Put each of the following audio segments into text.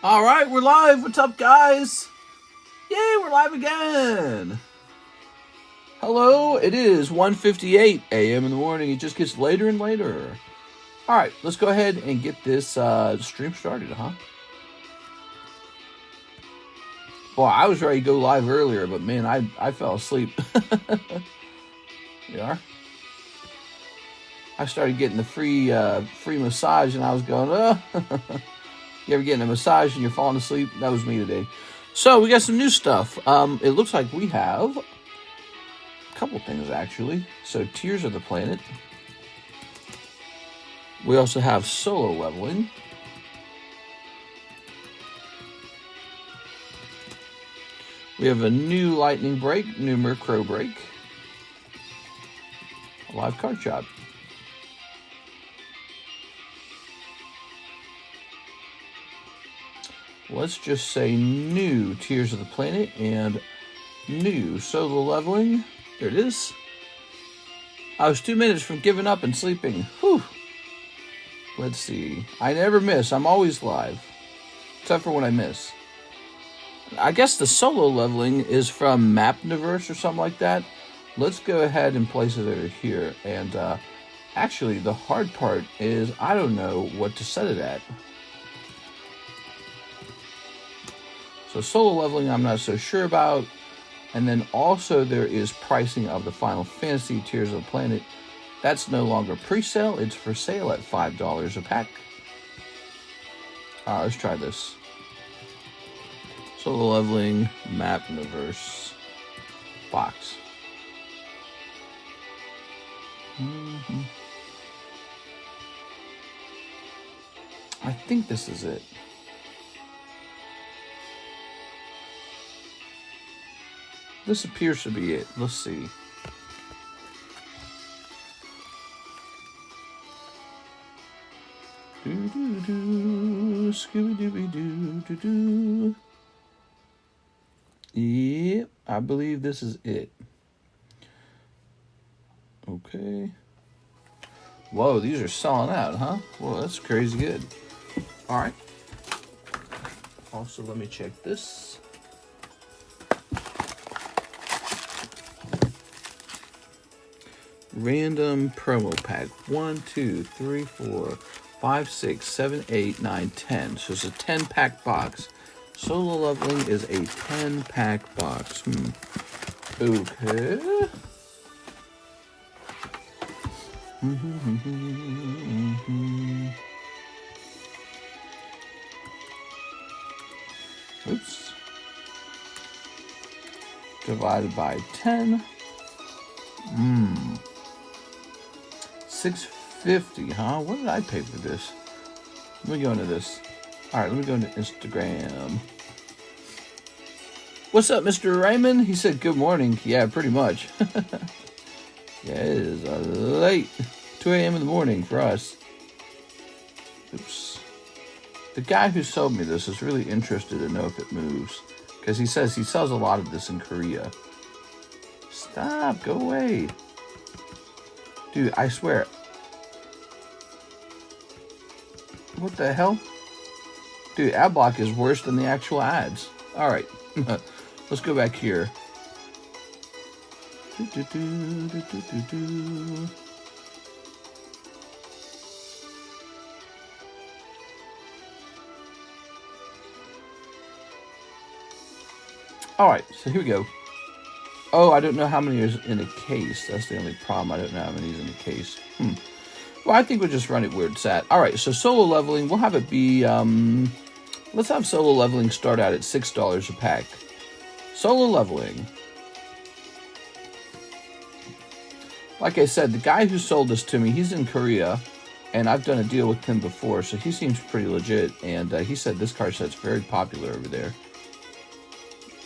All right, we're live. What's up, guys? Yay, we're live again. Hello, it is 1:58 a.m. in the morning. It just gets later and later. All right, let's go ahead and get this stream started, huh? Boy, I was ready to go live earlier, but man, I fell asleep. You are? I started getting the free massage, and I was going, oh. You ever getting a massage and you're falling asleep? That was me today. So we got some new stuff. It looks like we have a couple things, actually. So Tears of the Planet. We also have solo leveling. We have a new lightning break, new Murkrow break. A live card shop. Let's just say new Tears of the Planet and new solo leveling. There it is. I was 2 minutes from giving up and sleeping. Whew. Let's see. I never miss. I'm always live. Except for when I miss. I guess the solo leveling is from Mapniverse or something like that. Let's go ahead and place it over here. And actually, the hard part is I don't know what to set it at. So solo leveling, I'm not so sure about. And then also there is pricing of the Final Fantasy Tears of the Planet. That's no longer pre-sale. It's for sale at $5 a pack. Let's try this. Solo leveling, Mapniverse box. I think this is it. This appears to be it. Let's see. Doo-doo-doo, Scooby-Dooby-Doo-doo-doo. Yep, I believe this is it. Okay. Whoa, these are selling out, huh? Well, that's crazy good. All right. Also, let me check this. Random promo pack 1, 2, 3, 4, 5, 6, 7, 8, 9, 10. So it's a 10-pack box. Solo leveling is a 10-pack box. Okay. Oops. Divided by 10. $6.50, huh? What did I pay for this? Let me go into this. All right, let me go into Instagram. What's up, Mr. Raymond? He said good morning. Yeah, pretty much. Yeah, it is late. 2 a.m. in the morning for us. Oops. The guy who sold me this is really interested to know if it moves. Because he says he sells a lot of this in Korea. Stop, go away. Dude, I swear. What the hell? Dude, ad block is worse than the actual ads. Alright. Let's go back here. Alright, so here we go. Oh, I don't know how many is in a case. That's the only problem. I don't know how many is in a case. Well, I think we'll just run it where it's at. All right, so solo leveling, we'll have it be, let's have solo leveling start out at $6 a pack. Solo leveling. Like I said, the guy who sold this to me, he's in Korea, and I've done a deal with him before, so he seems pretty legit, and he said this card set's very popular over there.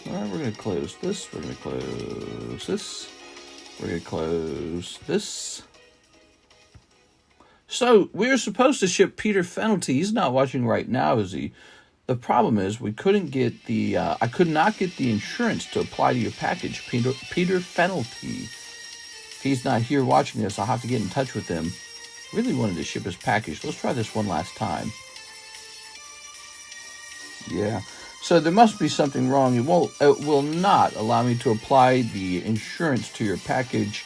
All right, we're going to close this. We're going to close this. We're going to close this. So, we were supposed to ship Peter Fenalty. He's not watching right now, is he? The problem is we couldn't get the... I could not get the insurance to apply to your package. Peter Fenalty. If he's not here watching this, I'll have to get in touch with him. Really wanted to ship his package. Let's try this one last time. Yeah. So there must be something wrong. It will not allow me to apply the insurance to your package.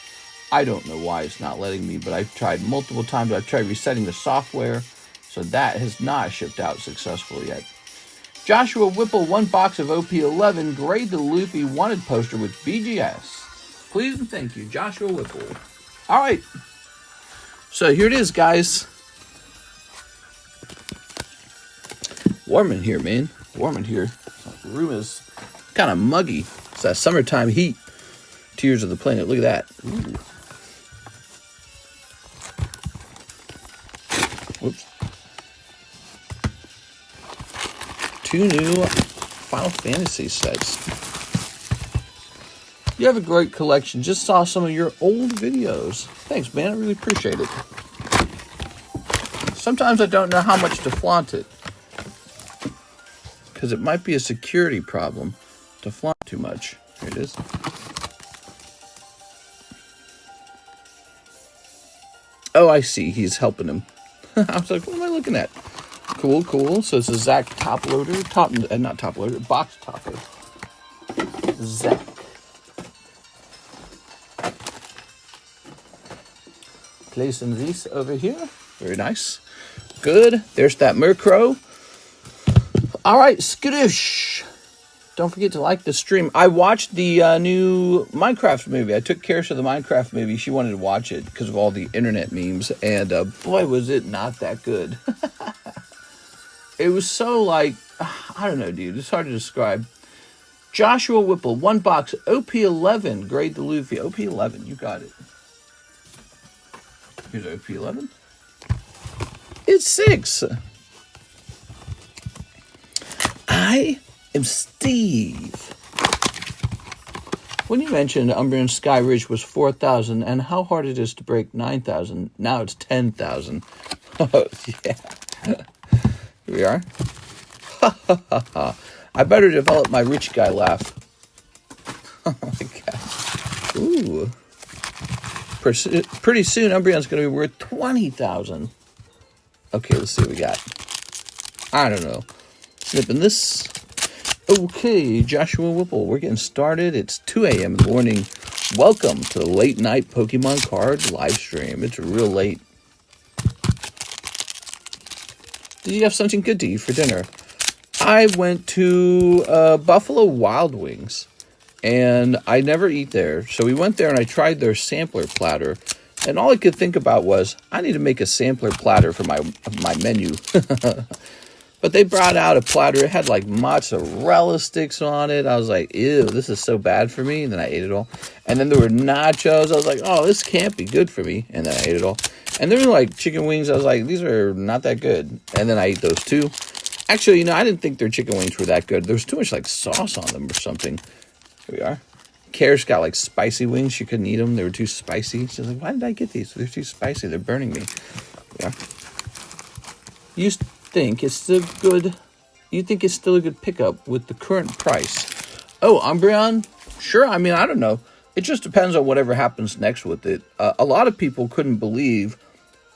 I don't know why it's not letting me, but I've tried multiple times. I've tried resetting the software, so that has not shipped out successfully yet. Joshua Whipple, 1 box of OP11, grade the Luffy wanted poster with BGS. Please and thank you, Joshua Whipple. All right. So here it is, guys. Warm in here, man. Warm in here. The room is kind of muggy. It's that summertime heat. Tears of the Planet. Look at that. Ooh. Whoops. 2 new Final Fantasy sets. You have a great collection. Just saw some of your old videos. Thanks, man. I really appreciate it. Sometimes I don't know how much to flaunt it, because it might be a security problem to flaunt too much. Here it is. Oh, I see. He's helping him. I was like, what am I looking at? Cool, cool. So it's a Zach top loader. Not top loader, box topper. Zach. Placing these over here. Very nice. Good. There's that Murkrow. All right, skadoosh. Don't forget to like the stream. I watched the new Minecraft movie. I took Karis to the Minecraft movie. She wanted to watch it because of all the internet memes. And boy, was it not that good. It was so like, I don't know, dude. It's hard to describe. Joshua Whipple, 1 box, OP11, grade the Luffy. OP11, you got it. Here's OP11. It's 6. I am Steve. When you mentioned Umbreon Sky Ridge was 4,000 and how hard it is to break 9,000, now it's 10,000. Oh, yeah. Here we are. I better develop my rich guy laugh. Oh my god. Ooh. Pretty soon, Umbreon's going to be worth 20,000. Okay, let's see what we got. I don't know. Snipping this. Okay, Joshua Whipple, we're getting started. It's 2 a.m. in the morning. Welcome to the late night Pokemon card live stream. It's real late. Did you have something good to eat for dinner? I went to Buffalo Wild Wings, and I never eat there. So we went there, and I tried their sampler platter, and all I could think about was, I need to make a sampler platter for my menu. But they brought out a platter. It had like mozzarella sticks on it. I was like, ew, this is so bad for me. And then I ate it all. And then there were nachos. I was like, oh, this can't be good for me. And then I ate it all. And there were like chicken wings. I was like, these are not that good. And then I ate those too. Actually, you know, I didn't think their chicken wings were that good. There was too much like sauce on them or something. Here we are. Karis got like spicy wings. She couldn't eat them. They were too spicy. She was like, why did I get these? They're too spicy. They're burning me. Yeah. You think it's still good? You think it's still a good pickup with the current price? Oh, Umbreon? Sure. I mean, I don't know. It just depends on whatever happens next with it. A lot of people couldn't believe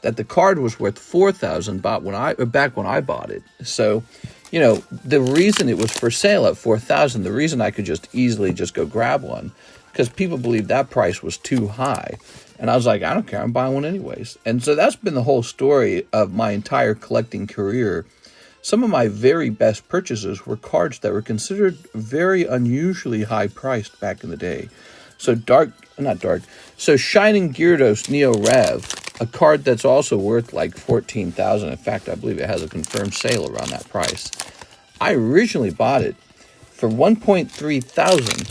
that the card was worth 4,000 back when I bought it. So, you know, the reason it was for sale at 4,000, the reason I could just easily just go grab one, because people believed that price was too high. And I was like, I don't care, I'm buying one anyways. And so that's been the whole story of my entire collecting career. Some of my very best purchases were cards that were considered very unusually high priced back in the day. So Shining Gyarados Neo Rev, a card that's also worth like 14,000. In fact, I believe it has a confirmed sale around that price. I originally bought it for 1.3 thousand.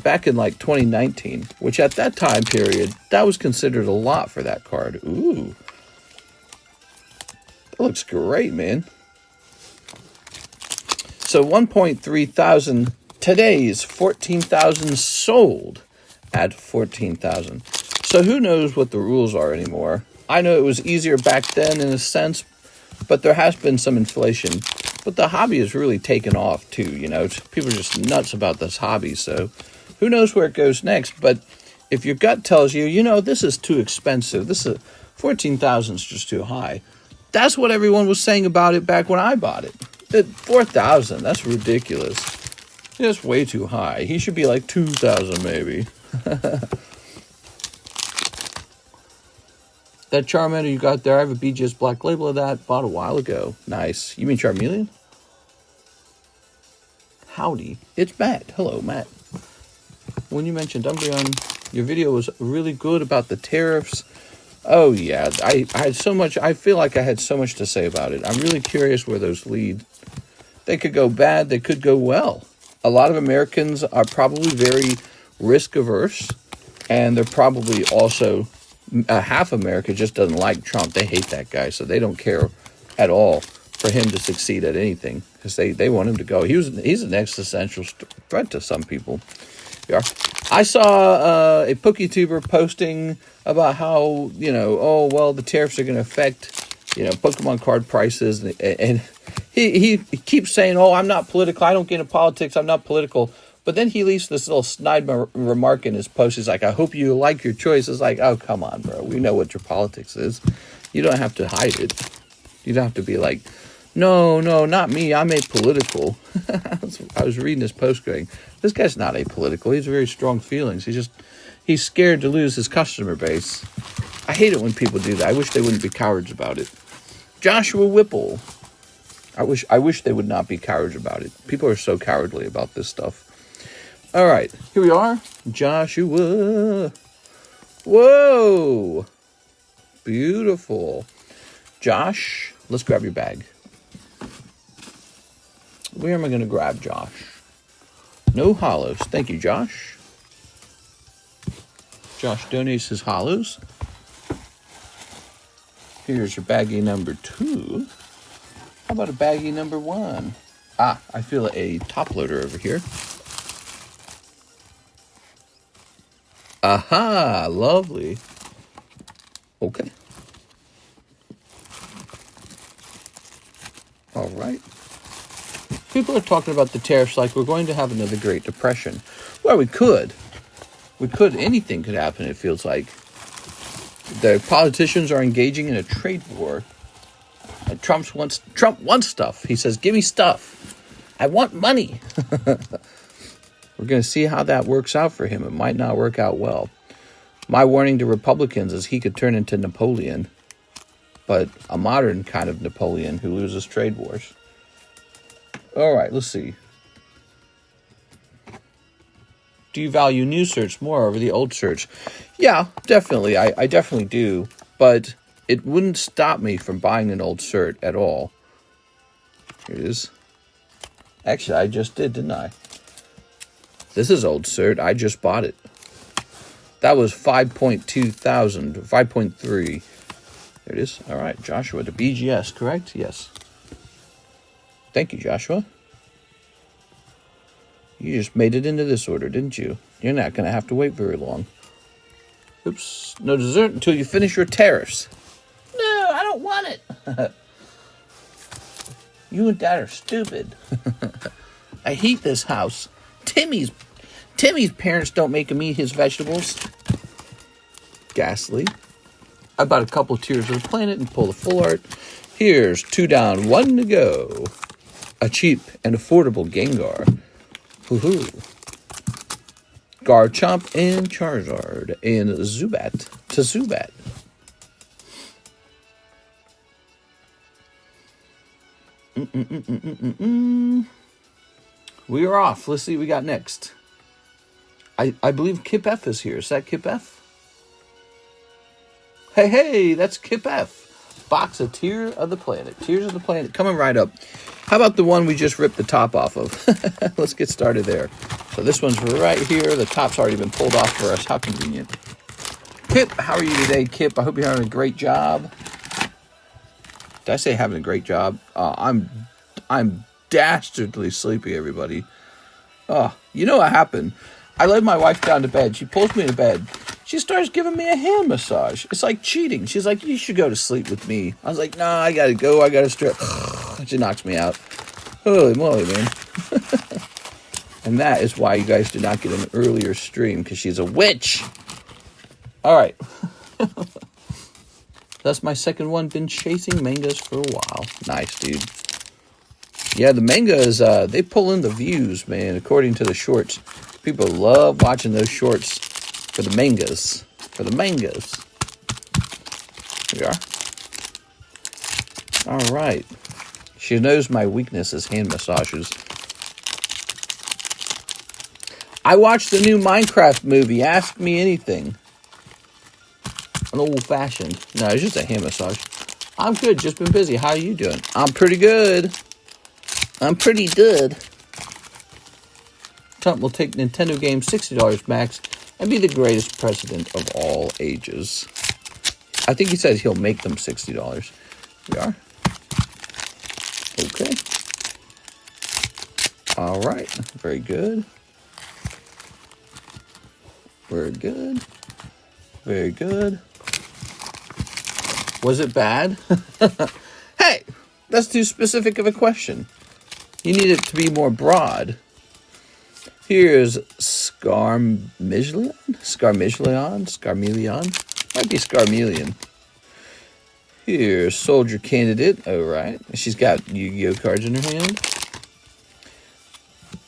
Back in like 2019, which at that time period, that was considered a lot for that card. Ooh. That looks great, man. So 1.3 thousand, today's 14,000 sold at 14,000. So who knows what the rules are anymore. I know it was easier back then in a sense, but there has been some inflation. But the hobby has really taken off too, you know. People are just nuts about this hobby, so who knows where it goes next. But if your gut tells you, you know, this is too expensive, this is 14,000 is just too high. That's what everyone was saying about it back when I bought it. 4,000. That's ridiculous. That's way too high. He should be like 2,000 maybe. That Charmander you got there, I have a BGS black label of that. Bought a while ago. Nice. You mean Charmeleon? Howdy. It's Matt. Hello, Matt. When you mentioned Umbreon, your video was really good about the tariffs. Oh, yeah. I had so much. I feel like I had so much to say about it. I'm really curious where those lead. They could go bad. They could go well. A lot of Americans are probably very risk averse. And they're probably also... half America just doesn't like Trump. They hate that guy, so they don't care at all for him to succeed at anything because they want him to go. He's an existential threat to some people. Yeah. I saw a PokeTuber posting about how, oh, well, the tariffs are going to affect, Pokemon card prices. And he keeps saying, oh, I'm not political. I don't get into politics. I'm not political. But then he leaves this little snide remark in his post. He's like, I hope you like your choice. It's like, oh, come on, bro. We know what your politics is. You don't have to hide it. You don't have to be like, no, not me. I'm apolitical. I was reading his post going, this guy's not apolitical. He has very strong feelings. He's scared to lose his customer base. I hate it when people do that. I wish they wouldn't be cowards about it. Joshua Whipple. I wish they would not be cowards about it. People are so cowardly about this stuff. All right, here we are. Joshua. Whoa. Beautiful. Josh, let's grab your bag. Where am I going to grab Josh? No hollows. Thank you, Josh. Josh donates his hollows. Here's your baggie number 2. How about a baggie number 1? Ah, I feel a top loader over here. Aha, lovely. Okay. All right. People are talking about the tariffs like we're going to have another Great Depression. Well, we could. Anything could happen, it feels like. The politicians are engaging in a trade war. And Trump wants stuff. He says, give me stuff. I want money. We're going to see how that works out for him. It might not work out well. My warning to Republicans is he could turn into Napoleon, but a modern kind of Napoleon who loses trade wars. All right, let's see. Do you value new search more over the old search? Yeah, definitely. I definitely do, but it wouldn't stop me from buying an old cert at all. Here it is. Actually, I just did, didn't I? This is old cert. I just bought it. That was 5.2 thousand, 5.3. There it is. All right, Joshua, the BGS, correct? Yes. Thank you, Joshua. You just made it into this order, didn't you? You're not going to have to wait very long. Oops. No dessert until you finish your tariffs. No, I don't want it. You and Dad are stupid. I hate this house. Timmy's parents don't make him eat his vegetables. Ghastly. I bought a couple tiers of the planet and pulled a full art. Here's 2 down, 1 to go. A cheap and affordable Gengar. Woohoo. Garchomp and Charizard and Zubat to Zubat. We are off. Let's see what we got next. I believe Kip F is here. Is that Kip F? Hey, that's Kip F. Box of Tears of the Planet. Tears of the Planet. Coming right up. How about the one we just ripped the top off of? Let's get started there. So this one's right here. The top's already been pulled off for us. How convenient. Kip, how are you today, Kip? I hope you're having a great job. Did I say having a great job? I'm dastardly sleepy, everybody. You know what happened? I led my wife down to bed. She pulls me to bed. She starts giving me a hand massage. It's like cheating. She's like, you should go to sleep with me. I was like, nah, I gotta go. I gotta stretch. She knocks me out. Holy moly, man. And that is why you guys did not get an earlier stream, because she's a witch. All right. That's my second one. Been chasing mangas for a while. Nice, dude. Yeah, the mangas, they pull in the views, man, according to the shorts. People love watching those shorts for the mangas. For the mangas. Here we are. All right. She knows my weakness is hand massages. I watched the new Minecraft movie, Ask Me Anything. An old-fashioned. No, it's just a hand massage. I'm good, just been busy. How are you doing? I'm pretty good. I'm pretty good. Trump will take Nintendo games $60 max and be the greatest president of all ages. I think he says he'll make them $60. Here we are. Okay. All right. Very good. Very good. Very good. Was it bad? Hey, that's too specific of a question. You need it to be more broad. Here's Scarmillion? Might be Scarmillion. Here's Soldier Candidate. All right. She's got Yu-Gi-Oh cards in her hand.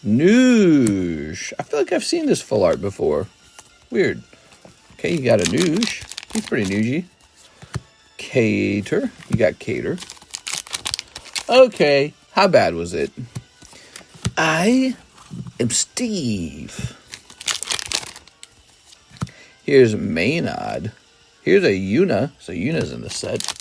Noosh. I feel like I've seen this full art before. Weird. Okay, you got a Noosh. He's pretty noogey. Cater. You got Cater. Okay. How bad was it? I am Steve. Here's Maynard. Here's a Yuna. So Yuna's in the set.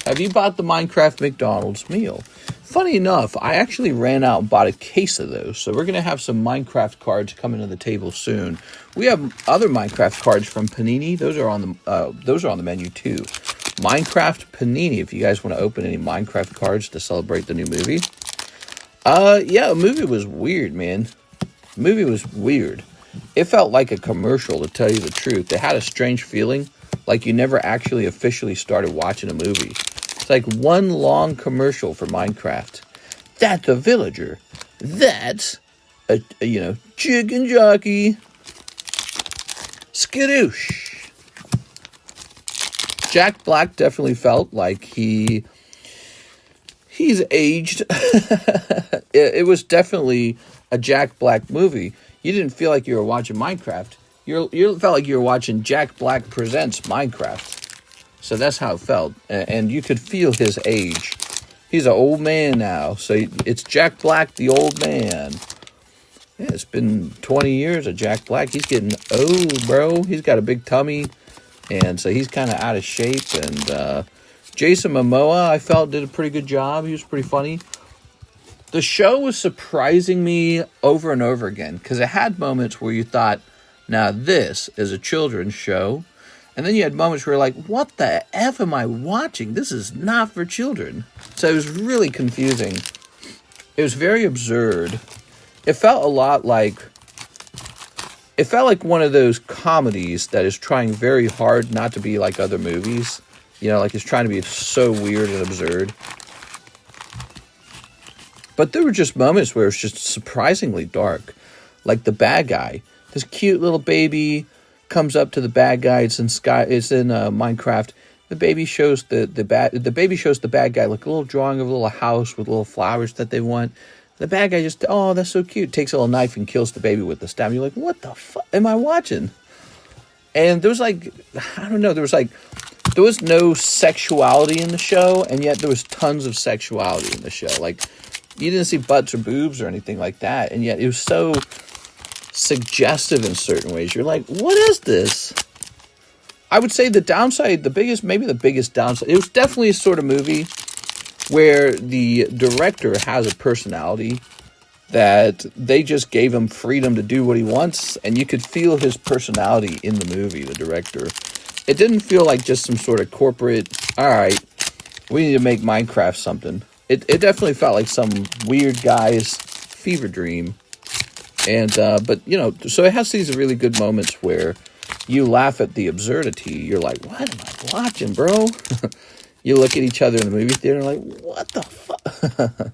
Have you bought the Minecraft McDonald's meal? Funny enough, I actually ran out and bought a case of those. So we're going to have some Minecraft cards coming to the table soon. We have other Minecraft cards from Panini. Those are on the menu too. Minecraft Panini, if you guys want to open any Minecraft cards to celebrate the new movie. Yeah, the movie was weird, man. The movie was weird. It felt like a commercial, to tell you the truth. It had a strange feeling, like you never actually officially started watching a movie. It's like one long commercial for Minecraft. That's a villager. That's a chicken jockey. Skadoosh. Jack Black definitely felt like he's aged. It was definitely a Jack Black movie. You didn't feel like you were watching Minecraft. You felt like you were watching Jack Black Presents Minecraft. So that's how it felt. And you could feel his age. He's an old man now. So it's Jack Black, the old man. Yeah, it's been 20 years of Jack Black. He's getting old, bro. He's got a big tummy. And so he's kind of out of shape. And Jason Momoa, I felt, did a pretty good job. He was pretty funny. The show was surprising me over and over again. Because it had moments where you thought, now this is a children's show. And then you had moments where you're like, what the F am I watching? This is not for children. So it was really confusing. It was very absurd. It felt a lot like... It felt like one of those comedies that is trying very hard not to be like other movies. You know, like it's trying to be so weird and absurd. But there were just moments where it was just surprisingly dark. Like the bad guy. This cute little baby comes up to the bad guy. It's in Minecraft. The baby shows the bad guy like a little drawing of a little house with little flowers that they want. The bad guy just, oh, that's so cute. Takes a little knife and kills the baby with the stab. You're like, what the fuck am I watching? And there was like, I don't know, there was no sexuality in the show, and yet there was tons of sexuality in the show. Like, you didn't see butts or boobs or anything like that, and yet it was so suggestive in certain ways. You're like, what is this? I would say the downside, maybe the biggest downside, it was definitely a sort of movie where the director has a personality that they just gave him freedom to do what he wants, and you could feel his personality in the movie, the director. It didn't feel like just some sort of corporate, all right, we need to make Minecraft something. It definitely felt like some weird guy's fever dream. And, but, you know, so it has these really good moments where you laugh at the absurdity. You're like, what am I watching, bro? You look at each other in the movie theater and like, what the fuck?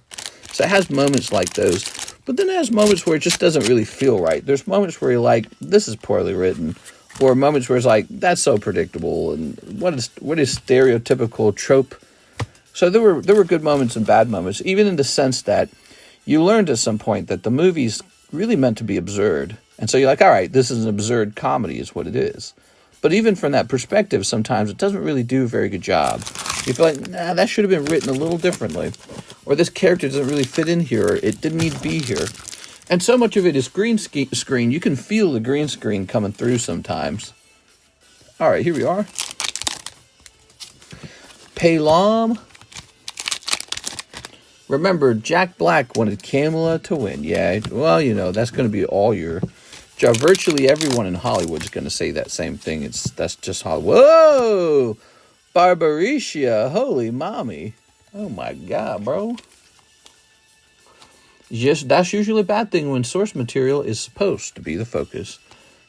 So it has moments like those. But then it has moments where it just doesn't really feel right. There's moments where you're like, this is poorly written. Or moments where it's like, that's so predictable. And what is stereotypical trope So there were good moments and bad moments, even in the sense that you learned at some point that the movie's really meant to be absurd. And so you're like, all right, this is an absurd comedy is what it is. But even from that perspective, sometimes it doesn't really do a very good job. You feel like, nah, that should have been written a little differently. Or this character doesn't really fit in here, or it didn't need to be here. And so much of it is green screen. You can feel the green screen coming through sometimes. All right, here we are. Palam. Remember, Jack Black wanted Kamala to win. Yeah, well, you know, that's going to be all your... Virtually everyone in Hollywood is going to say that same thing. That's just Hollywood. Whoa! Barbaricia. Holy mommy. Oh, my God, bro. That's usually a bad thing when source material is supposed to be the focus.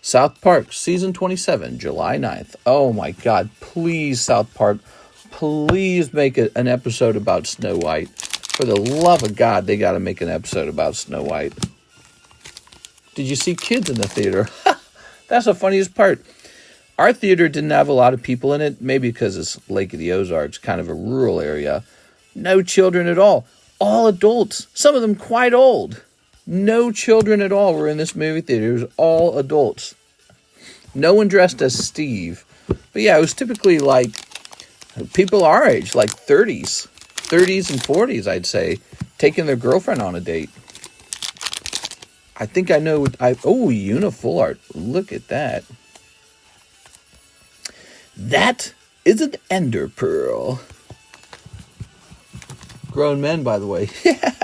South Park, Season 27, July 9th. Oh, my God. Please, South Park, please make an episode about Snow White. For the love of God, they got to make an episode about Snow White. Did you see kids in the theater? That's the funniest part. Our theater didn't have a lot of people in it, maybe because it's Lake of the Ozarks, kind of a rural area. No children at all. All adults. Some of them quite old. No children at all were in this movie theater. It was all adults. No one dressed as Steve. But yeah, it was typically like people our age, like 30s and 40s, I'd say, taking their girlfriend on a date. I think I know. Oh, Unifull art. Look at that. That is an ender pearl. Grown men, by the way. Yeah.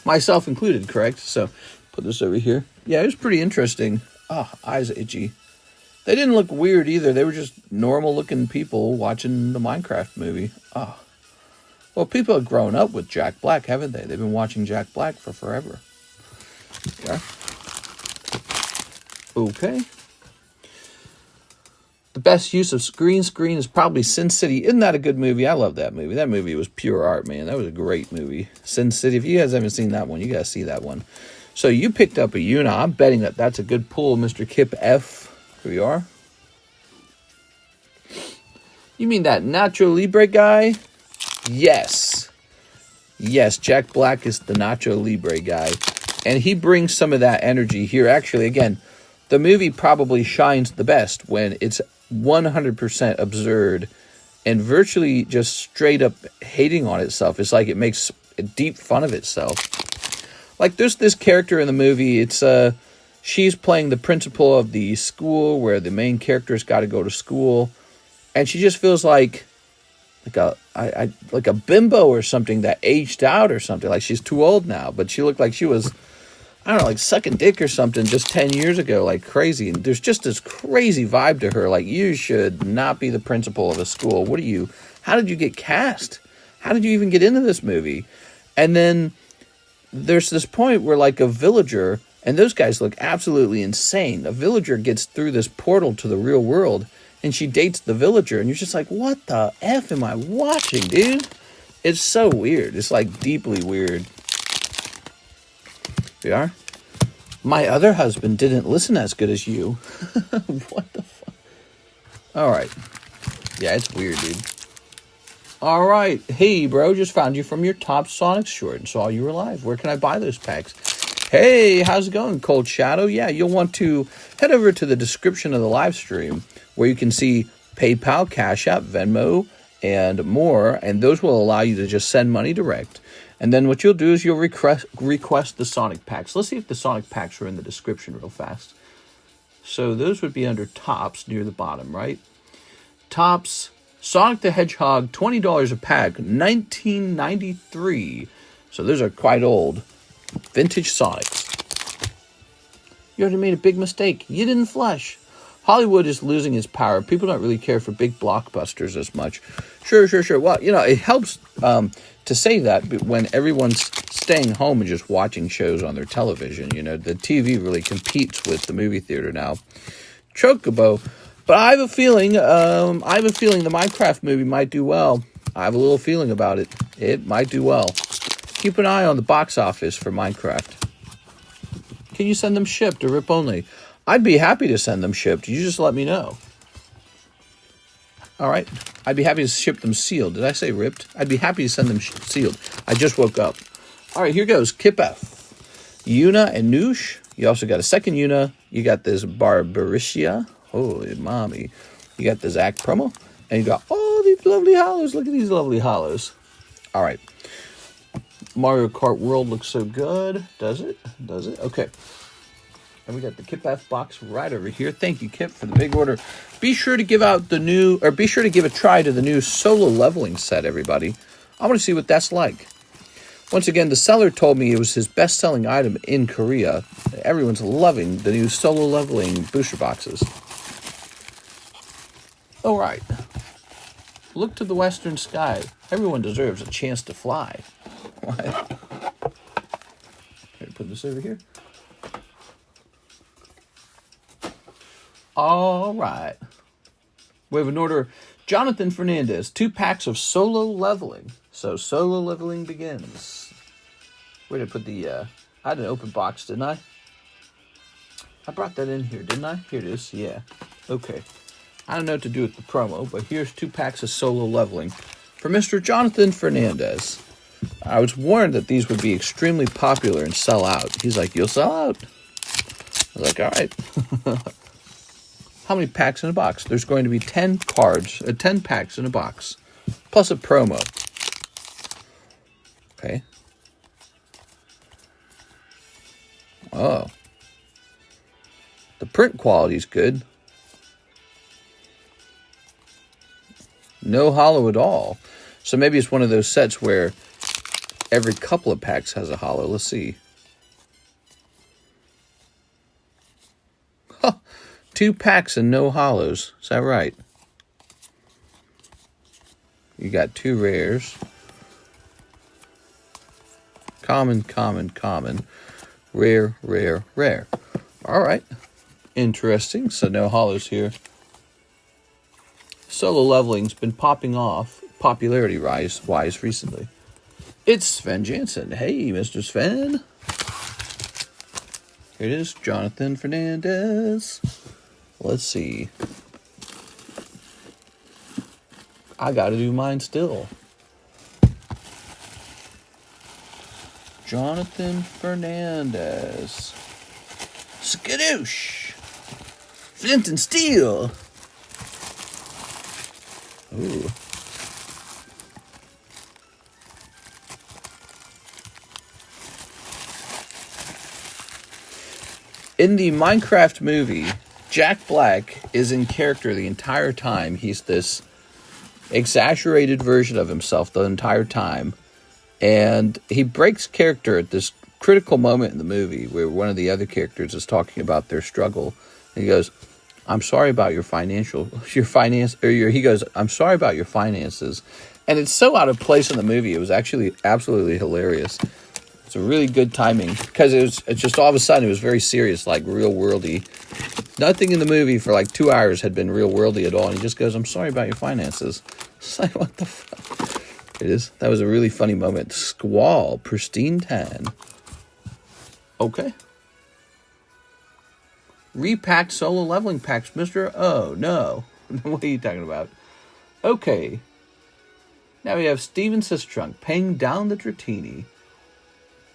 Myself included, correct? So, put this over here. Yeah, it was pretty interesting. Oh, eyes are itchy. They didn't look weird either. They were just normal-looking people watching the Minecraft movie. Oh. Well, people have grown up with Jack Black, haven't they? They've been watching Jack Black for forever. Yeah. Okay. The best use of green screen is probably Sin City. Isn't that a good movie? I love that movie. That movie was pure art, man. That was a great movie. Sin City. If you guys haven't seen that one, you got to see that one. So you picked up a Una. I'm betting that that's a good pull, Mr. Kip F. Here we are. You mean that Nacho Libre guy? Yes. Yes, Jack Black is the Nacho Libre guy. And he brings some of that energy here. Actually, again, the movie probably shines the best when it's 100% absurd and virtually just straight up hating on itself. It's like it makes deep fun of itself. Like there's this character in the movie. It's she's playing the principal of the school where the main character's got to go to school, and she just feels like a bimbo or something that aged out or something. Like she's too old now, but she looked like she was, I don't know, like sucking dick or something just 10 years ago, like crazy. And there's just this crazy vibe to her. Like, you should not be the principal of a school. How did you get cast? How did you even get into this movie? And then there's this point where like a villager, and those guys look absolutely insane. A villager gets through this portal to the real world, and she dates the villager, and you're just like, what the F am I watching, dude? It's so weird. It's like deeply weird. We are. My other husband didn't listen as good as you. What the fuck? All right. Yeah, it's weird, dude. All right. Hey, bro, just found you from your top Sonic short and saw you were live. Where can I buy those packs? Hey, how's it going, Cold Shadow? Yeah, you'll want to head over to the description of the live stream where you can see PayPal, Cash App, Venmo, and more. And those will allow you to just send money direct. And then what you'll do is you'll request the Sonic packs. Let's see if the Sonic packs are in the description real fast. So those would be under tops near the bottom, right? Tops, Sonic the Hedgehog, $20 a pack, $19.93. So those are quite old. Vintage Sonics. You already made a big mistake. You didn't flush. Hollywood is losing its power. People don't really care for big blockbusters as much. Sure. Well, you know, it helps to say that when everyone's staying home and just watching shows on their television. You know, the TV really competes with the movie theater now. Chocobo. But I have a feeling the Minecraft movie might do well. I have a little feeling about it. It might do well. Keep an eye on the box office for Minecraft. Can you send them shipped or rip only? I'd be happy to send them shipped. You just let me know. All right. I'd be happy to ship them sealed. Did I say ripped? I'd be happy to send them sealed. I just woke up. All right, here goes. Kip F. Yuna and Noosh. You also got a second Yuna. You got this Barbaricia. Holy mommy. You got the Zac promo. And you got all these lovely hollows. Look at these lovely hollows. All right. Mario Kart World looks so good. Does it? Does it? Okay. And we got the Kip F box right over here. Thank you, Kip, for the big order. Be sure to give out the new, or be sure to give a try to the new solo leveling set, everybody. I want to see what that's like. Once again, the seller told me it was his best-selling item in Korea. Everyone's loving the new solo leveling booster boxes. All right. Look to the western sky. Everyone deserves a chance to fly. What? Put this over here. All right. We have an order. Jonathan Fernandez, 2 packs of solo leveling. So solo leveling begins. Where did I put the, I had an open box, didn't I? I brought that in here, didn't I? Here it is, yeah. Okay. I don't know what to do with the promo, but here's 2 packs of solo leveling for Mr. Jonathan Fernandez. I was warned that these would be extremely popular and sell out. He's like, you'll sell out? I was like, all right. How many packs in a box? There's going to be 10 cards, 10 packs in a box, plus a promo. Okay. Oh. The print quality is good. No hollow at all. So maybe it's one of those sets where every couple of packs has a hollow. Let's see. Huh. 2 packs and no hollows. Is that right? You got 2 rares. Common, common, common. Rare, rare, rare. All right. Interesting. So no hollows here. Solo leveling's been popping off popularity-wise recently. It's Sven Jansen. Hey, Mr. Sven. Here it is, Jonathan Fernandez. Let's see. I gotta do mine still. Jonathan Fernandez. Skadoosh. Flint and Steel. Ooh. In the Minecraft movie, Jack Black is in character the entire time. He's this exaggerated version of himself the entire time. And he breaks character at this critical moment in the movie where one of the other characters is talking about their struggle. And he goes, I'm sorry about he goes, I'm sorry about your finances. And it's so out of place in the movie. It was actually absolutely hilarious. It's a really good timing because it's just all of a sudden it was very serious, like real worldy. Nothing in the movie for like 2 hours had been real worldy at all. And he just goes, I'm sorry about your finances. It's like, what the fuck? It is. That was a really funny moment. Squall, pristine tan. Okay. Repacked solo leveling packs, Mr. Oh, no. What are you talking about? Okay. Now we have Steven Sistrunk paying down the Dratini.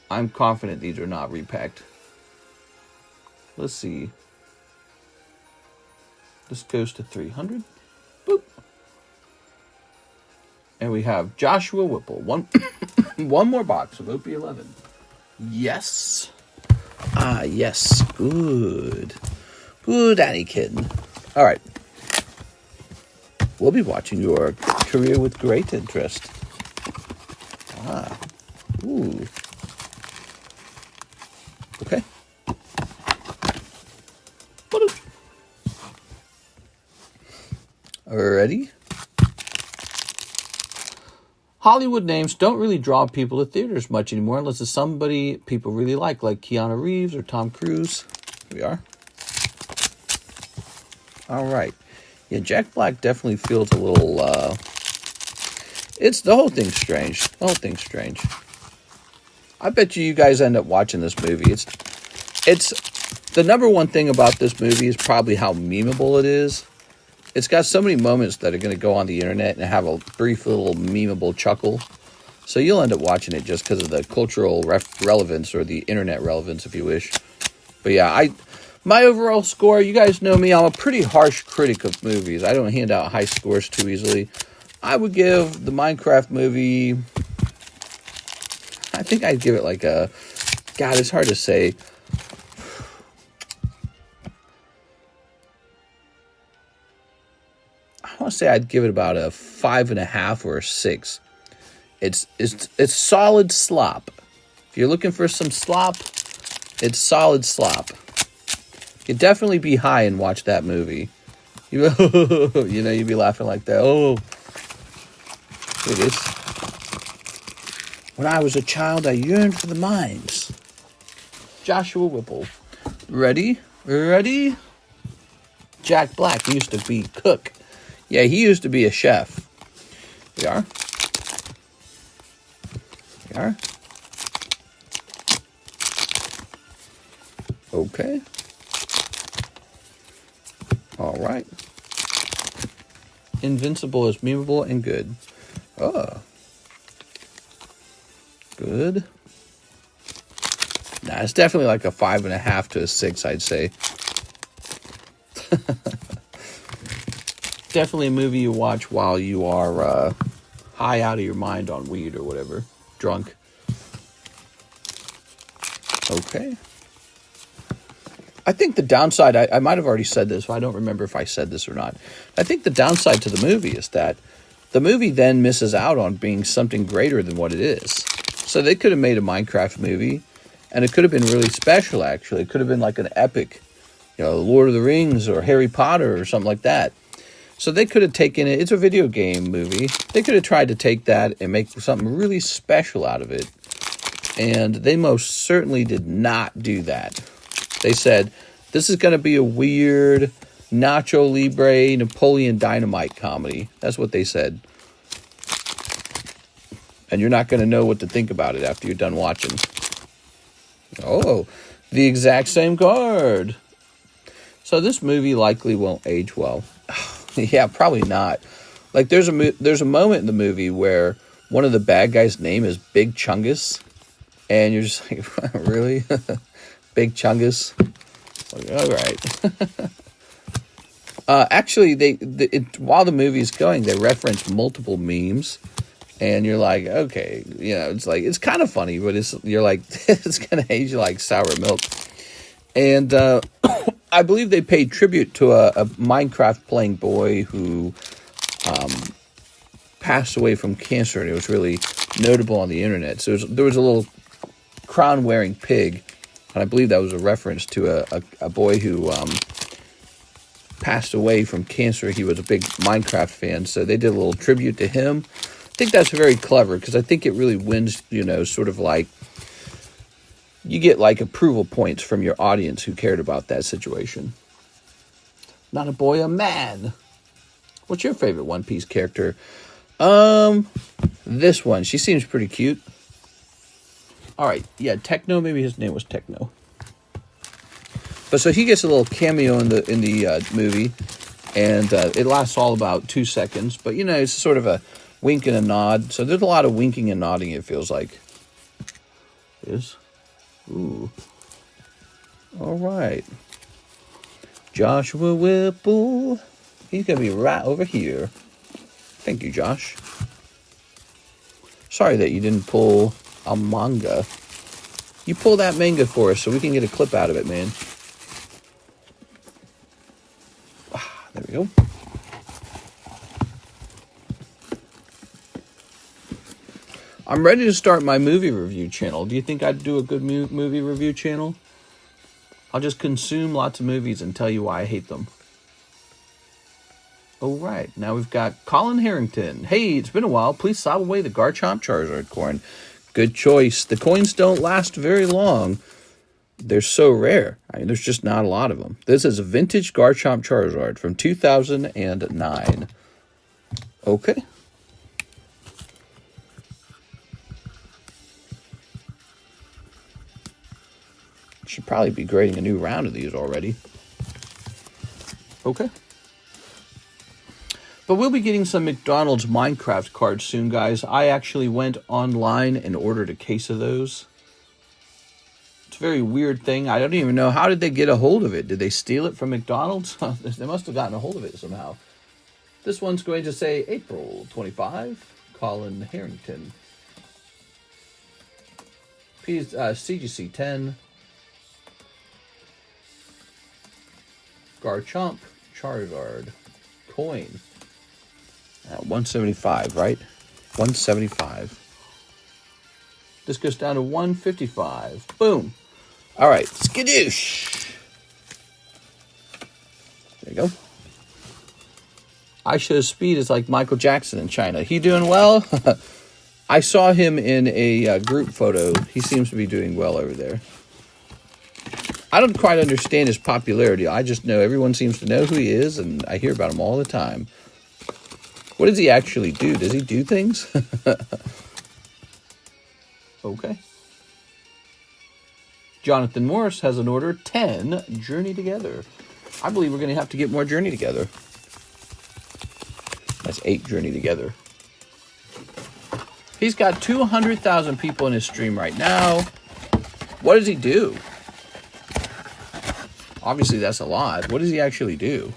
I'm confident these are not repacked. Let's see. This goes to 300. Boop. And we have Joshua Whipple. One more box of OP11. Yes. Ah, yes. Good. Good, Anakin. All right. We'll be watching your career with great interest. Ah. Ooh. Okay. Ready? Hollywood names don't really draw people to theaters much anymore unless it's somebody people really like Keanu Reeves or Tom Cruise. Here we are. All right. Yeah, Jack Black definitely feels a little, it's, the whole thing's strange. The whole thing's strange. I bet you guys end up watching this movie. It's the number one thing about this movie is probably how memeable it is. it's got so many moments that are going to go on the internet and have a brief little memeable chuckle. So you'll end up watching it just because of the cultural relevance or the internet relevance, if you wish. But yeah, my overall score, you guys know me, I'm a pretty harsh critic of movies. I don't hand out high scores too easily. I would give the Minecraft movie, I think I'd give it like a, God, it's hard to say. I want to say I'd give it about a 5.5 or a 6. It's solid slop. If you're looking for some slop, it's solid slop. You'd definitely be high and watch that movie. You know, you'd be laughing like that. Oh, it is. When I was a child, I yearned for the mines. Joshua Whipple. Ready? Ready? Jack Black used to be cook. Yeah, he used to be a chef. We are. We are. Okay. All right. Invincible is memeable and good. Oh. Good. Nah, it's definitely like a 5.5 to a 6, I'd say. Definitely a movie you watch while you are high out of your mind on weed or whatever. Drunk. Okay. I think the downside, I might have already said this, I don't remember if I said this or not. I think the downside to the movie is that the movie then misses out on being something greater than what it is. So they could have made a Minecraft movie, and it could have been really special, actually. It could have been like an epic, you know, Lord of the Rings or Harry Potter or something like that. So they could have taken it, it's a video game movie. They could have tried to take that and make something really special out of it. And they most certainly did not do that. They said, this is going to be a weird Nacho Libre, Napoleon Dynamite comedy. That's what they said. And you're not going to know what to think about it after you're done watching. Oh, the exact same card. So this movie likely won't age well. Yeah, probably not. Like there's a moment in the movie where one of the bad guys' name is Big Chungus. And you're just like, really? Big Chungus. Like, all right. Actually, while the movie's going, they reference multiple memes, and you're like, okay, you know, it's like it's kind of funny, but you're like, it's gonna age you like sour milk. And I believe they paid tribute to a Minecraft playing boy who passed away from cancer, and it was really notable on the internet. So there was a little crown-wearing pig. And I believe that was a reference to a boy who passed away from cancer. He was a big Minecraft fan, so they did a little tribute to him. I think that's very clever, because I think it really wins, you know, sort of like, you get like approval points from your audience who cared about that situation. Not a boy, a man. What's your favorite One Piece character? This one. She seems pretty cute. All right, yeah, Techno. Maybe his name was Techno. But so he gets a little cameo in the movie, and it lasts all about 2 seconds. But you know, it's sort of a wink and a nod. So there's a lot of winking and nodding. It feels like. Ooh. All right. Joshua Whipple. He's gonna be right over here. Thank you, Josh. Sorry that you didn't pull a manga. You pull that manga for us so we can get a clip out of it, man. There we go. I'm ready to start my movie review channel. Do you think I'd do a good movie review channel? I'll just consume lots of movies and tell you why I hate them. All right, now we've got Colin Harrington. Hey, it's been a while. Please sob away the Garchomp Charizard coin. Good choice. The coins don't last very long. They're so rare. I mean, there's just not a lot of them. This is a vintage Garchomp Charizard from 2009. Okay. Should probably be grading a new round of these already. Okay. But we'll be getting some McDonald's Minecraft cards soon, guys. I actually went online and ordered a case of those. It's a very weird thing. I don't even know. How did they get a hold of it? Did they steal it from McDonald's? They must have gotten a hold of it somehow. This one's going to say April 25, Colin Harrington. CGC 10. Garchomp, Charizard, Coin. 175, right? 175. This goes down to 155. Boom. All right, skadoosh. There you go. Aisha's speed is like Michael Jackson in China. He doing well? I saw him in a group photo. He seems to be doing well over there. I don't quite understand his popularity. I just know everyone seems to know who he is, and I hear about him all the time. What does he actually do? Does he do things? Okay. Jonathan Morris has an order 10 Journey Together. I believe we're going to have to get more Journey Together. That's 8 Journey Together. He's got 200,000 people in his stream right now. What does he do? Obviously, that's a lot. What does he actually do?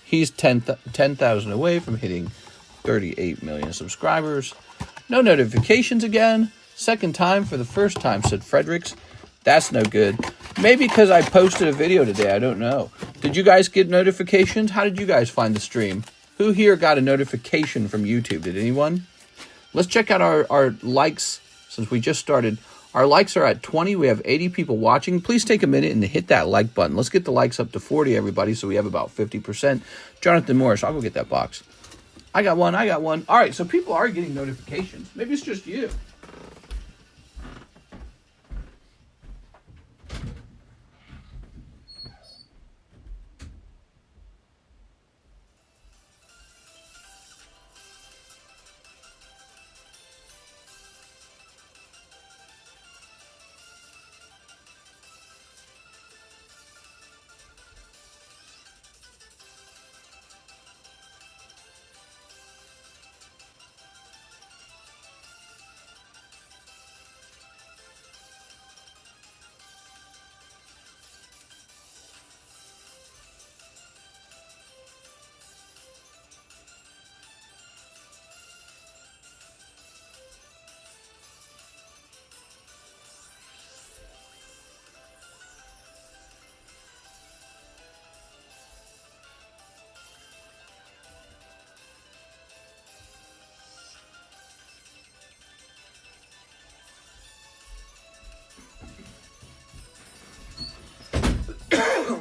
He's 10,000 away from hitting 38 million subscribers. No notifications again. Second time for the first time, said Fredericks. That's no good. Maybe because I posted a video today. I don't know. Did you guys get notifications? How did you guys find the stream? Who here got a notification from YouTube? Did anyone? Let's check out our likes since we just started. Our likes are at 20. We have 80 people watching. Please take a minute and hit that like button. Let's get the likes up to 40, everybody, so we have about 50%. Jonathan Morris, I'll go get that box. I got one. All right, so people are getting notifications. Maybe it's just you.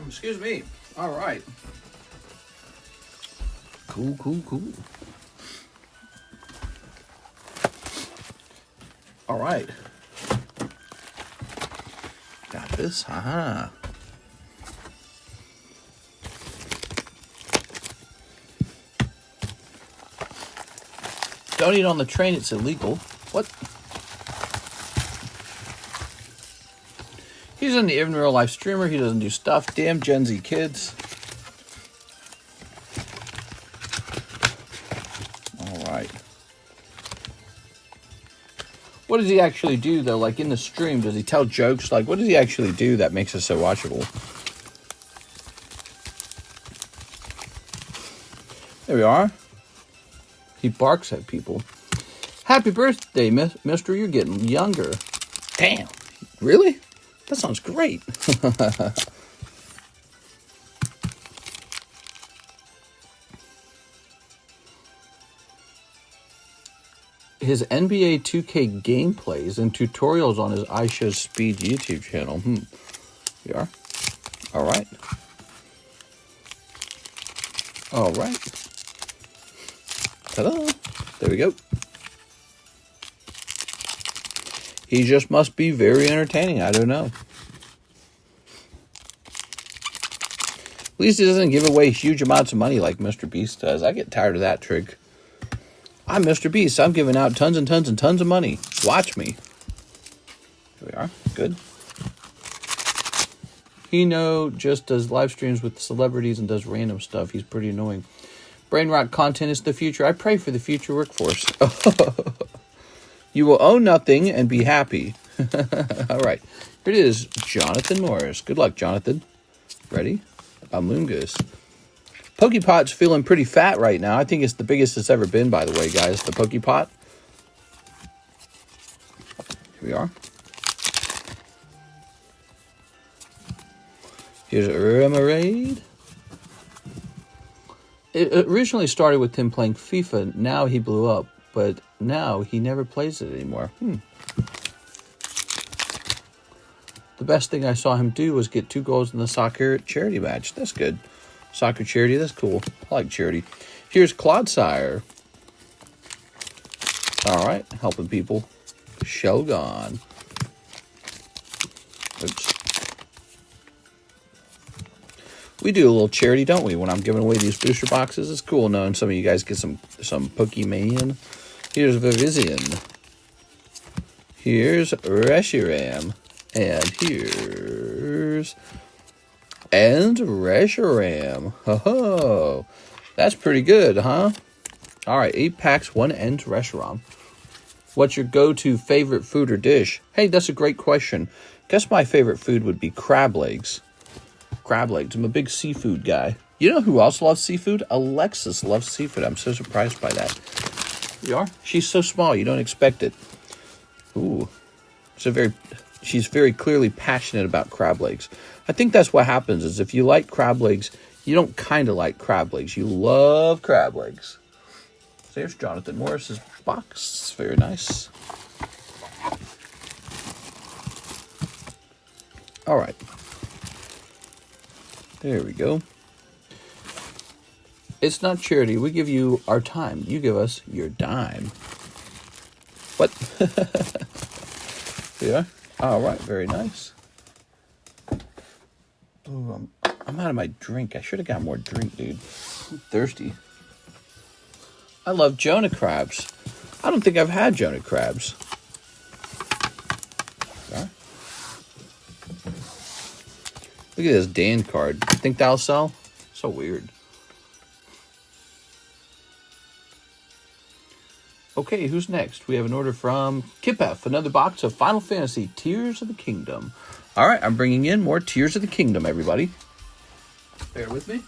Excuse me. All right. Cool. All right. Got this. Haha. Don't eat on the train. It's illegal. What? He's an even real life streamer. He doesn't do stuff. Damn Gen Z kids. All right. What does he actually do, though? Like in the stream, does he tell jokes? Like, what does he actually do that makes it so watchable? There we are. He barks at people. Happy birthday, mister. You're getting younger. Damn. Really? That sounds great. His NBA 2K gameplays and tutorials on his iShow Speed YouTube channel. Here you are. All right. All right. Ta-da. There we go. He just must be very entertaining. I don't know. At least he doesn't give away huge amounts of money like Mr. Beast does. I get tired of that trick. I'm Mr. Beast. I'm giving out tons and tons and tons of money. Watch me. Here we are. Good. just does live streams with celebrities and does random stuff. He's pretty annoying. Brain rot content is the future. I pray for the future workforce. You will own nothing and be happy. All right. Here it is, Jonathan Morris. Good luck, Jonathan. Ready? Amoongus. Pokepot's feeling pretty fat right now. I think it's the biggest it's ever been, by the way, guys. The Pokepot. Here we are. Here's a Remoraid. It originally started with him playing FIFA. Now he blew up, but now he never plays it anymore. The best thing I saw him do was get 2 goals in the soccer charity match. That's good. Soccer charity, that's cool. I like charity. Here's Clodsire. All right, helping people. Shogun. Oops. We do a little charity, don't we, when I'm giving away these booster boxes? It's cool knowing some of you guys get some Pokemon. Here's Vivizion. Here's Reshiram. And here's... And Reshiram. Ho-ho. That's pretty good, huh? All right, 8 packs, 1 End Reshiram. What's your go-to favorite food or dish? Hey, that's a great question. Guess my favorite food would be crab legs. Crab legs. I'm a big seafood guy. You know who else loves seafood? Alexis loves seafood. I'm so surprised by that. You are? She's so small. You don't expect it. Ooh. She's very clearly passionate about crab legs. I think that's what happens is if you like crab legs, you don't kind of like crab legs. You love crab legs. So here's Jonathan Morris's box. Very nice. All right. There we go. It's not charity. We give you our time. You give us your dime. What? Yeah. All right. Very nice. Ooh, I'm out of my drink. I should have got more drink, dude. I'm thirsty. I love Jonah crabs. I don't think I've had Jonah crabs. Sorry. Look at this Dan card. Think that'll sell? So weird. Okay, who's next? We have an order from Kipef, another box of Final Fantasy Tears of the Kingdom. All right, I'm bringing in more Tears of the Kingdom, everybody. Bear with me.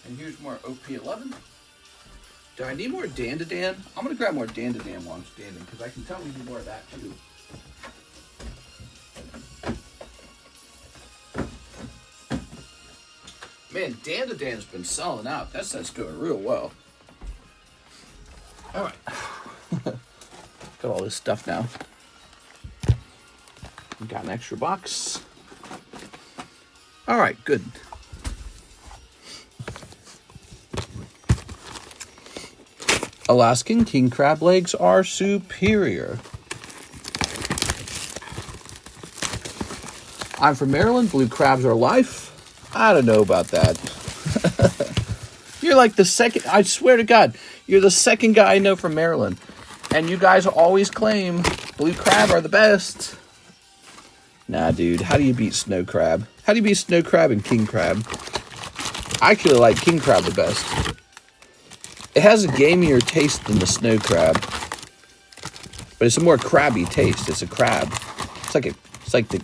And here's more OP11. Do I need more Dan-to-Dan? I'm going to grab more Dan-to-Dan while I'm standing, because I can tell we need more of that, too. Man, Dan-to-Dan's been selling out. That's doing real well. All right. Got all this stuff now. Got an extra box. All right, good. Alaskan king crab legs are superior. I'm from Maryland. Blue crabs are life. I don't know about that. You're like the second, I swear to God, you're the second guy I know from Maryland. And you guys always claim blue crab are the best. Nah, dude, how do you beat snow crab? How do you beat snow crab and king crab? I actually like king crab the best. It has a gamier taste than the snow crab, but it's a more crabby taste. It's a crab. It's like the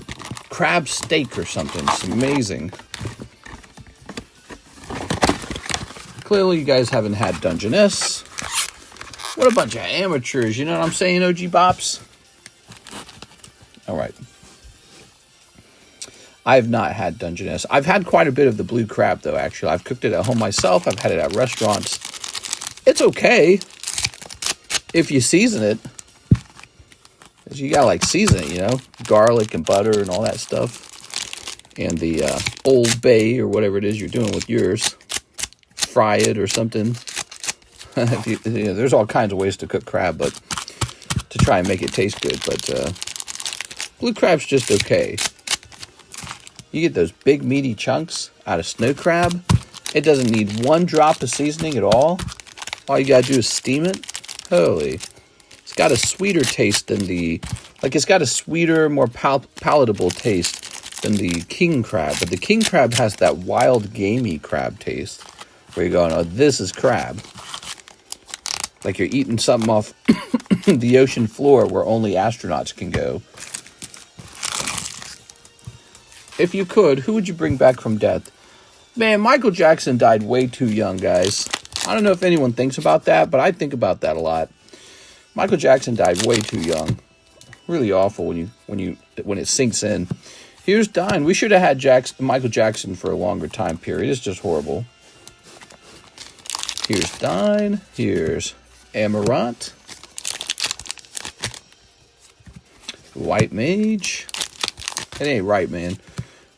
crab steak or something. It's amazing. Clearly, you guys haven't had Dungeness. What a bunch of amateurs. You know what I'm saying, OG Bops? All right. I have not had Dungeness. I've had quite a bit of the blue crab, though, actually. I've cooked it at home myself. I've had it at restaurants. It's okay if you season it. You gotta like season it, you know, garlic and butter and all that stuff, and the Old Bay or whatever it is you're doing with yours. Fry it or something. There's all kinds of ways to cook crab, but to try and make it taste good, but blue crab's just okay. You get those big meaty chunks out of snow crab. It doesn't need one drop of seasoning at all. All you gotta do is steam it. Holy. It's got a sweeter taste than it's got a sweeter, more palatable taste than the king crab. But the king crab has that wild, gamey crab taste. Where you're going, oh, this is crab. Like you're eating something off the ocean floor where only astronauts can go. If you could, who would you bring back from death? Man, Michael Jackson died way too young, guys. I don't know if anyone thinks about that, but I think about that a lot. Michael Jackson died way too young. Really awful when it sinks in. Here's dying. We should have had Michael Jackson for a longer time period. It's just horrible. Here's Dine. Here's Amaranth. White Mage. It ain't right, man.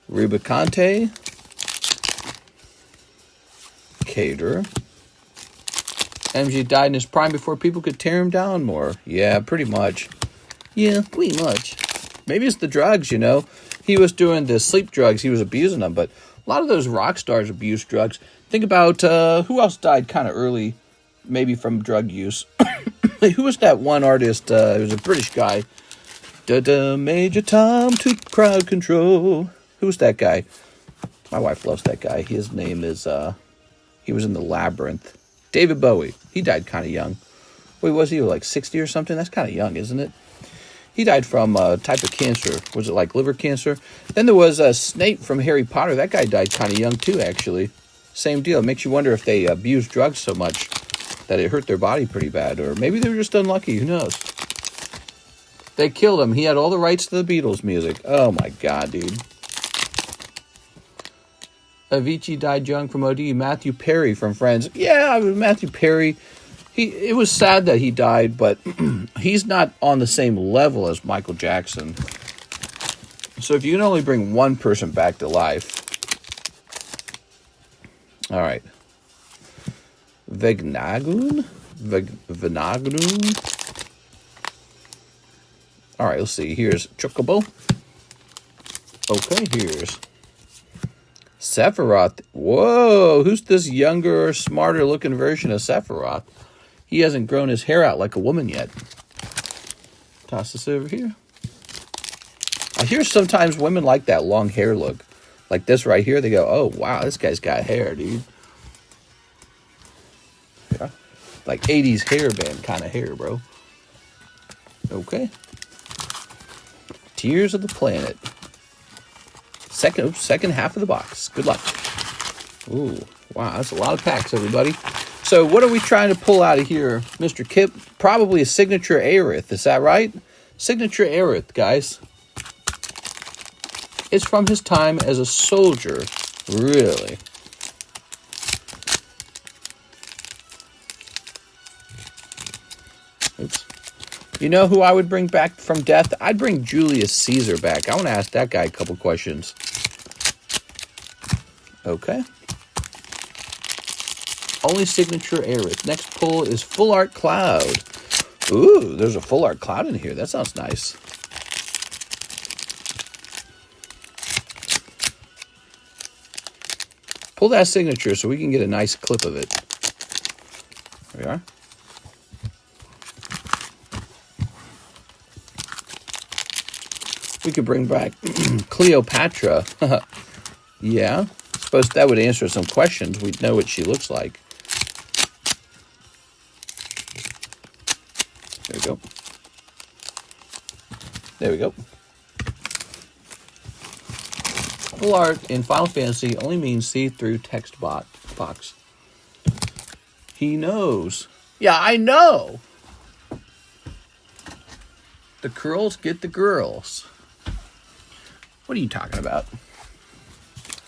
Rubicante. Cater. MG died in his prime before people could tear him down more. Yeah, pretty much. Yeah, pretty much. Maybe it's the drugs, you know. He was doing the sleep drugs. He was abusing them, but a lot of those rock stars abuse drugs. Think about who else died kind of early, maybe from drug use. Who was that one artist? It was a British guy. Major Tom to crowd control. Who's that guy? My wife loves that guy. His name is, he was in the Labyrinth. David Bowie. He died kind of young. Wait, was he like 60 or something? That's kind of young, isn't it? He died from a type of cancer. Was it like liver cancer? Then there was Snape from Harry Potter. That guy died kind of young too, actually. Same deal. It makes you wonder if they abused drugs so much that it hurt their body pretty bad. Or maybe they were just unlucky. Who knows? They killed him. He had all the rights to the Beatles music. Oh my God, dude. Avicii died young from OD. Matthew Perry from Friends. Yeah, Matthew Perry. It was sad that he died, but he's not on the same level as Michael Jackson. So if you can only bring one person back to life. All right. Vegnagoon? Vegnagoon? All right, let's see. Here's Chocobo. Okay, here's Sephiroth. Whoa, who's this younger, smarter looking version of Sephiroth? He hasn't grown his hair out like a woman yet. Toss this over here. I hear sometimes women like that long hair look. Like this right here, they go, oh, wow, this guy's got hair, dude. Yeah. Like 80s hairband kind of hair, bro. Okay. Tears of the Planet. Second half of the box. Good luck. Ooh, wow, that's a lot of packs, everybody. So what are we trying to pull out of here, Mr. Kip? Probably a signature Aerith. Is that right? Signature Aerith, guys. It's from his time as a soldier. Really? Oops. You know who I would bring back from death? I'd bring Julius Caesar back. I want to ask that guy a couple questions. Okay. Only signature Aerith. Next pull is Full Art Cloud. Ooh, there's a Full Art Cloud in here. That sounds nice. Pull that signature so we can get a nice clip of it. There we are. We could bring back Cleopatra. Yeah. Suppose that would answer some questions. We'd know what she looks like. There we go. There we go. Full art in Final Fantasy only means see-through text box. He knows. Yeah, I know. The girls get the girls. What are you talking about?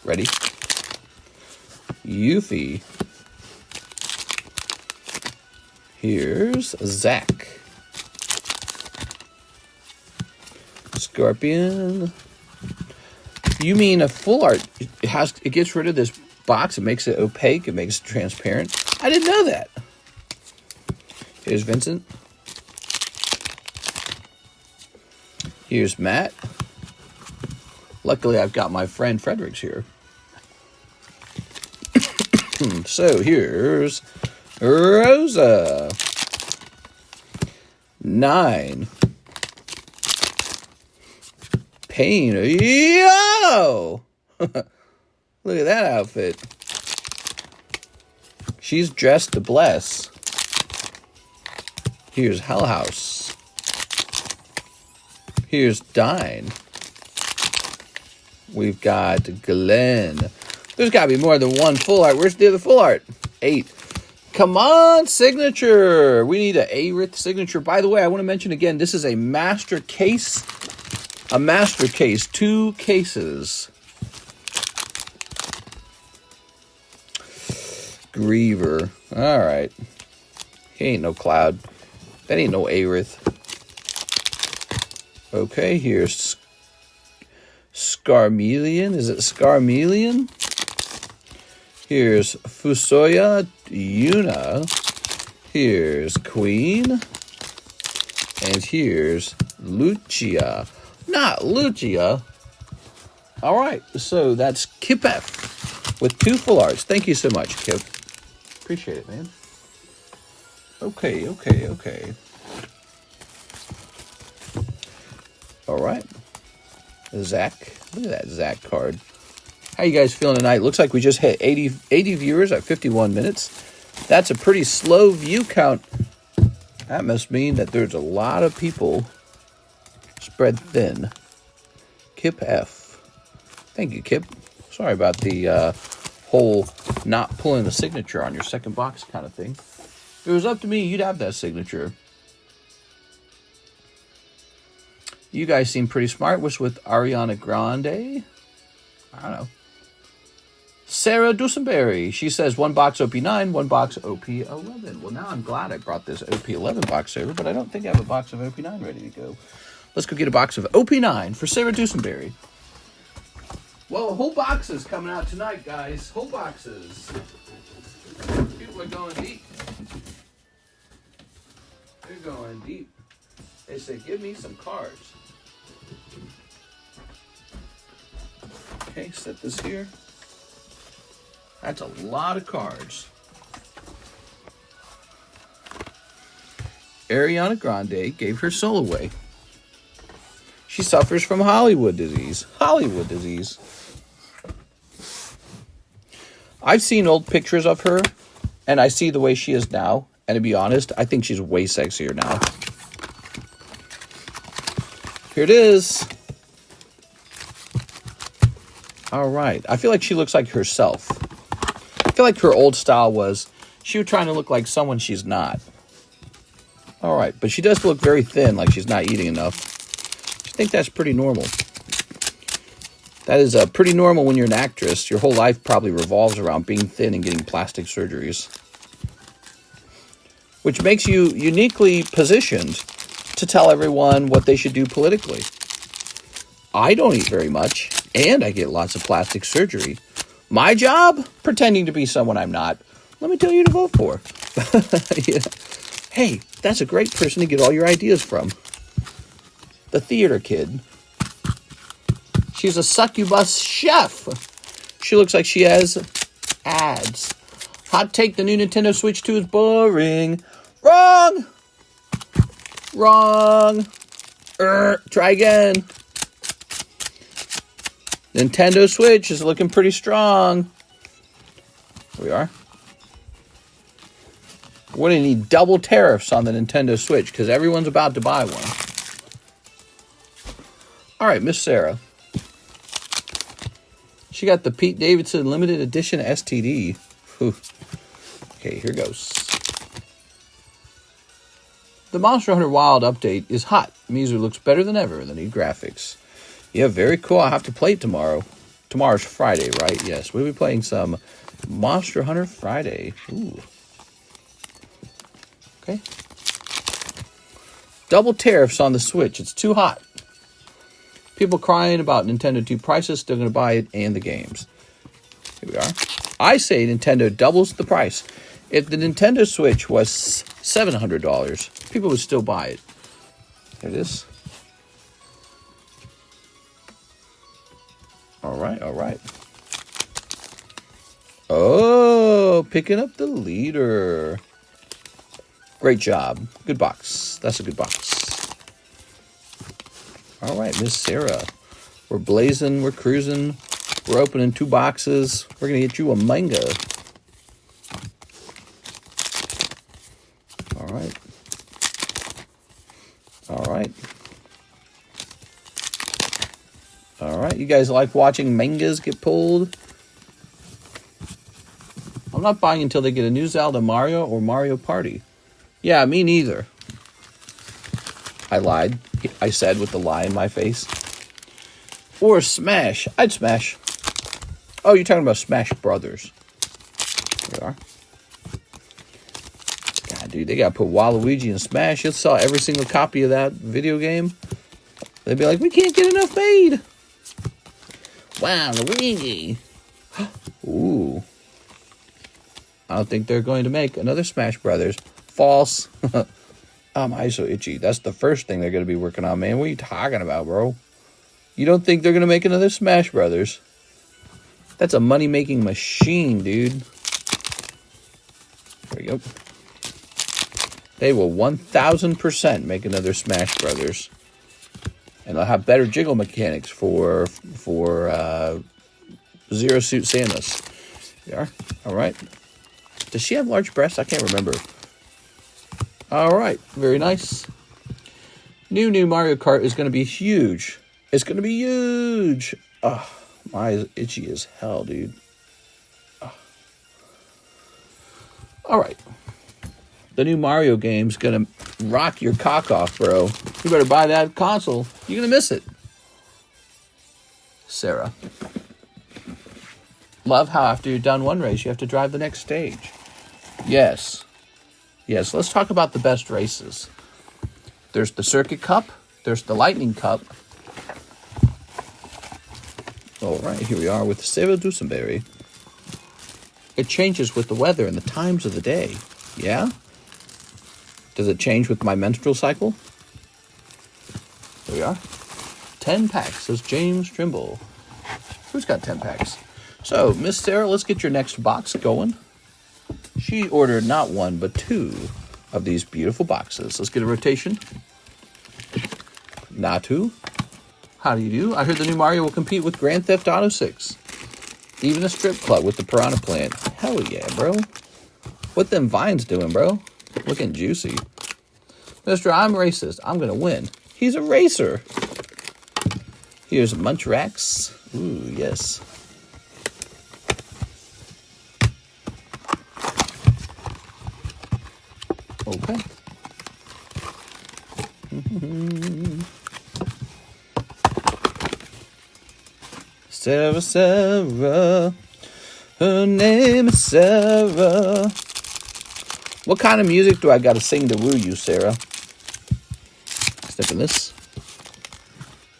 Ready? Yuffie. Here's Zack. Scorpion. You mean a full art? It gets rid of this box. It makes it opaque. It makes it transparent. I didn't know that. Here's Vincent. Here's Matt. Luckily, I've got my friend Fredericks here. So here's Rosa. 9. Pain. Yo! Look at that outfit. She's dressed to bless. Here's Hell House. Here's Dine. We've got Glenn. There's got to be more than one full art. Where's the other full art? 8. Come on, signature. We need an A-Rith signature. By the way, I want to mention again, this is a master case. A master case. 2 cases. Griever. All right. He ain't no Cloud. That ain't no A-Rith. Okay, here's Scarmelian. Is it Scarmelian? Here's Fusoya Yuna. Here's Queen. And here's Lucia. Not Lucia. All right, so that's Kip F with 2 full arts. Thank you so much, Kip. Appreciate it, man. Okay. All right. Zach. Look at that Zach card. How you guys feeling tonight? Looks like we just hit 80 viewers at 51 minutes. That's a pretty slow view count. That must mean that there's a lot of people spread thin. Kip F. Thank you, Kip. Sorry about the whole not pulling the signature on your second box kind of thing. If it was up to me, you'd have that signature. You guys seem pretty smart. What's with Ariana Grande? I don't know. Sarah Dusenberry. She says 1 box OP9, 1 box OP11. Well, now I'm glad I brought this OP11 box over, but I don't think I have a box of OP9 ready to go. Let's go get a box of OP9 for Sarah Dusenberry. Well, whole boxes coming out tonight, guys. Whole boxes. People are going deep. They're going deep. They say, give me some cards. Okay, set this here. That's a lot of cards. Ariana Grande gave her soul away. She suffers from Hollywood disease. Hollywood disease. I've seen old pictures of her, and I see the way she is now. And to be honest, I think she's way sexier now. Here it is. All right. I feel like she looks like herself. I feel like her old style was she was trying to look like someone she's not. All right. But she does look very thin, like she's not eating enough. I think that's pretty normal. That is pretty normal when you're an actress. Your whole life probably revolves around being thin and getting plastic surgeries. Which makes you uniquely positioned to tell everyone what they should do politically. I don't eat very much, and I get lots of plastic surgery. My job? Pretending to be someone I'm not. Let me tell you to vote for. Yeah. Hey, that's a great person to get all your ideas from. The theater kid. She's a succubus chef. She looks like she has ads. Hot take, the new Nintendo Switch 2 is boring. Wrong! Wrong. Try again. Nintendo Switch is looking pretty strong. Here we are. We're going to need double tariffs on the Nintendo Switch because everyone's about to buy one. All right, Miss Sarah. She got the Pete Davidson limited edition STD. Whew. Okay, here goes. The Monster Hunter Wild update is hot. Mizu looks better than ever. The new graphics. Yeah, very cool. I'll have to play it tomorrow. Tomorrow's Friday, right? Yes, we'll be playing some Monster Hunter Friday. Ooh. Okay. Double tariffs on the Switch. It's too hot. People crying about Nintendo 2 prices. Still going to buy it and the games. Here we are. I say Nintendo doubles the price. If the Nintendo Switch was $700, people would still buy it. There it is. All right, all right. Oh, picking up the leader. Great job. Good box. That's a good box. All right, Miss Sarah. We're blazing. We're cruising. We're opening 2 boxes. We're going to get you a manga. All right. All right. All right. You guys like watching mangas get pulled? I'm not buying until they get a new Zelda Mario or Mario Party. Yeah, me neither. I lied. I said with the lie in my face. Or Smash. I'd Smash. Oh, you're talking about Smash Brothers. There we are. God, dude, they gotta put Waluigi in Smash. You'll sell every single copy of that video game. They'd be like, we can't get enough made. Waluigi. Ooh. I don't think they're going to make another Smash Brothers. False. I'm eyes so itchy. That's the first thing they're going to be working on, man. What are you talking about, bro? You don't think they're going to make another Smash Brothers? That's a money-making machine, dude. There we go. They will 1,000% make another Smash Brothers. And they'll have better jiggle mechanics for Zero Suit Samus. There we are. All right. Does she have large breasts? I can't remember. All right. Very nice. New Mario Kart is going to be huge. It's going to be huge. Oh, my eyes itchy as hell, dude. Oh. All right. The new Mario game's going to rock your cock off, bro. You better buy that console. You're going to miss it. Sarah. Love how after you're done one race, you have to drive the next stage. Yes. Yes, let's talk about the best races. There's the Circuit Cup. There's the Lightning Cup. All right, here we are with the Sarah Dusenberry. It changes with the weather and the times of the day. Yeah? Does it change with my menstrual cycle? Here we are. 10 packs, says James Trimble. Who's got 10 packs? So, Miss Sarah, let's get your next box going. She ordered not 1, but 2 of these beautiful boxes. Let's get a rotation. Natu. How do you do? I heard the new Mario will compete with Grand Theft Auto 6. Even a strip club with the Piranha Plant. Hell yeah, bro. What them vines doing, bro? Looking juicy. Mr. I'm racist. I'm going to win. He's a racer. Here's Munchrax. Ooh, yes. Okay. Sarah. Her name is Sarah. What kind of music do I got to sing to woo you, Sarah? Step in this.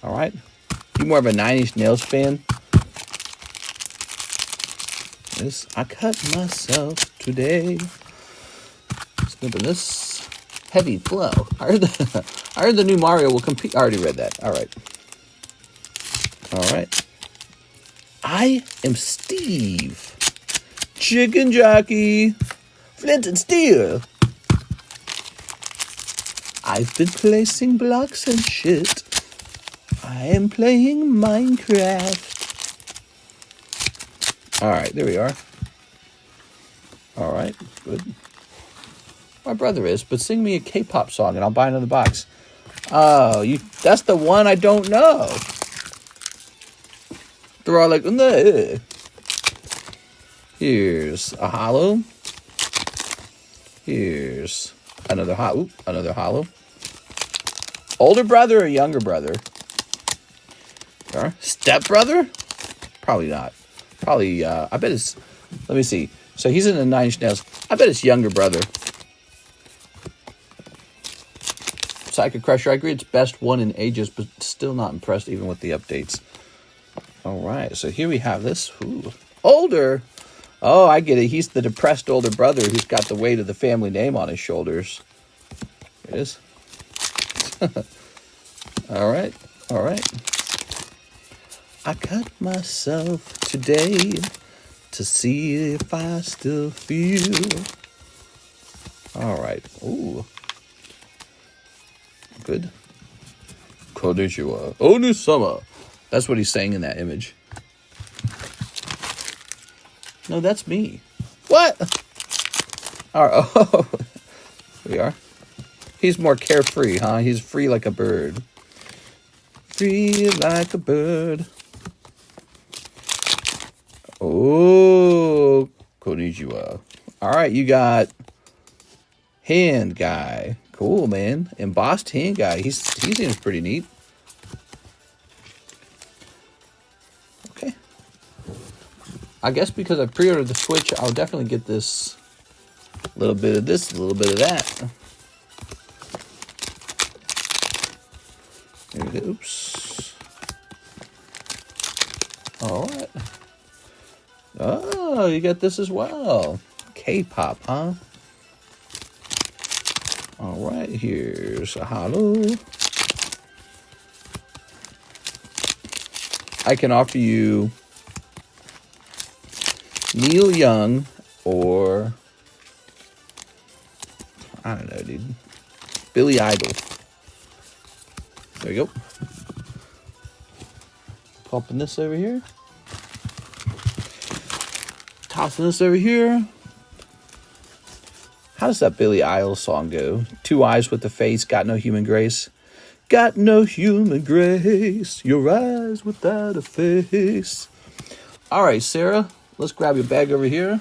All right. You more of a 9 Inch Nails fan? This, I cut myself today. Snipping this. Heavy flow. I heard the new Mario will compete. I already read that. All right. All right. I am Steve. Chicken jockey. Flint and steel. I've been placing blocks and shit. I am playing Minecraft. All right, there we are. All right, good. My brother is, but sing me a K-pop song and I'll buy another box. Oh, that's the one I don't know. They're all like, no. Here's a hollow. Here's another hollow. Older brother or younger brother? Step brother? Probably not. Probably, I bet it's, let me see. So he's in the 9 Inch Nails. I bet it's younger brother. Psychic Crusher, I agree it's best one in ages, but still not impressed even with the updates. All right, so here we have this. Ooh. Older? Oh, I get it. He's the depressed older brother who's got the weight of the family name on his shoulders. There it is. All right. I cut myself today to see if I still feel. All right. Ooh. Good. Konnichiwa. Onusama. That's what he's saying in that image. No, that's me. What? All right. Oh, we are. He's more carefree, huh? He's free like a bird. Free like a bird. Oh, konnichiwa. All right, you got hand guy. Cool, man. Embossed hand guy. He seems pretty neat. Okay. I guess because I pre-ordered the Switch, I'll definitely get this. A little bit of this, a little bit of that. There we go. Oops. All right. Oh, you got this as well. K-pop, huh? All right, here's a hollow. I can offer you Neil Young or, I don't know, dude. Billy Idol. There you go. Popping this over here. Tossing this over here. How does that Billy Idol song go? Two eyes with the face, got no human grace. Got no human grace. Your eyes without a face. All right, Sarah. Let's grab your bag over here.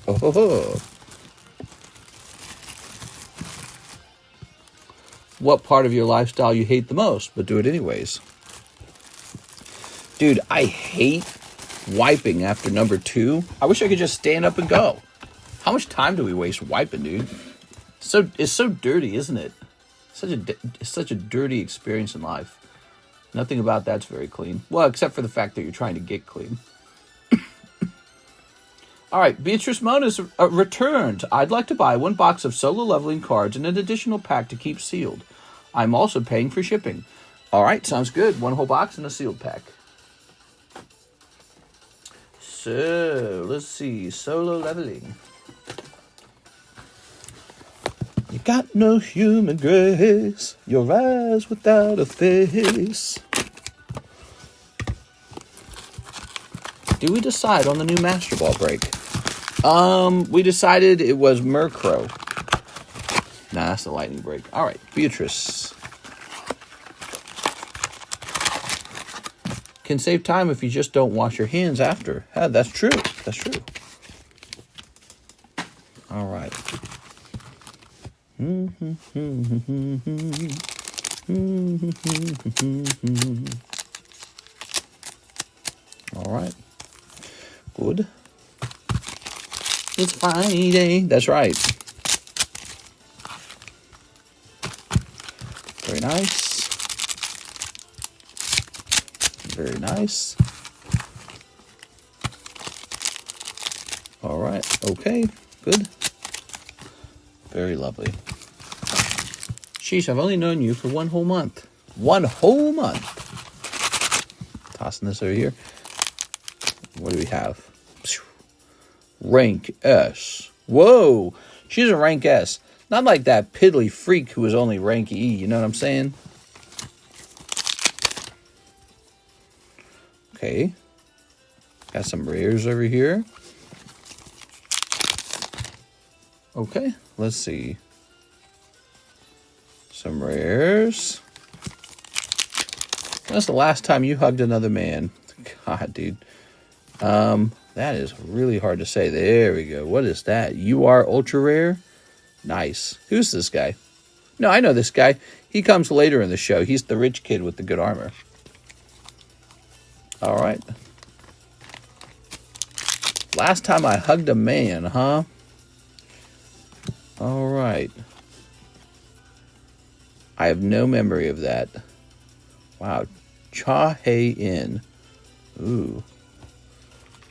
Oh. What part of your lifestyle you hate the most, but do it anyways? Dude, I hate wiping after number 2. I wish I could just stand up and go. How much time do we waste wiping, dude? It's so dirty, isn't it? It's such a dirty experience in life. Nothing about that's very clean. Well, except for the fact that you're trying to get clean. All right, Beatrice Moniz returned. I'd like to buy 1 box of solo leveling cards and an additional pack to keep sealed. I'm also paying for shipping. All right, sounds good. 1 whole box and a sealed pack. So, let's see. Solo leveling. You got no human grace. Your eyes without a face. Did we decide on the new Master Ball break? We decided it was Murkrow. Nah, that's the lightning break. All right, Beatrice. Can save time if you just don't wash your hands after. Yeah, that's true. That's true. All right. All right. Good. It's Friday. That's right. Very nice. Very nice. All right. Okay. Good. Very lovely. Sheesh, I've only known you for 1 whole month. 1 whole month. Tossing this over here. What do we have? Rank S. Whoa. She's a rank S. Not like that piddly freak who was only rank E. You know what I'm saying? Okay. Got some rares over here. Okay. Let's see. Some rares. When's the last time you hugged another man? God, dude. That is really hard to say. There we go. What is that? You are ultra rare? Nice. Who's this guy? No, I know this guy. He comes later in the show. He's the rich kid with the good armor. All right. Last time I hugged a man, huh? All right. I have no memory of that. Wow. Cha Hei In. Ooh.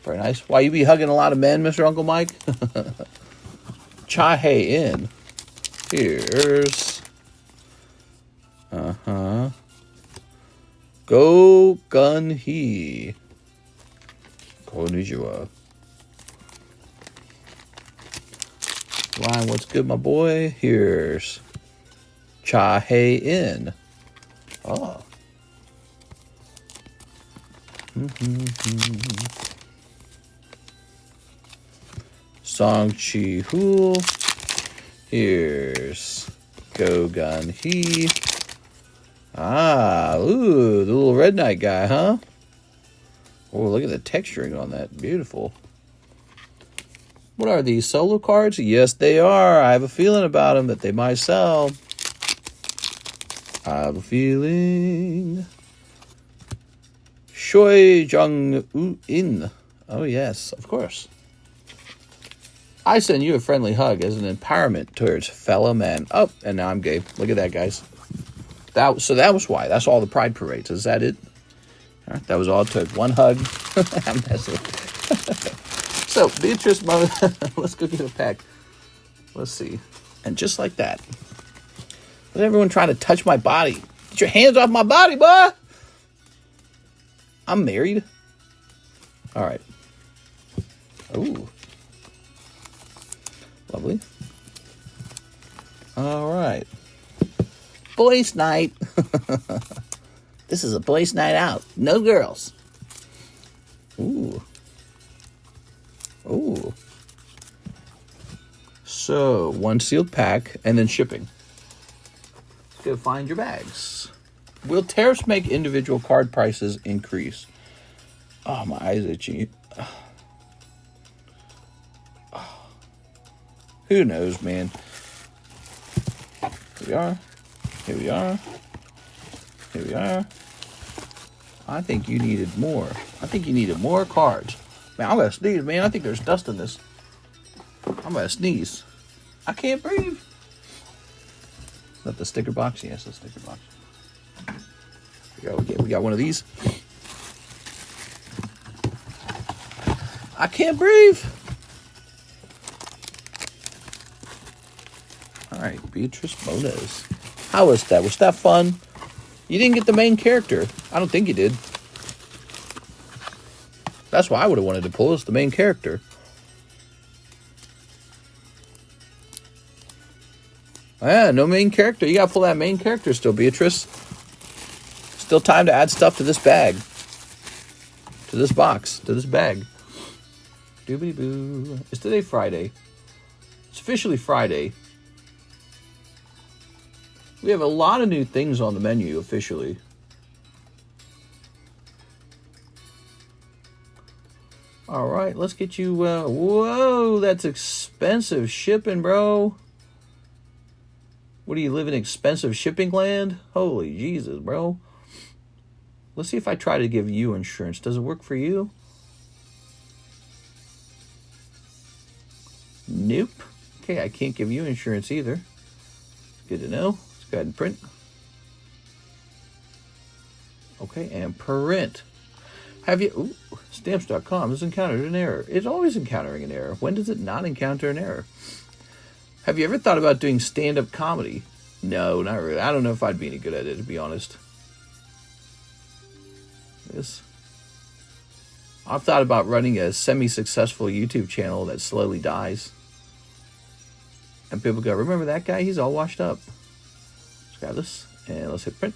Very nice. Why, you be hugging a lot of men, Mr. Uncle Mike? Cha Hei In. Here's... Go Gun He. Konnichiwa. Ryan, what's good, my boy? Here's Cha Hei In. Oh. Song Chi Hul. Here's Go Gun He. Ah, ooh, the little Red Knight guy, huh? Oh, look at the texturing on that. Beautiful. What are these, solo cards? Yes, they are. I have a feeling about them that they might sell. I have a feeling. Shoi Jung In. Oh, yes, of course. I send you a friendly hug as an empowerment towards fellow men. Oh, and now I'm gay. Look at that, guys. So that was why. That's all the pride parades. Is that it? All right, that was all it took. One hug. I'm messing. So, Beatrice mode. Let's go get a pack. Let's see. And just like that. Let everyone try to touch my body. Get your hands off my body, boy. I'm married. All right. Ooh. Lovely. All right. Boys' night. This is a boys' night out. No girls. Ooh. Ooh. So, one sealed pack and then shipping. Let's go find your bags. Will tariffs make individual card prices increase? Oh, my eyes itchy. Who knows, man? Here we are. Here we are. Here we are. I think you needed more. I think you needed more cards. Man, I'm going to sneeze, man. I think there's dust in this. I'm going to sneeze. I can't breathe. Is that the sticker box? Yes, the sticker box. Here we go. We got one of these. I can't breathe. All right, Beatrice Moniz. How was that? Was that fun? You didn't get the main character. I don't think you did. That's why I would have wanted to pull is the main character. Yeah, no main character. You got to pull that main character still, Beatrice. Still time to add stuff to this bag. To this box. To this bag. Doobity-boo. Is today Friday? It's officially Friday. We have a lot of new things on the menu officially. All right, let's get you... whoa, that's expensive shipping, bro. What do you live in expensive shipping land? Holy Jesus, bro. Let's see if I try to give you insurance. Does it work for you? Nope. Okay, I can't give you insurance either. Good to know. Let's go ahead and print. Okay, and print. Have you... Ooh, stamps.com has encountered an error. It's always encountering an error. When does it not encounter an error? Have you ever thought about doing stand-up comedy? No, not really. I don't know if I'd be any good at it, to be honest. I've thought about running a semi-successful YouTube channel that slowly dies. And people go, remember that guy? He's all washed up. Let's grab this and let's hit print.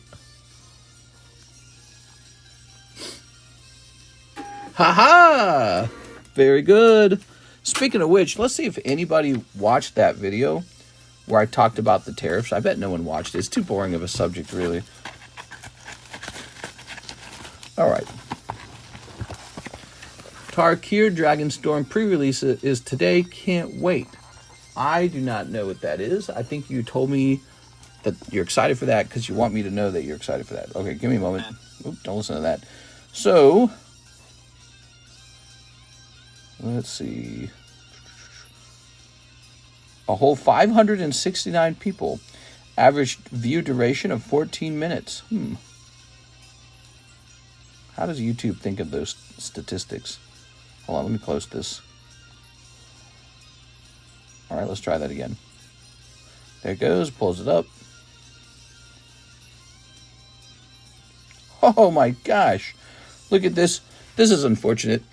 Ha-ha! Very good. Speaking of which, let's see if anybody watched that video where I talked about the tariffs. I bet no one watched it. It's too boring of a subject, really. All right. Tarkir Dragonstorm pre-release is today. Can't wait. I do not know what that is. I think you told me that you're excited for that because you want me to know that you're excited for that. Okay, give me a moment. Oop, don't listen to that. So, let's see. A whole 569 people. Average view duration of 14 minutes. How does YouTube think of those statistics? Hold on, let me close this. All right, let's try that again. There it goes, pulls it up. Oh my gosh. Look at this. This is unfortunate.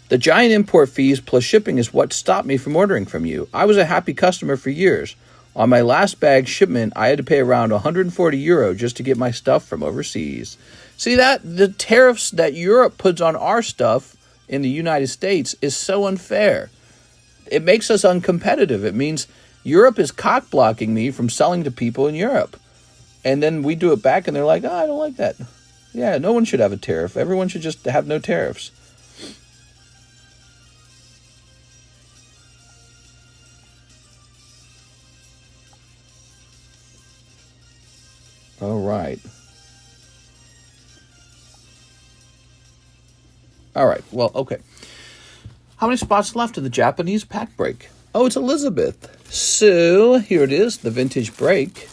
The giant import fees plus shipping is what stopped me from ordering from you. I was a happy customer for years. On my last bag shipment, I had to pay around 140 euro just to get my stuff from overseas. See that? The tariffs that Europe puts on our stuff in the United States is so unfair. It makes us uncompetitive. It means Europe is cock-blocking me from selling to people in Europe. And then we do it back and they're like, oh, I don't like that. Yeah, no one should have a tariff. Everyone should just have no tariffs. All right. All right. Well, okay. How many spots left in the Japanese pack break? Oh, it's Elizabeth. So here it is, the vintage break.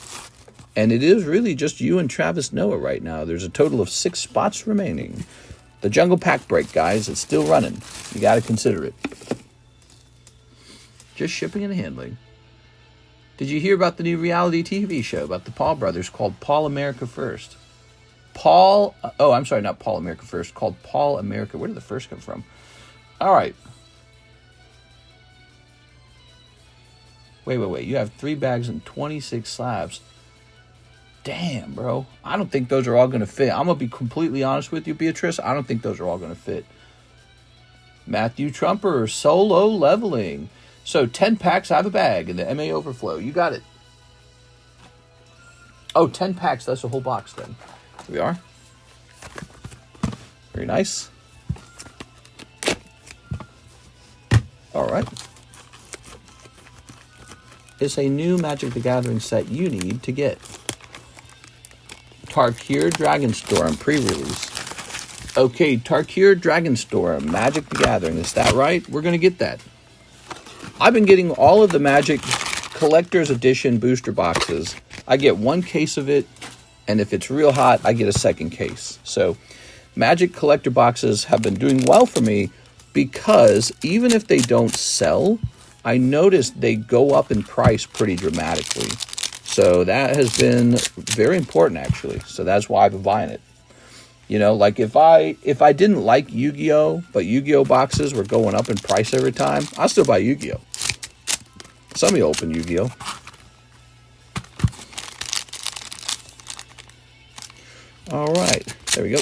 And it is really just you and Travis Noah right now. There's a total of 6 spots remaining. The Jungle Pack break, guys. It's still running. You got to consider it. Just shipping and handling. Did you hear about the new reality TV show about the Paul brothers called Paul America First? Not Paul America First, called Paul America. Where did the first come from? All right. Wait. You have 3 bags and 26 slabs. Damn, bro. I don't think those are all going to fit. I'm going to be completely honest with you, Beatrice. I don't think those are all going to fit. Matthew Trumper, solo leveling. So 10 packs out of a bag in the MA Overflow. You got it. Oh, 10 packs. That's a whole box then. Here we are. Very nice. All right. It's a new Magic the Gathering set you need to get. Tarkir Dragonstorm pre-release. Okay, Tarkir Dragonstorm, Magic the Gathering. Is that right? We're going to get that. I've been getting all of the Magic Collector's Edition booster boxes. I get 1 case of it, and if it's real hot, I get a 2nd case. So Magic Collector boxes have been doing well for me because even if they don't sell, I noticed they go up in price pretty dramatically. So that has been very important, actually. So that's why I've been buying it. You know, like if I didn't like Yu-Gi-Oh, but Yu-Gi-Oh boxes were going up in price every time, I'll still buy Yu-Gi-Oh. Some of you open Yu-Gi-Oh. All right, there we go.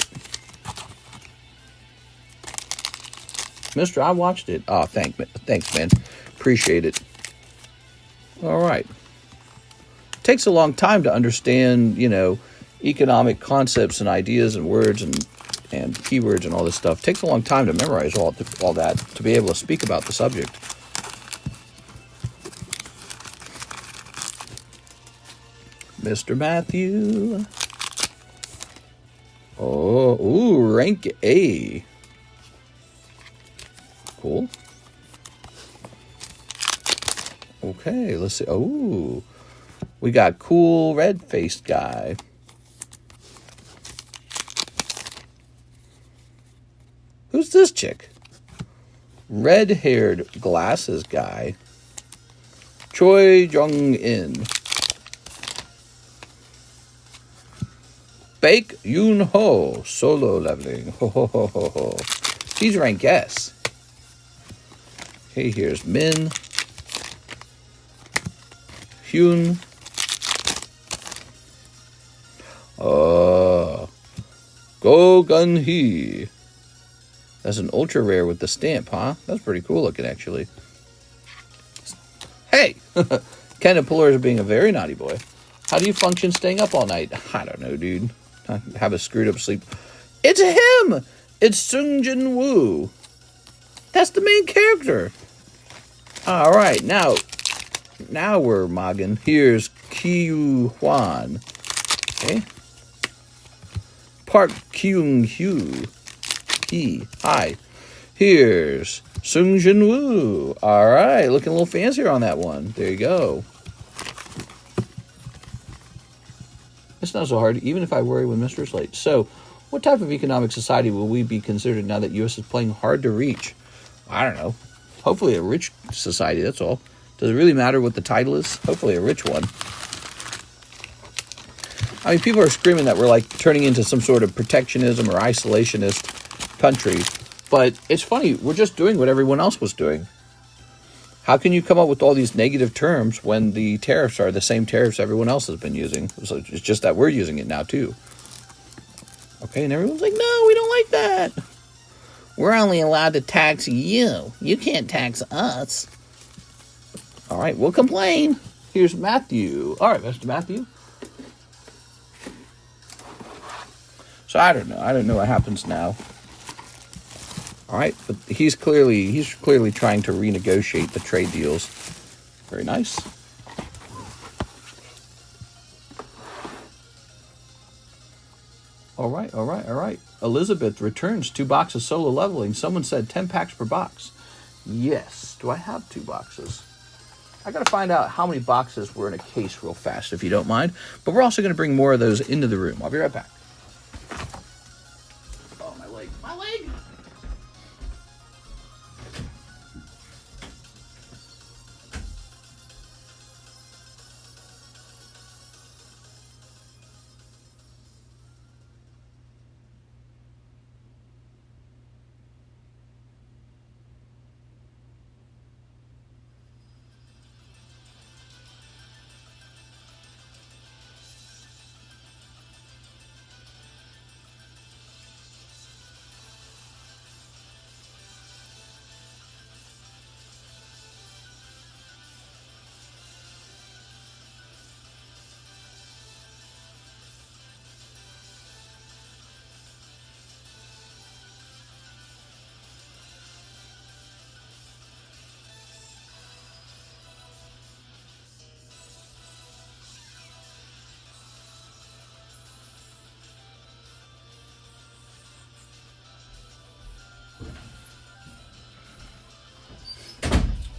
Mister, I watched it. Oh, thanks, man. Appreciate it. All right. Takes a long time to understand, you know, economic concepts and ideas and words and keywords and all this stuff. Takes a long time to memorize all that to be able to speak about the subject. Mr. Matthew. Oh, ooh, rank A. Cool. Okay, let's see. Oh, we got cool red-faced guy. Who's this chick? Red-haired glasses guy. Choi Jong-in. Baek Yoon-ho. Solo leveling. Ho, ho, ho, ho, ho. He's rank S. Okay, here's Min. Hyun. Go Gun Hee. That's an ultra rare with the stamp, huh? That's pretty cool looking, actually. Hey! Kenneth Puller is being a very naughty boy. How do you function staying up all night? I don't know, dude. I have a screwed up sleep. It's him! It's Sung Jin Woo. That's the main character. All right, now we're mogging. Here's Kyu Hwan. Okay. Park Kyung Hyu. Hi. Here's Sung Jin Woo. All right, looking a little fancier on that one. There you go. It's not so hard, even if I worry when Mr. late. So, what type of economic society will we be considered now that U.S. is playing hard to reach? I don't know. Hopefully a rich society, that's all. Does it really matter what the title is? Hopefully a rich one. I mean, people are screaming that we're like turning into some sort of protectionism or isolationist country. But it's funny, we're just doing what everyone else was doing. How can you come up with all these negative terms when the tariffs are the same tariffs everyone else has been using? So it's just that we're using it now too. Okay, and everyone's like, no, we don't like that. We're only allowed to tax you. You can't tax us. All right, we'll complain. Here's Matthew. All right, Mr. Matthew. So I don't know what happens now. All right, but he's clearly trying to renegotiate the trade deals. Very nice. All right. Elizabeth returns 2 boxes solo leveling. Someone said 10 packs per box. Yes. Do I have 2 boxes? I got to find out how many boxes were in a case real fast, if you don't mind. But we're also going to bring more of those into the room. I'll be right back. Oh, my leg. My leg!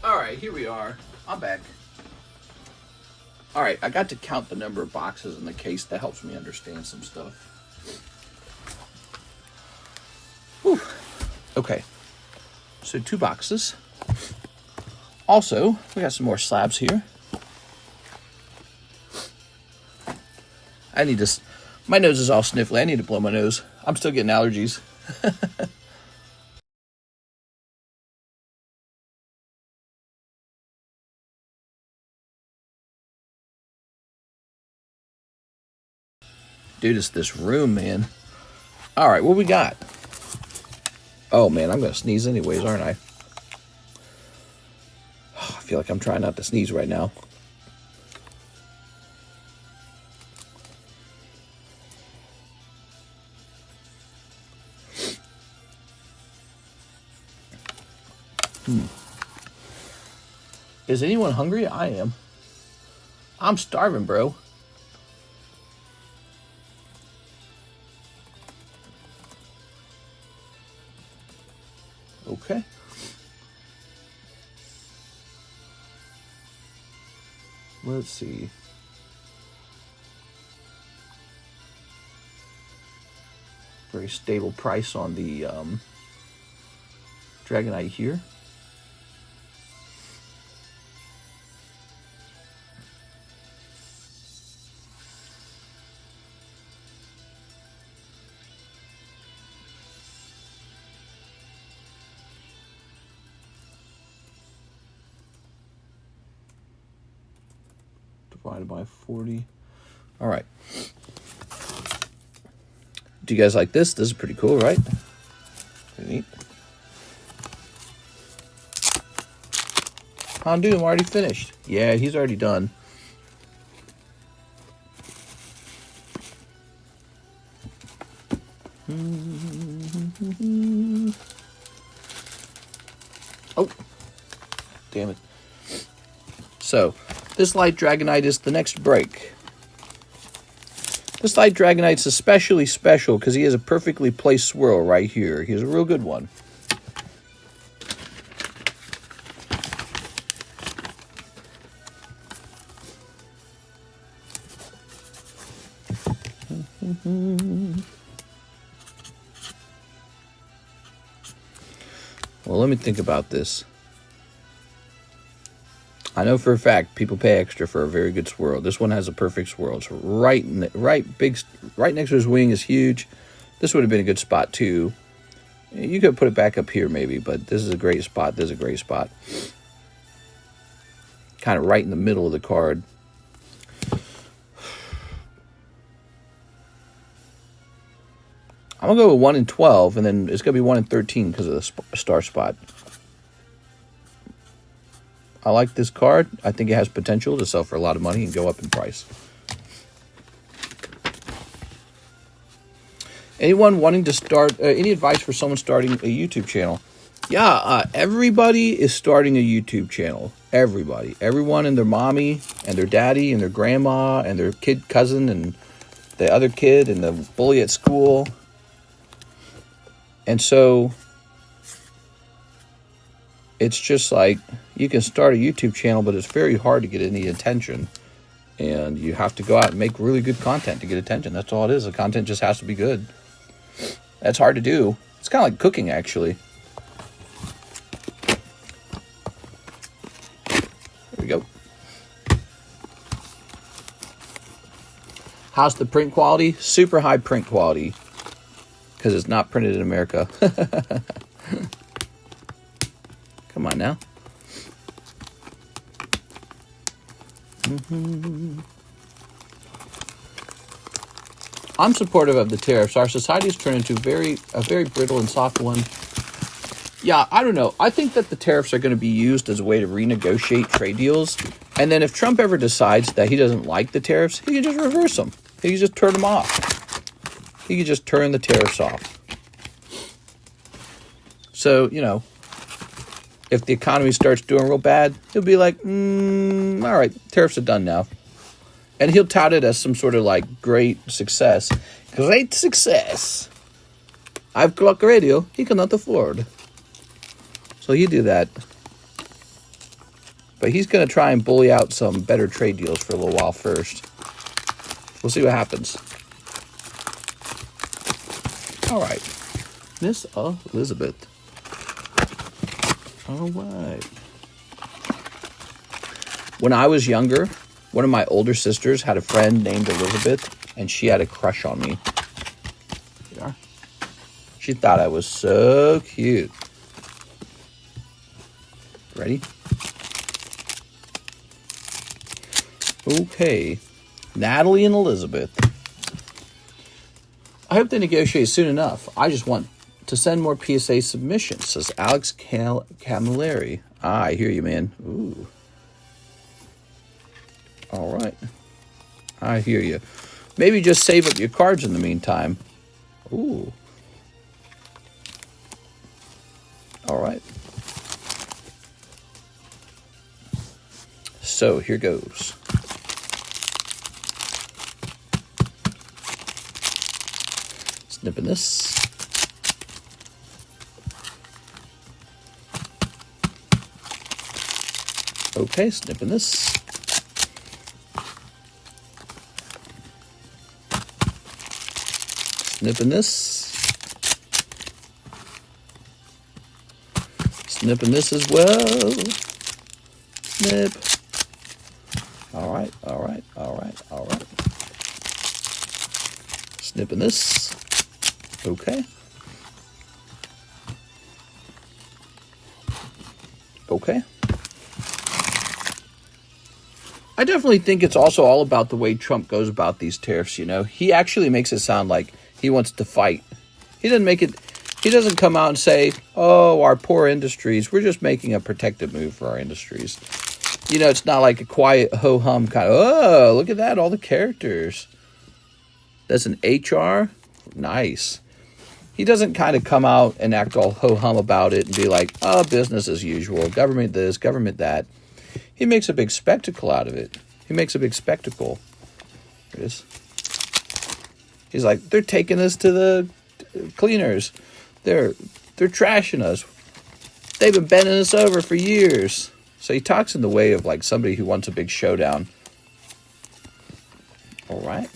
All right, here we are. I'm back. All right, I got to count the number of boxes in the case. That helps me understand some stuff. Whew. Okay, so 2 boxes. Also, we got some more slabs here. I need to... My nose is all sniffly. I need to blow my nose. I'm still getting allergies. Dude, it's this room, man. All right, what we got? Oh, man, I'm going to sneeze anyways, aren't I? Oh, I feel like I'm trying not to sneeze right now. Is anyone hungry? I am. I'm starving, bro. Okay. Let's see. Very stable price on the Dragonite here. Divided by 40. All right. Do you guys like this? This is pretty cool, right? Pretty neat. Hondoom already finished. Yeah, he's already done. Oh, damn it. So, this light Dragonite is the next break. This light Dragonite's especially special because he has a perfectly placed swirl right here. He's a real good one. Well, let me think about this. I know for a fact people pay extra for a very good swirl. This one has a perfect swirl. It's right next to his wing is huge. This would have been a good spot too. You could put it back up here maybe, but this is a great spot. This is a great spot. Kind of right in the middle of the card. I'm going to go with 1 in 12, and then it's going to be 1 in 13 because of the star spot. I like this card. I think it has potential to sell for a lot of money and go up in price. Anyone wanting to start, any advice for someone starting a YouTube channel? Yeah, everybody is starting a YouTube channel. Everybody. Everyone and their mommy and their daddy and their grandma and their kid cousin and the other kid and the bully at school. And so it's just like you can start a YouTube channel, but it's very hard to get any attention. And you have to go out and make really good content to get attention. That's all it is. The content just has to be good. That's hard to do. It's kind of like cooking, actually. There we go. How's the print quality? Super high print quality. Because it's not printed in America. Come on now. I'm supportive of the tariffs. Our society has turned into a very brittle and soft one. Yeah, I don't know. I think that the tariffs are going to be used as a way to renegotiate trade deals. And then if Trump ever decides that he doesn't like the tariffs, he can just reverse them. He can just turn them off. He can just turn the tariffs off. So, you know, if the economy starts doing real bad, he'll be like, all right, tariffs are done now. And he'll tout it as some sort of like great success. Great success. I've clock radio he cannot afford. So he'll do that. But he's going to try and bully out some better trade deals for a little while first. We'll see what happens. All right. Miss Elizabeth. All right. When I was younger, one of my older sisters had a friend named Elizabeth, and she had a crush on me. Yeah. She thought I was so cute. Ready? Okay. Natalie and Elizabeth. I hope they negotiate soon enough. I just want to send more PSA submissions, says Alex Camilleri. I hear you, man. Ooh. All right. I hear you. Maybe just save up your cards in the meantime. Ooh. All right. So here goes. Snipping this. Okay, snipping this. Snipping this. Snipping this as well. Snip. All right, all right, all right, all right. Snipping this. Okay. Okay. I definitely think it's also all about the way Trump goes about these tariffs, you know. He actually makes it sound like he wants to fight. He doesn't come out and say, oh, our poor industries, we're just making a protective move for our industries. You know, it's not like a quiet ho-hum kind of, oh, look at that, all the characters. That's an HR? Nice. He doesn't kind of come out and act all ho-hum about it and be like, oh, business as usual, government this, government that. He makes a big spectacle out of it. He makes a big spectacle. There it is. He's like, they're taking us to the cleaners. They're trashing us. They've been bending us over for years. So he talks in the way of like somebody who wants a big showdown. All right.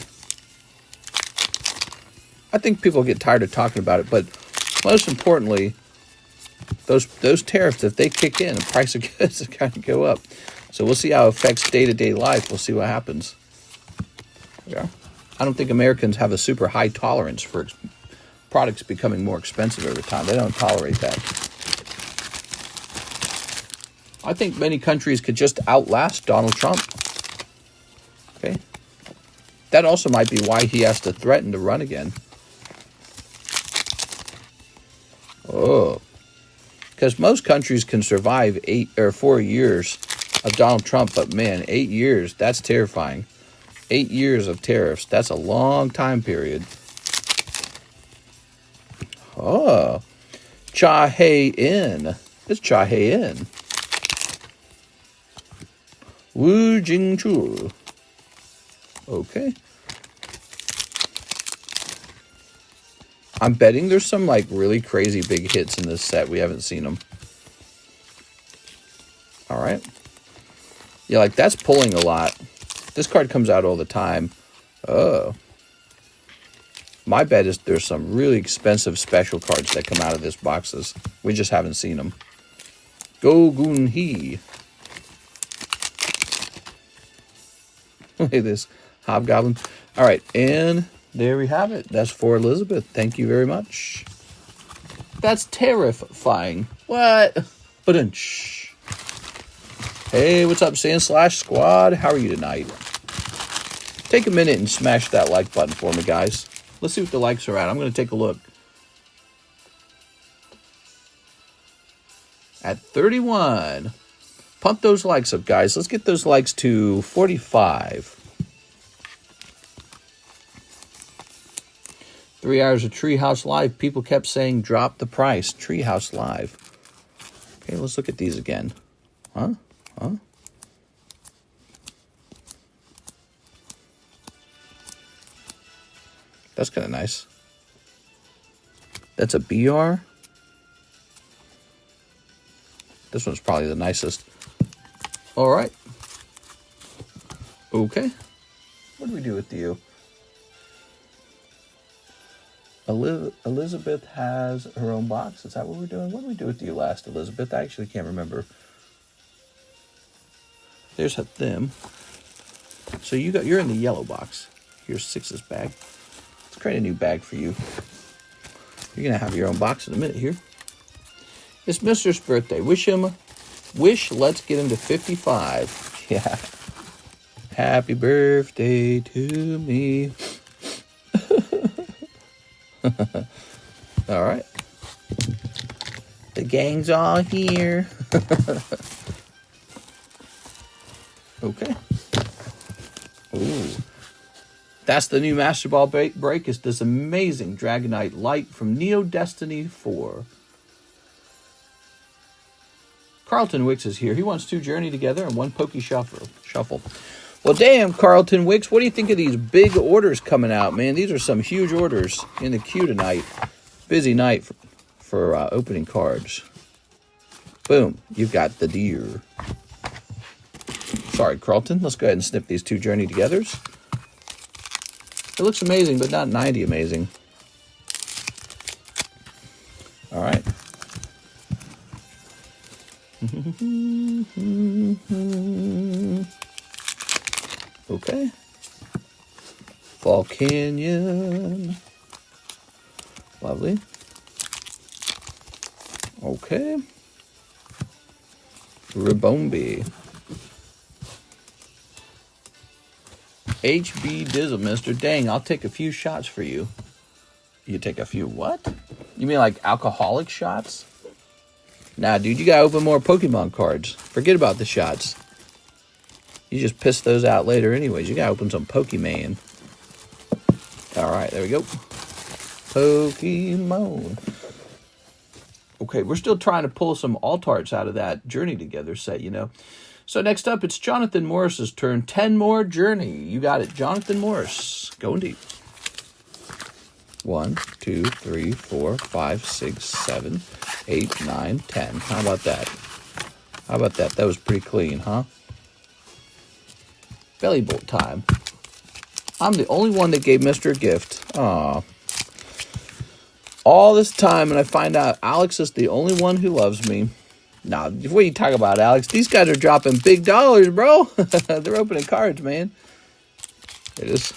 I think people get tired of talking about it, but most importantly, those tariffs, if they kick in, the price of goods is going to go up. So we'll see how it affects day-to-day life. We'll see what happens. Yeah. I don't think Americans have a super high tolerance for products becoming more expensive over time. They don't tolerate that. I think many countries could just outlast Donald Trump. Okay. That also might be why he has to threaten to run again. Oh. Because most countries can survive 4 years of Donald Trump, but man, 8 years, that's terrifying. 8 years of tariffs, that's a long time period. Oh, Cha Hae In. It's Cha Hae In. Wu Jing Chu. Okay. I'm betting there's some like really crazy big hits in this set. We haven't seen them. All right. Yeah, like that's pulling a lot. This card comes out all the time. Oh. My bet is there's some really expensive special cards that come out of this boxes. We just haven't seen them. Go Gun Hee. Look at this Hobgoblin. All right, and there we have it. That's for Elizabeth. Thank you very much. That's terrifying. What? Ba-dunch. Hey, what's up, Sand Slash Squad? How are you tonight? Take a minute and smash that like button for me, guys. Let's see what the likes are at. I'm going to take a look. At 31. Pump those likes up, guys. Let's get those likes to 45. 3 hours of Treehouse Live. People kept saying, drop the price. Treehouse Live. Okay, let's look at these again. Huh? Huh? That's kind of nice. That's a BR. This one's probably the nicest. All right. Okay. What do we do with you? Elizabeth has her own box. Is that what we're doing? What did we do with you last, Elizabeth? I actually can't remember. There's them. So you're in the yellow box. Here's Six's bag. Let's create a new bag for you. You're gonna have your own box in a minute here. It's Mr.'s birthday. Let's get him to 55. Yeah. Happy birthday to me. All right. The gang's all here. Okay. Ooh. That's the new Master Ball break. It's this amazing Dragonite Light from Neo Destiny 4. Carlton Wicks is here. He wants 2 Journey Together and 1 Pokey Shuffle. Well, damn, Carlton Wicks. What do you think of these big orders coming out, man? These are some huge orders in the queue tonight. Busy night for opening cards. Boom. You've got the deer. Sorry, Carlton. Let's go ahead and snip these 2 Journey Togethers. It looks amazing, but not 90 amazing. All right. Okay. Fall Canyon. Lovely. Okay. Ribombi. HB Dizzle, mister. Dang, I'll take a few shots for you. You take a few what? You mean like alcoholic shots? Nah, dude, you gotta open more Pokemon cards. Forget about the shots. You just piss those out later anyways. You gotta open some Pokemon. Alright, there we go. Pokemon. Okay, we're still trying to pull some Altarts out of that Journey Together set, you know. So next up, it's Jonathan Morris's turn. 10 more Journey. You got it, Jonathan Morris. Going deep. 1, 2, 3, 4, 5, 6, 7, 8, 9, 10. How about that? How about that? That was pretty clean, huh? Belly bolt time. I'm the only one that gave Mr. a gift. Aw. All this time, and I find out Alex is the only one who loves me. Nah, what are you talking about, Alex? These guys are dropping big dollars, bro. They're opening cards, man. It is.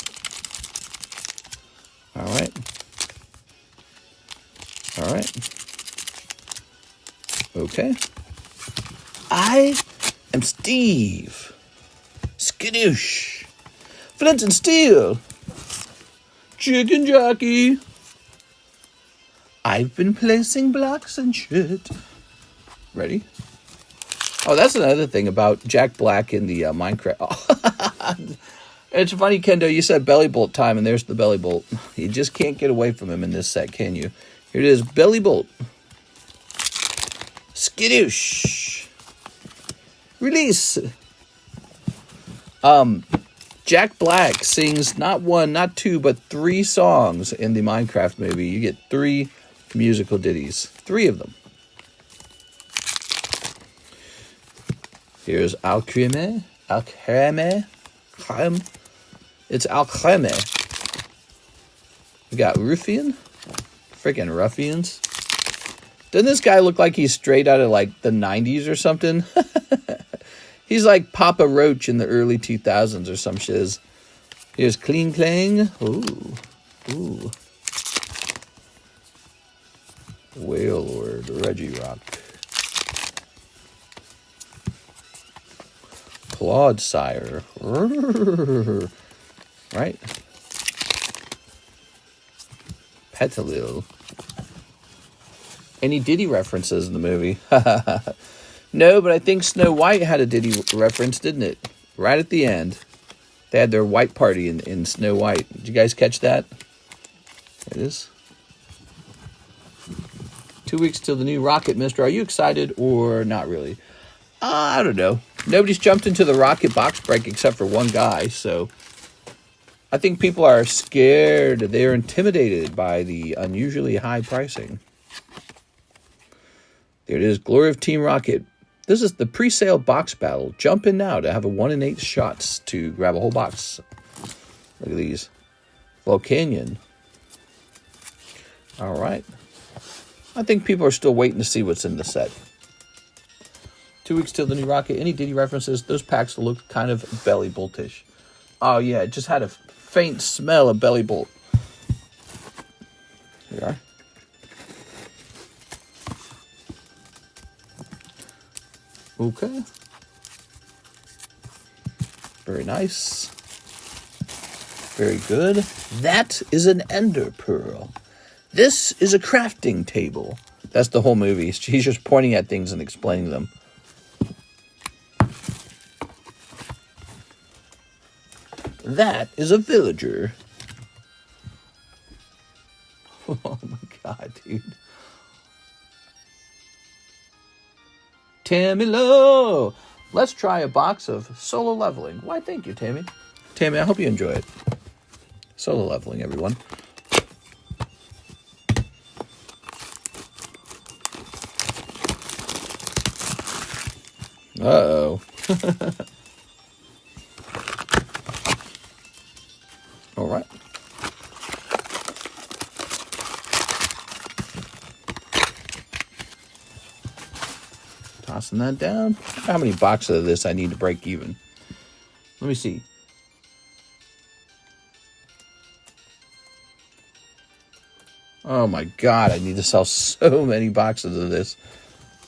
All right. All right. Okay. I am Steve. Skadoosh. Flint and Steel. Chicken Jockey. I've been placing blocks and shit. Ready? Oh, that's another thing about Jack Black in the Minecraft. Oh. It's funny, Kendo, you said belly bolt time, and there's the belly bolt. You just can't get away from him in this set, can you? Here it is, belly bolt. Skadoosh. Release. Jack Black sings not one, not two, but 3 songs in the Minecraft movie. You get 3 musical ditties. 3 of them. Here's Alcreme. It's Alcreme. We got Ruffian. Freaking ruffians. Doesn't this guy look like he's straight out of like the 90s or something? He's like Papa Roach in the early 2000s or some shiz. Here's Clean Clang. Ooh. Ooh. Whale Lord. Reggie Rock. Claude Sire. Right? Petalil. Any Diddy references in the movie? No, but I think Snow White had a Diddy reference, didn't it? Right at the end. They had their white party in Snow White. Did you guys catch that? There it is. 2 weeks till the new Rocket, mister. Are you excited or not really? I don't know. Nobody's jumped into the Rocket box break except for one guy, so I think people are scared. They're intimidated by the unusually high pricing. There it is. Glory of Team Rocket. This is the pre-sale box battle. Jump in now to have a 1 in 8 shots to grab a whole box. Look at these. Volcanion. All right. I think people are still waiting to see what's in the set. 2 weeks till the new Rocket. Any Diddy references? Those packs look kind of belly boltish. Oh, yeah. It just had a faint smell of belly bolt. Here we are. Okay. Very nice. Very good. That is an ender pearl. This is a crafting table. That's the whole movie. He's just pointing at things and explaining them. That is a villager. Oh my god, dude. Tammy Lowe. Let's try a box of solo leveling. Why, thank you, Tammy. Tammy, I hope you enjoy it. Solo leveling, everyone. Uh-oh. All right. Tossing that down. How many boxes of this I need to break even? Let me see. Oh my god, I need to sell so many boxes of this.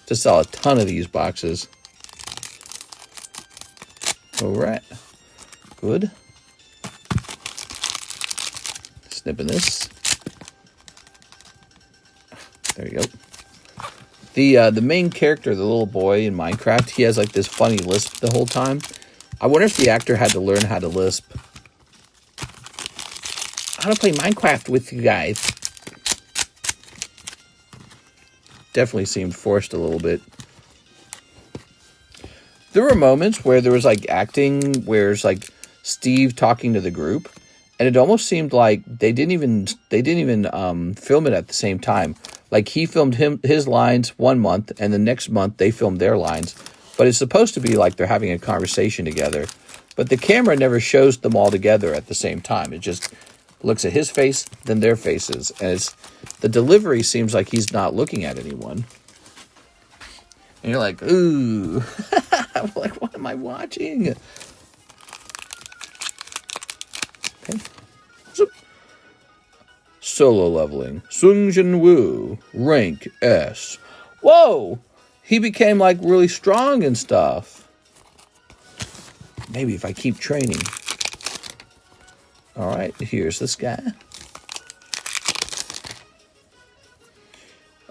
To sell a ton of these boxes. Alright. Good. Snipping this. There you go. The main character, the little boy in Minecraft, he has like this funny lisp the whole time. I wonder if the actor had to learn how to lisp. How to play Minecraft with you guys. Definitely seemed forced a little bit. There were moments where there was like acting where it's like Steve talking to the group, and it almost seemed like they didn't even film it at the same time. Like he filmed his lines 1 month, and the next month they filmed their lines. But it's supposed to be like they're having a conversation together. But the camera never shows them all together at the same time. It just looks at his face, then their faces. And the delivery seems like he's not looking at anyone. And you're like, ooh. I'm like, what am I watching? Okay. Zoop. Solo leveling. Sung Jin Woo. Rank S. Whoa! He became like really strong and stuff. Maybe if I keep training. Alright, here's this guy.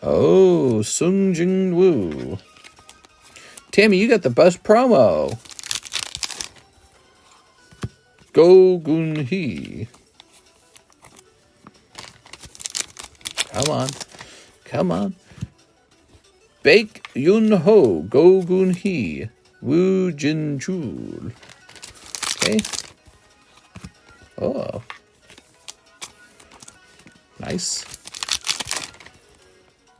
Oh, Sung Jin Woo. Tammy, you got the best promo. Go Gun Hee. Come on. Come on. Baek Yun Ho. Go Gun Hee. Woo Jin Chul. Okay. Oh. Nice.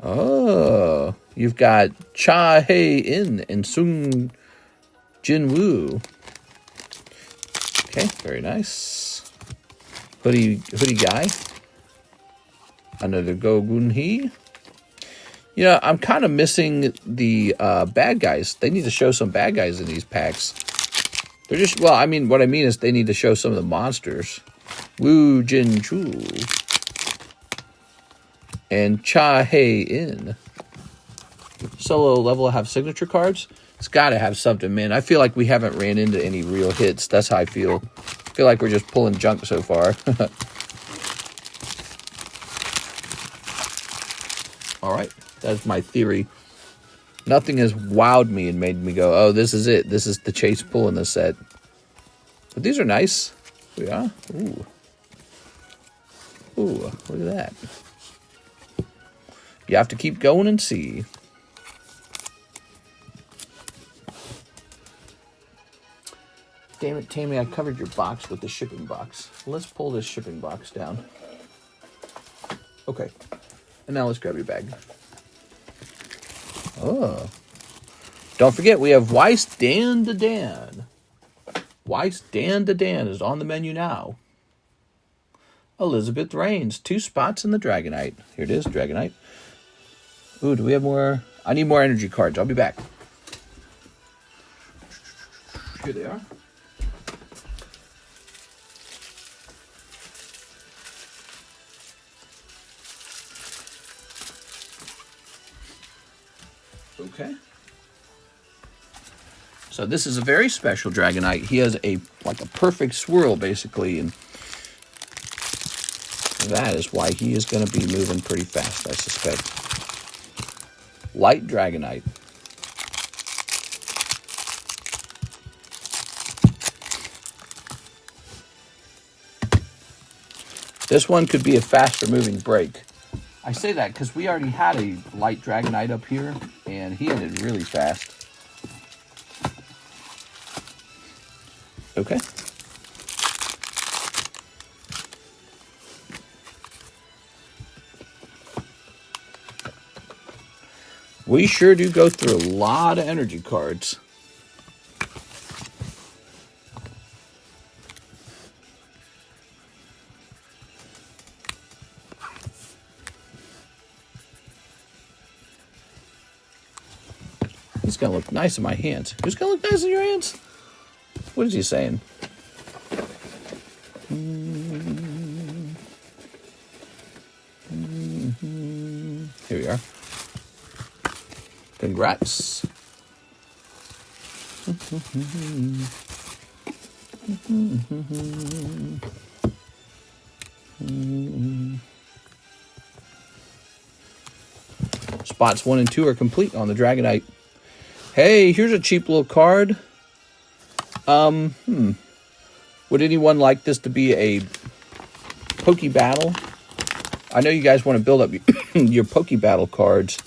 Oh. You've got Cha Hae In and Sung Jin Woo. Okay, very nice. Hoodie guy. Another Go Gun Hee. You know, I'm kind of missing the bad guys. They need to show some bad guys in these packs. They're just, well, I mean, what I mean is they need to show some of the monsters. Woo Jin Chul. And Cha Hae In. Solo level have signature cards. It's got to have something, man. I feel like we haven't ran into any real hits. That's how I feel. I feel like we're just pulling junk so far. All right. That's my theory. Nothing has wowed me and made me go, oh, this is it. This is the chase pull in the set. But these are nice. Yeah. Ooh. Ooh, look at that. You have to keep going and see. Damn it, Tammy, I covered your box with the shipping box. Let's pull this shipping box down. Okay. And now let's grab your bag. Oh. Don't forget, we have Weiss Dan to Dan. Weiss Dan to Dan is on the menu now. Elizabeth Reigns, 2 spots in the Dragonite. Here it is, Dragonite. Ooh, do we have more? I need more energy cards. I'll be back. Here they are. Okay. So this is a very special Dragonite. He has a perfect swirl, basically, and that is why he is going to be moving pretty fast, I suspect. Light Dragonite. This one could be a faster moving break. I say that because we already had a light Dragonite up here, and he ended really fast. Okay. We sure do go through a lot of energy cards. It's going to look nice in my hands. Who's going to look nice in your hands? What is he saying? Here we are. Congrats. Spots 1 and 2 are complete on the Dragonite. Hey, here's a cheap little card. Would anyone like this to be a Poke Battle? I know you guys want to build up your Poke Battle cards,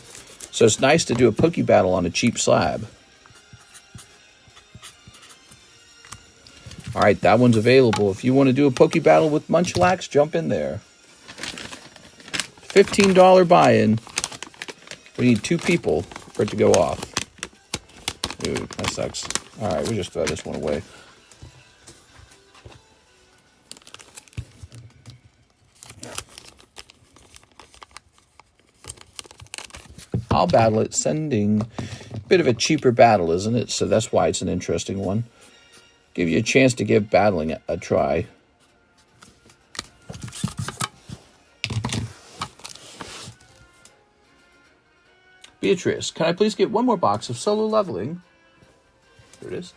so it's nice to do a Poke Battle on a cheap slab. All right, that one's available. If you want to do a Poke Battle with Munchlax, jump in there. $15 buy-in. We need 2 people for it to go off. Ooh, that sucks. All right, we'll just throw this one away. I'll battle it, sending Bit of a cheaper battle, isn't it? So that's why it's an interesting one. Give you a chance to give battling a try. Beatrice, can I please get one more box of solo leveling? There it is.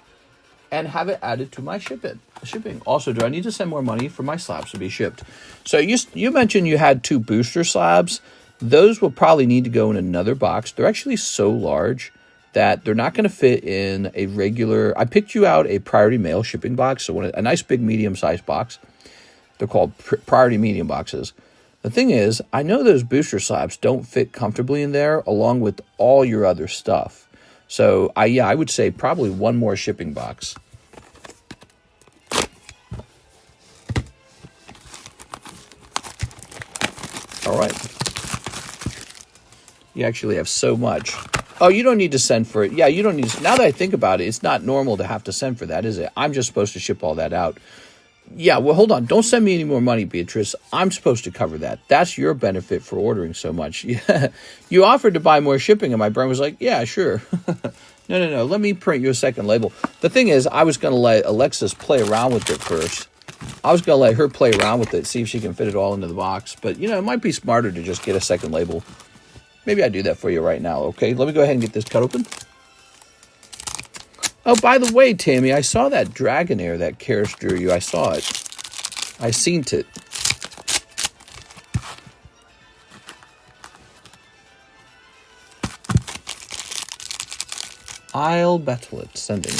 And have it added to my shipping. Also, do I need to send more money for my slabs to be shipped? So you mentioned you had 2 booster slabs. Those will probably need to go in another box. They're actually so large that they're not going to fit in a regular... I picked you out a priority mail shipping box, so a nice big medium-sized box. They're called priority medium boxes. The thing is, I know those booster slabs don't fit comfortably in there along with all your other stuff. So, I would say probably one more shipping box. All right. You actually have so much. Oh, you don't need to send for it. Yeah, you don't need to. Now that I think about it, it's not normal to have to send for that, is it? I'm just supposed to ship all that out. Yeah, well, hold on. Don't send me any more money, Beatrice. I'm supposed to cover that. That's your benefit for ordering so much. Yeah. You offered to buy more shipping, and my brain was like, yeah, sure. No. Let me print you a second label. The thing is, I was going to let Alexis play around with it first. I was going to let her play around with it, see if she can fit it all into the box. But, it might be smarter to just get a second label. Maybe I do that for you right now, okay? Let me go ahead and get this cut open. Oh, by the way, Tammy, I saw that Dragonair that Karis drew you. I saw it. I seen it. I'll battle it. Sending.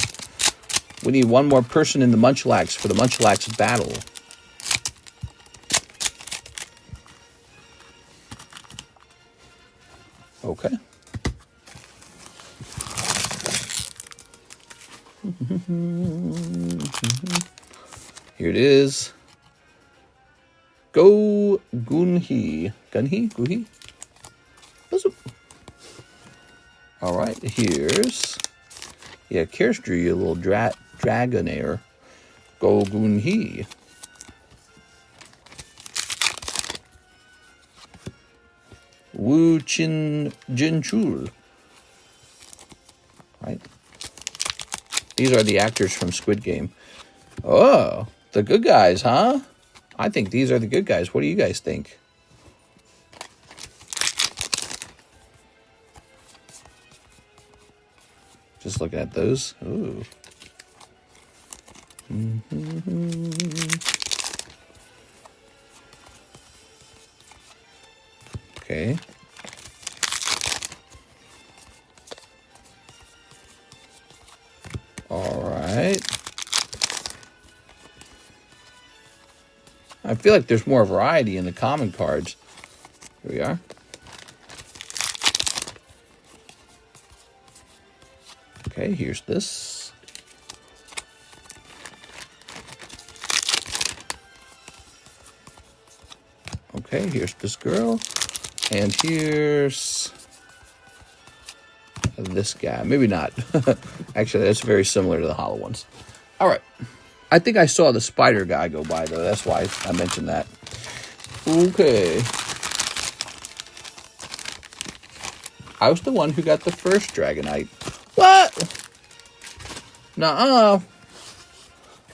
We need one more person in the Munchlax for the Munchlax battle. Okay. Here it is. Go Gunhi. Guhi? All right, here's... Yeah, Karis drew you a little Dragonair. Go Gunhi. Wu Jinchul. Right. These are the actors from Squid Game. Oh, the good guys, huh? I think these are the good guys. What do you guys think? Just looking at those. Ooh. Okay. All right. I feel like there's more variety in the common cards. Here we are. Okay, here's this. Okay, here's this girl. And here's this guy. Maybe not. Actually, that's very similar to the hollow ones. All right. I think I saw the spider guy go by, though. That's why I mentioned that. Okay. I was the one who got the first Dragonite. What? Nuh-uh.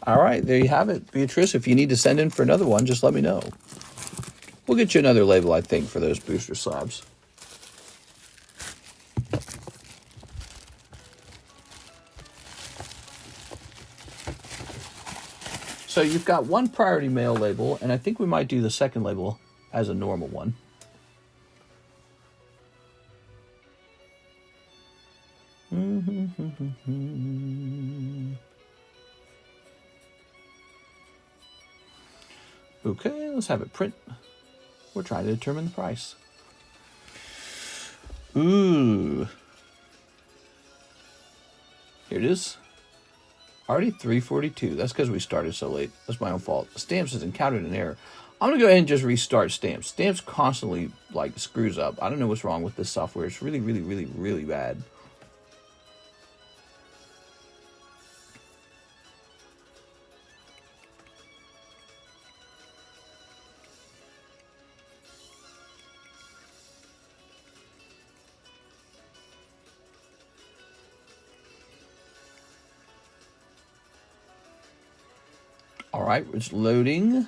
All right, there you have it. Beatrice, if you need to send in for another one, just let me know. We'll get you another label, I think, for those booster slabs. So you've got one priority mail label, and I think we might do the second label as a normal one. Okay, let's have it print. We're trying to determine the price. Ooh. Here it is. Already $3.42. That's because we started so late. That's my own fault. Stamps has encountered an error. I'm going to go ahead and just restart Stamps. Stamps constantly, screws up. I don't know what's wrong with this software. It's really, really, really, really bad. All right, it's loading.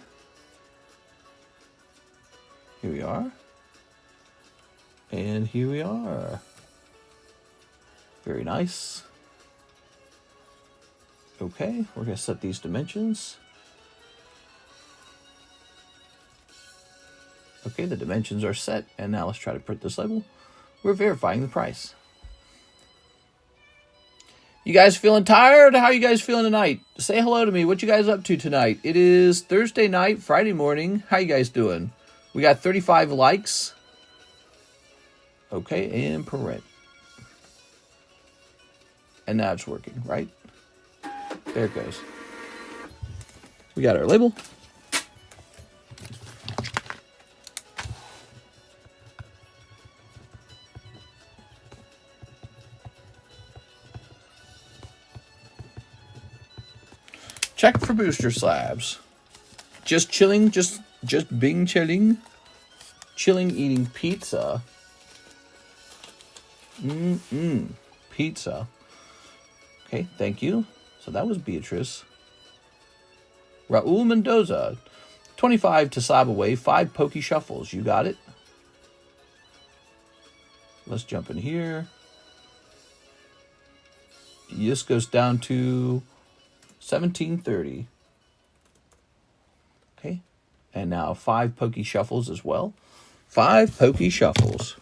Here we are. And here we are. Very nice. Okay, we're going to set these dimensions. Okay, the dimensions are set. And now let's try to print this label. We're verifying the price. You guys feeling tired? How are you guys feeling tonight? Say hello to me. What you guys up to tonight? It is Thursday night, Friday morning. How you guys doing? We got 35 likes. Okay, and print. And now it's working, right? There it goes. We got our label. Check for booster slabs. Just chilling, just being chilling. Chilling, eating pizza. Pizza. Okay, thank you. So that was Beatrice. Raul Mendoza. 25 to slab away, 5 pokey shuffles. You got it. Let's jump in here. This goes down to 1730. Okay. And now 5 pokey shuffles as well. 5 pokey shuffles.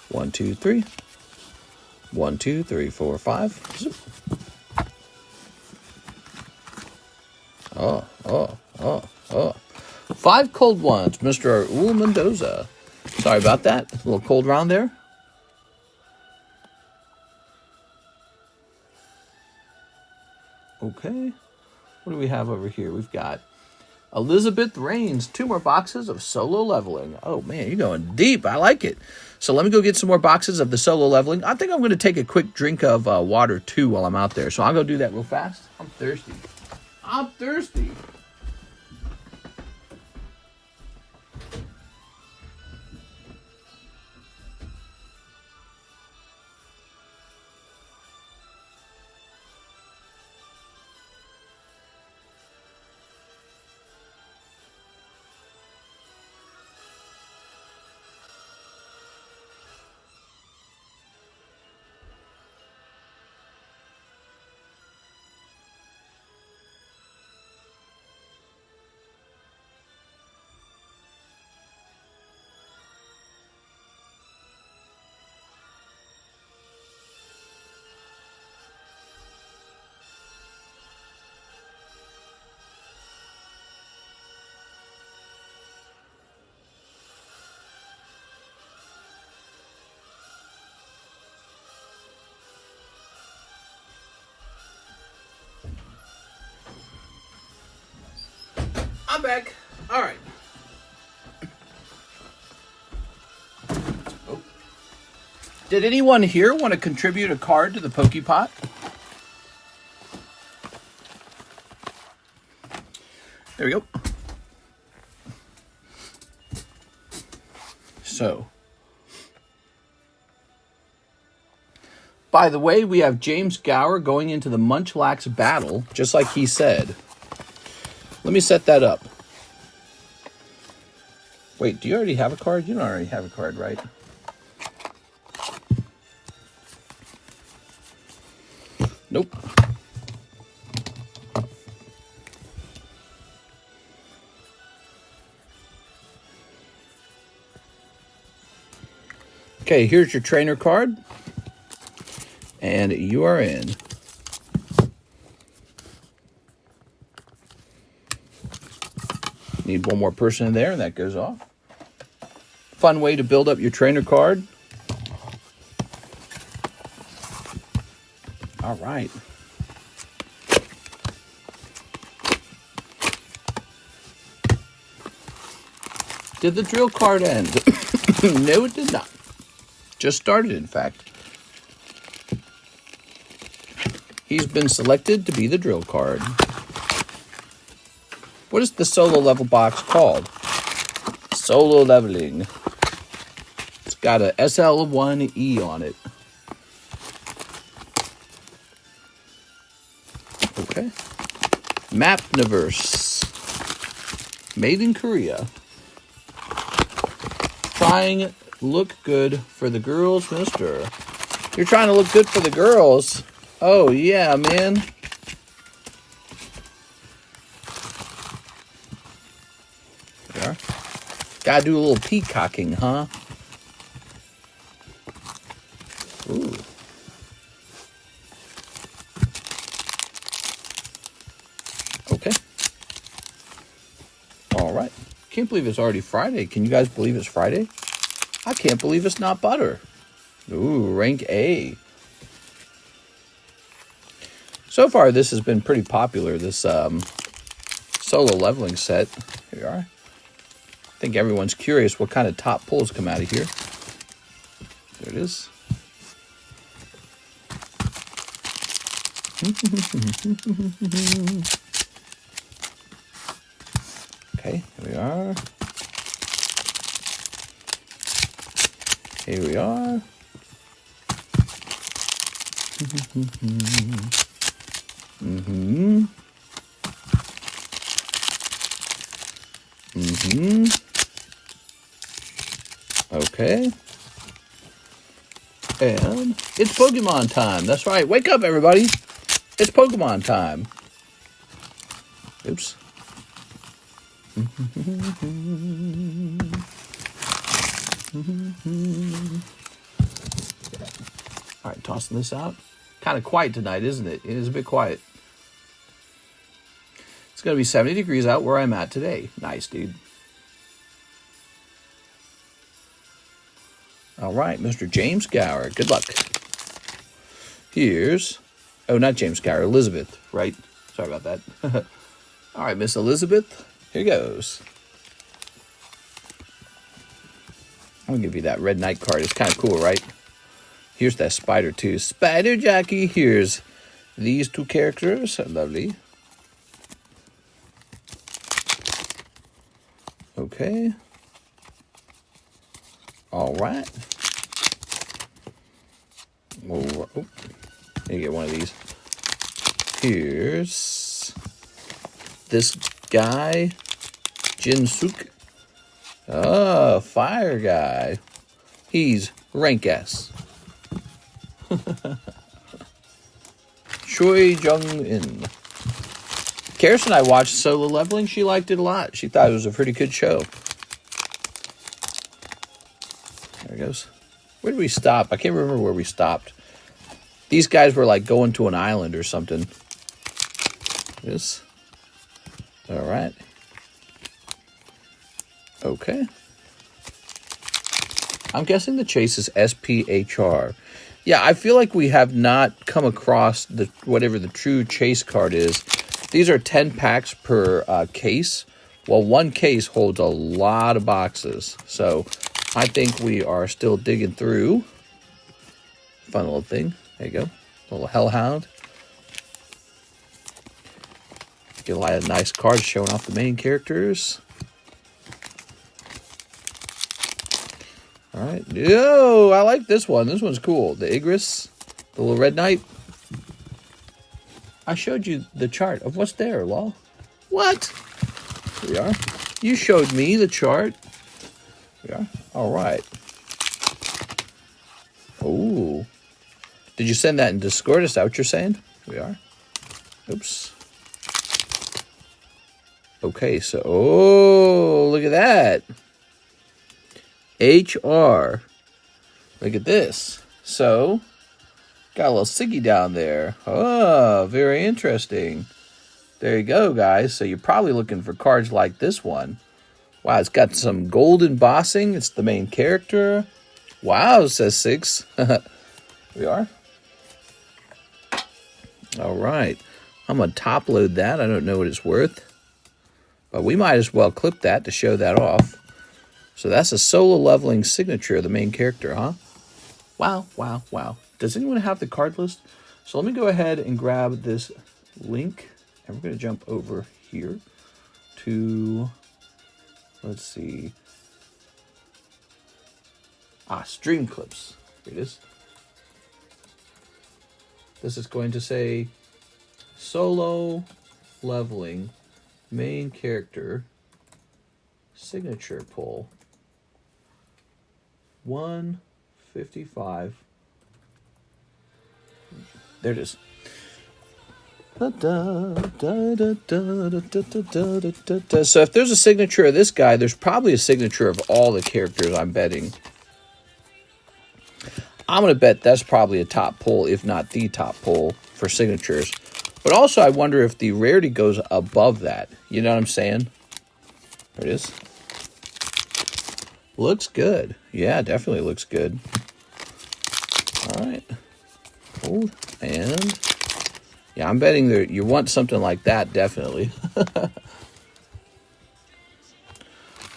One, two, three. 1, 2, 3, 4, 5. Zip. Oh. 5 cold ones, Mr. Raul Mendoza. Sorry about that. A little cold round there. Okay. What do we have over here? We've got Elizabeth Rains. 2 more boxes of solo leveling. Oh, man, you're going deep. I like it. So let me go get some more boxes of the solo leveling. I think I'm going to take a quick drink of water, too, while I'm out there. So I'll go do that real fast. I'm thirsty. I'm back. All right. Oh. Did anyone here want to contribute a card to the Pokepot? There we go. So, by the way, we have James Gower going into the Munchlax battle, just like he said. Let me set that up. Wait, do you already have a card? You don't already have a card, right? Nope. Okay, here's your trainer card. And you are in. Need one more person in there, and that goes off. Fun way to build up your trainer card. All right. Did the drill card end? No, it did not. Just started, in fact. He's been selected to be the drill card. What is the solo level box called? Solo leveling. It's got a SL1E on it. Mapniverse. Made in Korea. Trying look good for the girls, mister. You're trying to look good for the girls. Oh, yeah, man. There. Gotta do a little peacocking, huh? Ooh. Okay. All right. Can't believe it's already Friday. Can you guys believe it's Friday? I can't believe it's not butter. Ooh, rank A. So far, this has been pretty popular, this solo leveling set. Here we are. I think everyone's curious what kind of top pulls come out of here. There it is. Okay, here we are. Here we are. Okay. And it's Pokemon time. That's right. Wake up, everybody. It's Pokemon time. Oops. All right, tossing this out. Kind of quiet tonight, isn't it? It is a bit quiet. It's going to be 70 degrees out where I'm at today. Nice, dude. All right, Mr. James Gower. Good luck. Here's... Oh, not James Gower. Elizabeth, right? Sorry about that. All right, Miss Elizabeth. Here goes. I'm going to give you that Red Knight card. It's kind of cool, right? Here's that spider, too. Spider Jockey. Here's these two characters. Lovely. Okay. All right. Oh, let me get one of these. Here's this guy, Jinsuk. Oh, fire guy. He's rank S. Choi Jung-in. Karis and I watched Solo Leveling. She liked it a lot. She thought it was a pretty good show. There it goes. Where did we stop? I can't remember where we stopped. These guys were like going to an island or something. This. All right. Okay. I'm guessing the chase is SPHR. Yeah, I feel like we have not come across the whatever the true chase card is. These are 10 packs per case. Well, one case holds a lot of boxes. So I think we are still digging through. Fun little thing. There you go. A little Hellhound. Get a lot of nice cards showing off the main characters. All right. Yo, I like this one. This one's cool. The Igris, the little Red Knight. I showed you the chart of what's there, lol. What? Here we are. You showed me the chart. Here we are. All right. Oh. Did you send that in Discord? Is that what you're saying? Here we are. Oops. Okay, so, oh, look at that. HR. Look at this. So, got a little Siggy down there. Oh, very interesting. There you go, guys. So you're probably looking for cards like this one. Wow, it's got some gold embossing. It's the main character. Wow, says 6. We are. All right. I'm going to top load that. I don't know what it's worth. But we might as well clip that to show that off. So that's a solo leveling signature of the main character, huh? Wow, wow, wow. Does anyone have the card list? So let me go ahead and grab this link. And we're going to jump over here to, let's see. Stream clips. Here it is. This is going to say solo leveling, main character, signature pull. 155. There it is. So if there's a signature of this guy, there's probably a signature of all the characters, I'm betting. I'm going to bet that's probably a top pull, if not the top pull for signatures. But also, I wonder if the rarity goes above that. You know what I'm saying? There it is. Looks good. Yeah, definitely looks good. All right. Hold. And yeah, I'm betting that you want something like that, definitely.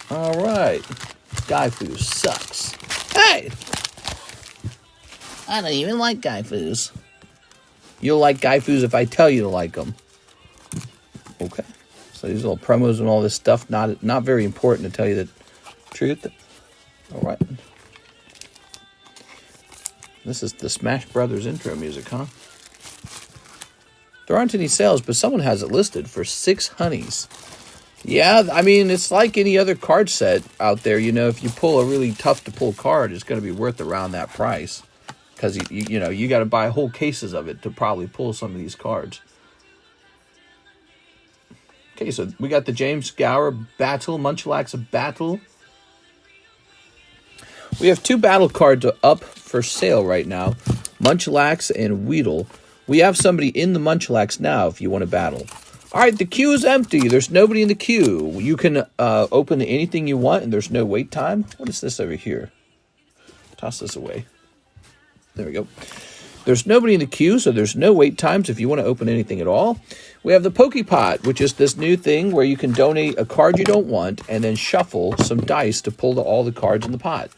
All right. Waifu sucks. Hey! I don't even like Waifus. You'll like Waifus if I tell you to like them. Okay. So these little promos and all this stuff, not very important to tell you the truth. All right. This is the Smash Brothers intro music, huh? There aren't any sales, but someone has it listed for 6 honeys. Yeah, I mean, it's like any other card set out there. You know, if you pull a really tough-to-pull card, it's going to be worth around that price. Because, you know, you got to buy whole cases of it to probably pull some of these cards. Okay, so we got the James Gower Battle, Munchlax Battle. We have 2 battle cards up for sale right now. Munchlax and Weedle. We have somebody in the Munchlax now if you want to battle. All right, the queue is empty. There's nobody in the queue. You can open anything you want, and there's no wait time. What is this over here? Toss this away. There we go. There's nobody in the queue, so there's no wait times if you want to open anything at all. We have the Pokepot, which is this new thing where you can donate a card you don't want and then shuffle some dice to pull all the cards in the pot.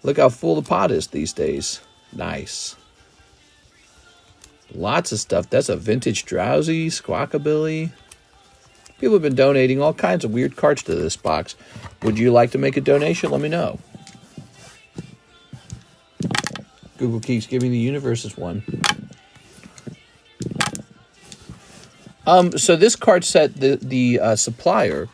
Look how full the pot is these days. Nice. Lots of stuff. That's a vintage Drowsy, Squawkabilly. People have been donating all kinds of weird cards to this box. Would you like to make a donation? Let me know. Google keeps giving the universes one. So this card set, the supplier,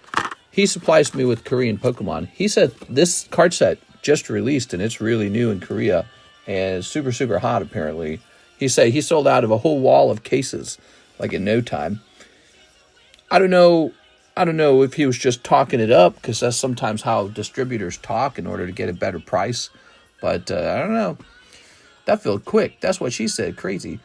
he supplies me with Korean Pokemon. He said this card set just released and it's really new in Korea and it's super, super hot apparently. He said he sold out of a whole wall of cases, like in no time. I don't know if he was just talking it up, because that's sometimes how distributors talk in order to get a better price. But I don't know. That felt quick. That's what she said. Crazy.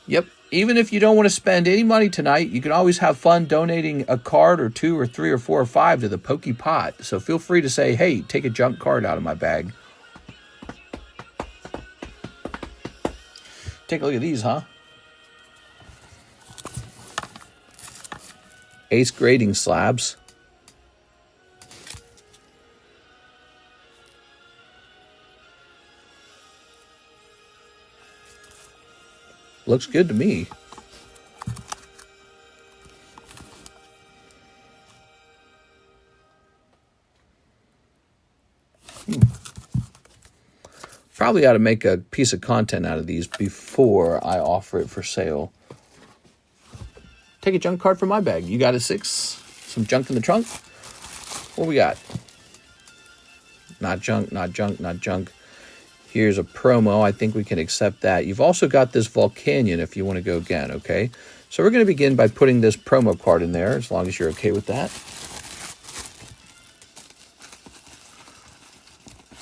Yep. Even if you don't want to spend any money tonight, you can always have fun donating a card or 2 or 3 or 4 or 5 to the Pokepot. So feel free to say, hey, take a junk card out of my bag. Take a look at these, huh? Ace grading slabs. Looks good to me. Probably ought to make a piece of content out of these before I offer it for sale. Take a junk card from my bag. You got a 6? Some junk in the trunk? What we got? Not junk, not junk, not junk. Here's a promo. I think we can accept that. You've also got this Volcanion if you want to go again, okay? So we're going to begin by putting this promo card in there, as long as you're okay with that.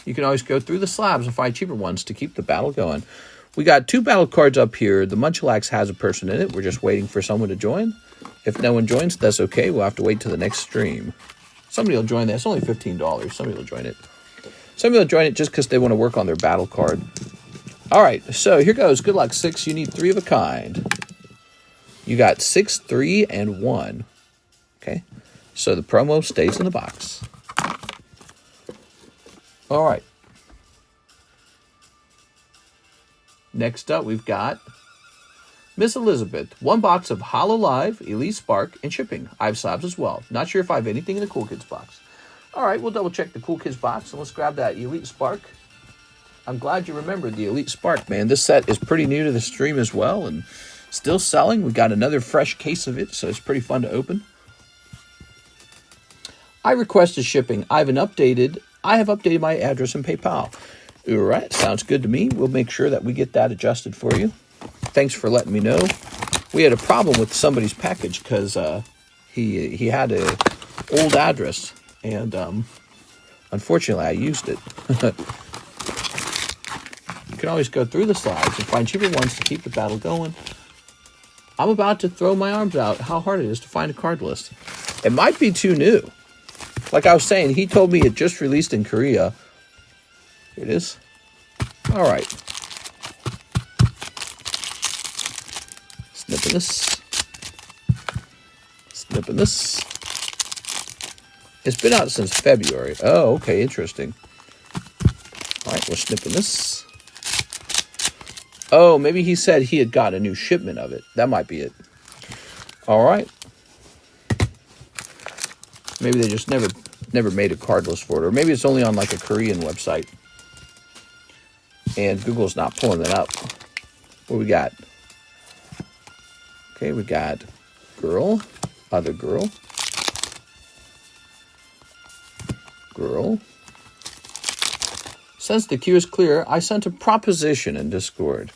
You can always go through the slabs and find cheaper ones to keep the battle going. We got 2 battle cards up here. The Munchlax has a person in it. We're just waiting for someone to join. If no one joins, that's okay. We'll have to wait till the next stream. Somebody will join that. It's only $15. Somebody will join it. Somebody will join it just because they want to work on their battle card. All right, so here goes. Good luck, 6. You need 3 of a kind. You got 6, 3, and 1. Okay, so the promo stays in the box. All right. Next up, we've got Miss Elizabeth. 1 box of Holo Live, Elite Spark, and shipping. I have slabs as well. Not sure if I have anything in the Cool Kids box. All right, we'll double check the Cool Kids box, and let's grab that Elite Spark. I'm glad you remembered the Elite Spark, man. This set is pretty new to the stream as well, and Still selling. We got another fresh case of it, so it's pretty fun to open. I requested shipping. I have updated my address in PayPal. All right, sounds good to me. We'll make sure that we get that adjusted for you. Thanks for letting me know. We had a problem with somebody's package because he had a old address, and unfortunately I used it. You can always go through the slides and find cheaper ones to keep the battle going. I'm about to throw my arms out how hard it is to find a card list. It might be too new. Like I was saying, he told me it just released in Korea. Here it is. All right. Snipping this. Snipping this. It's been out since February. Oh, okay, interesting. All right, we're snipping this. Oh, maybe he said he had got a new shipment of it. That might be it. All right. Maybe they just never made a card list for it. Or maybe it's only on like a Korean website. And Google's not pulling it up. What we got? Okay, we got girl, other girl, girl. Since the queue is clear, I sent a proposition in Discord.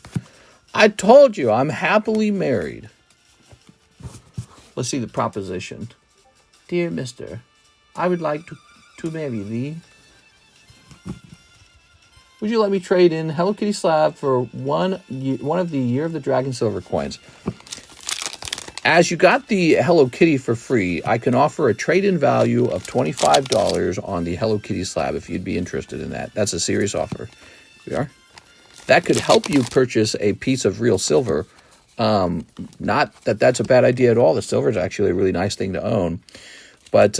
I told you I'm happily married. Let's see the proposition. Dear Mister, I would like to marry thee. Would you let me trade in Hello Kitty slab for one of the Year of the Dragon silver coins? As you got the Hello Kitty for free, I can offer a trade-in value of $25 on the Hello Kitty slab if you'd be interested in that. That's a serious offer. Here we are. That could help you purchase a piece of real silver. Not that that's a bad idea at all. The silver is actually a really nice thing to own. But,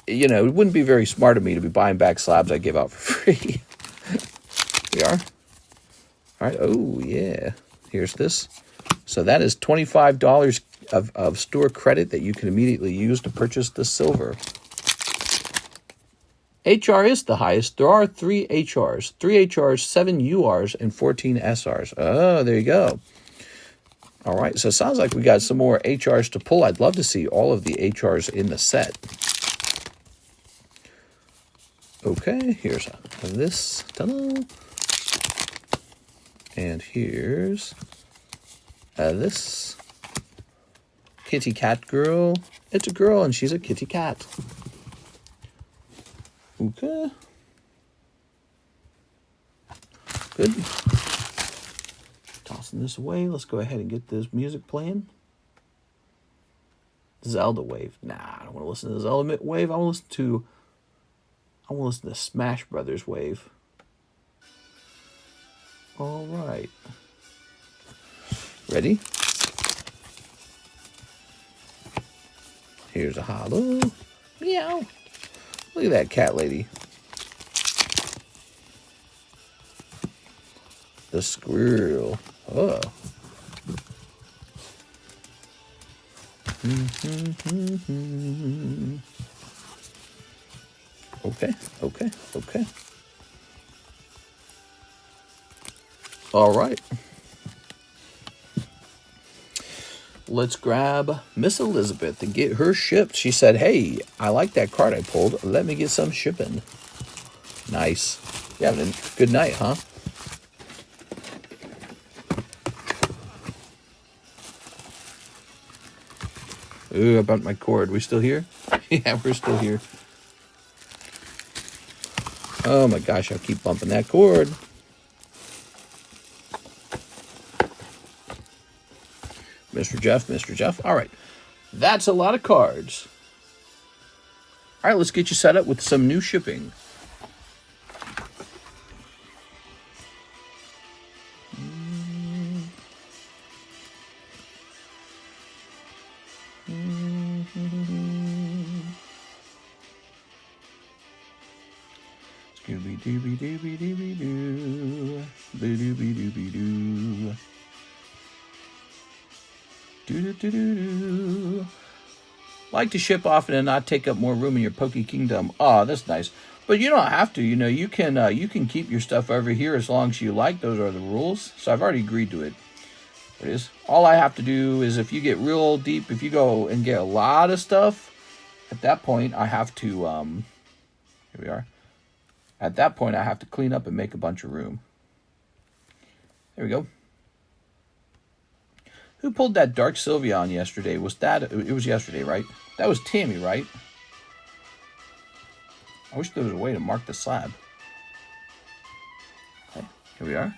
you know, it wouldn't be very smart of me to be buying back slabs I give out for free. Here we are. All right. Oh, yeah. Here's this. So that is $25 of store credit that you can immediately use to purchase the silver. HR is the highest. There are 3 HRs. 3 HRs, 7 URs, and 14 SRs. Oh, there you go. All right, so it sounds like we got some more HRs to pull. I'd love to see all of the HRs in the set. Okay, here's this. Ta-da. And here's this. Kitty cat girl. It's a girl and she's a kitty cat. Okay. Good. Tossing this away. Let's go ahead and get this music playing. Zelda wave. Nah, I don't want to listen to the Zelda wave. I want to listen to Smash Brothers wave. All right. Ready? Here's a hollow. Meow. Look at that cat lady. The squirrel. Oh. Okay. All right. Let's grab Miss Elizabeth and get her shipped. She said, hey, I like that card I pulled. Let me get some shipping. Nice. You having a good night, huh? Ooh, I bumped my cord. We still here? Yeah, we're still here. Oh my gosh, I'll keep bumping that cord. Mr. Jeff. All right. That's a lot of cards. All right, let's get you set up with some new shipping. Scooby-Dooby-Dooby-Dooby-Doo. Boo-Dooby-Dooby-Doo. Do-do-do-do-do. Like to ship often and not take up more room in your Poke Kingdom. Oh, that's nice. But you don't have to. You know, you can keep your stuff over here as long as you like. Those are the rules. So I've already agreed to it. There it is. All I have to do is if you get real deep, if you go and get a lot of stuff, at that point I have to, here we are. At that point I have to clean up and make a bunch of room. There we go. Who pulled that Dark Sylveon yesterday? Was that, it was yesterday, right? That was Tammy, right? I wish there was a way to mark the slab. Okay, here we are.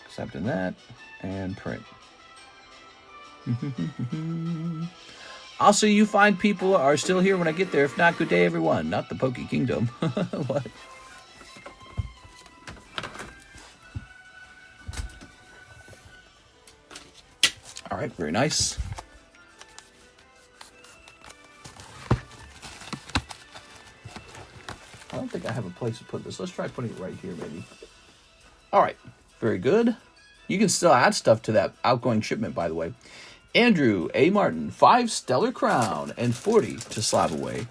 Accepting that and print. I'll see you fine people are still here when I get there. If not, good day, everyone. Not the Poke Kingdom. What? All right, very nice. I don't think I have a place to put this. Let's try putting it right here, maybe. All right, very good. You can still add stuff to that outgoing shipment, by the way. Andrew A. Martin, 5 Stellar Crown and 40 to slab away.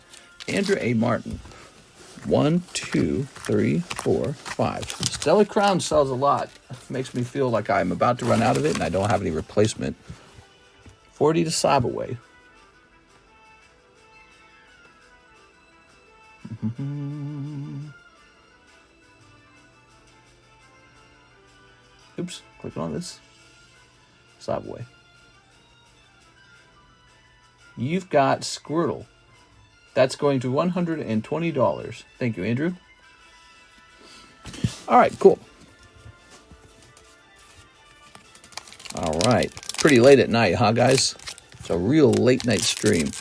Andrew A. Martin, 1, 2, 3, 4, 5. Stellar Crown sells a lot. Makes me feel like I'm about to run out of it and I don't have any replacement. 40 to slab away. Oops, clicking on this. Slab away. You've got Squirtle. That's going to $120. Thank you, Andrew. All right, cool. All right. Pretty late at night, huh, guys? It's a real late night stream.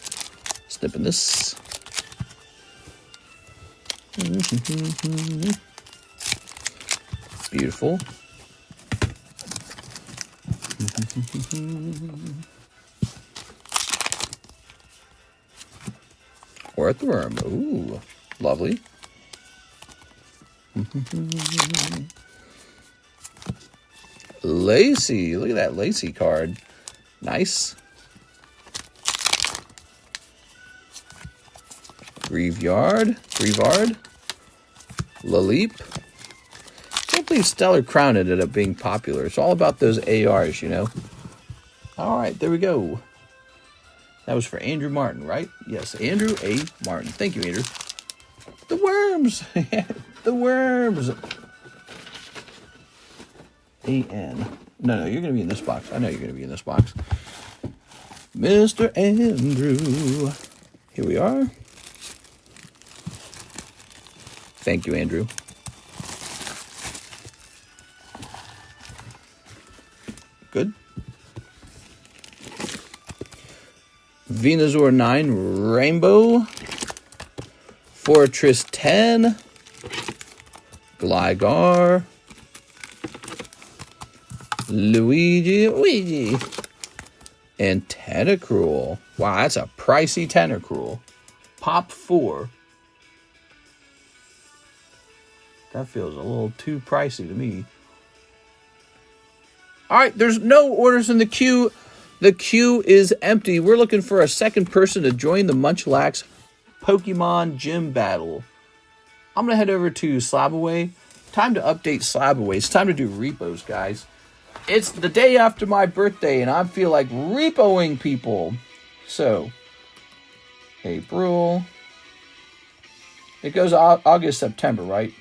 Snipping this. Beautiful. Earthworm. Ooh, lovely. Lacey. Look at that Lacey card. Nice. Grievard. Laleep. Can't believe Stellar Crown ended up being popular. It's all about those ARs, you know. All right, there we go. That was for Andrew Martin, right? Yes, Andrew A. Martin. Thank you, Andrew. The worms. The worms. A-N. No, you're going to be in this box. I know you're going to be in this box. Mr. Andrew. Here we are. Thank you, Andrew. Good. Venusaur 9 Rainbow. Fortress 10. Gligar. Luigi. And Tentacruel. Wow, that's a pricey Tentacruel. Pop 4. That feels a little too pricey to me. All right, there's no orders in the queue. The queue is empty. We're looking for a second person to join the Munchlax Pokemon Gym Battle. I'm going to head over to Slabaway. Time to update Slabaway. It's time to do repos, guys. It's the day after my birthday, and I feel like repoing people. So, April. It goes August, September, right?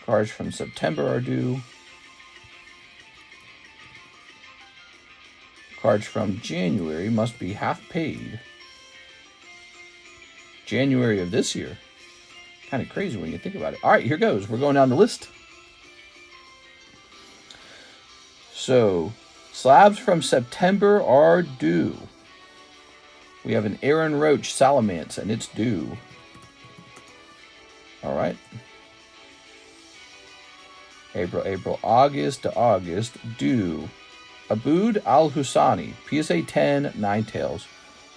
Cards from September are due. Cards from January must be half paid. January of this year. Kind of crazy when you think about it. All right, here goes. We're going down the list. So, slabs from September are due. We have an Aaron Roach Salamence, and it's due. All right. April, August to August, due. Abood Al-Husani, PSA 10, Ninetales.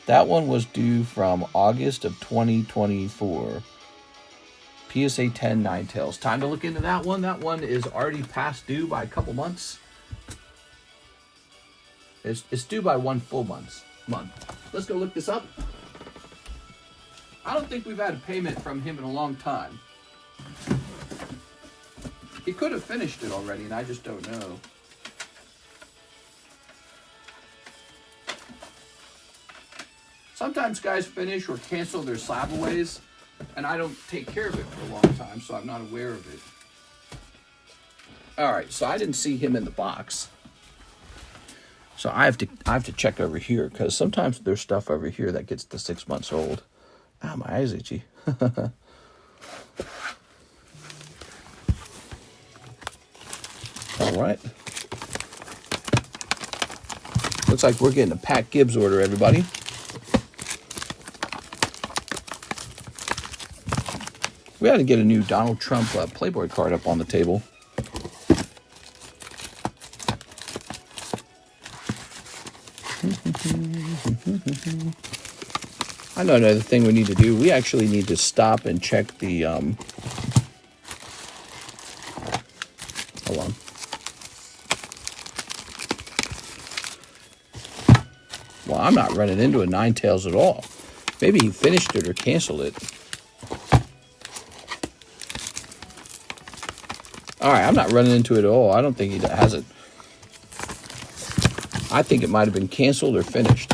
That one was due from August of 2024. PSA 10, Ninetales. Time to look into that one. That one is already past due by a couple months. It's due by one full month. Let's go look this up. I don't think we've had a payment from him in a long time. He could have finished it already, and I just don't know. Sometimes guys finish or cancel their slab-aways, and I don't take care of it for a long time, so I'm not aware of it. All right, so I didn't see him in the box. So I have to check over here, because sometimes there's stuff over here that gets to 6 months old. Ah, my eyes itchy. All right. Looks like we're getting a Pat Gibbs order, everybody. We had to get a new Donald Trump Playboy card up on the table. I know another thing we need to do. We actually need to stop and check the... hold on. Well, I'm not running into a Ninetales at all. Maybe he finished it or canceled it. All right, I'm not running into it at all. I don't think he has it. I think it might have been canceled or finished.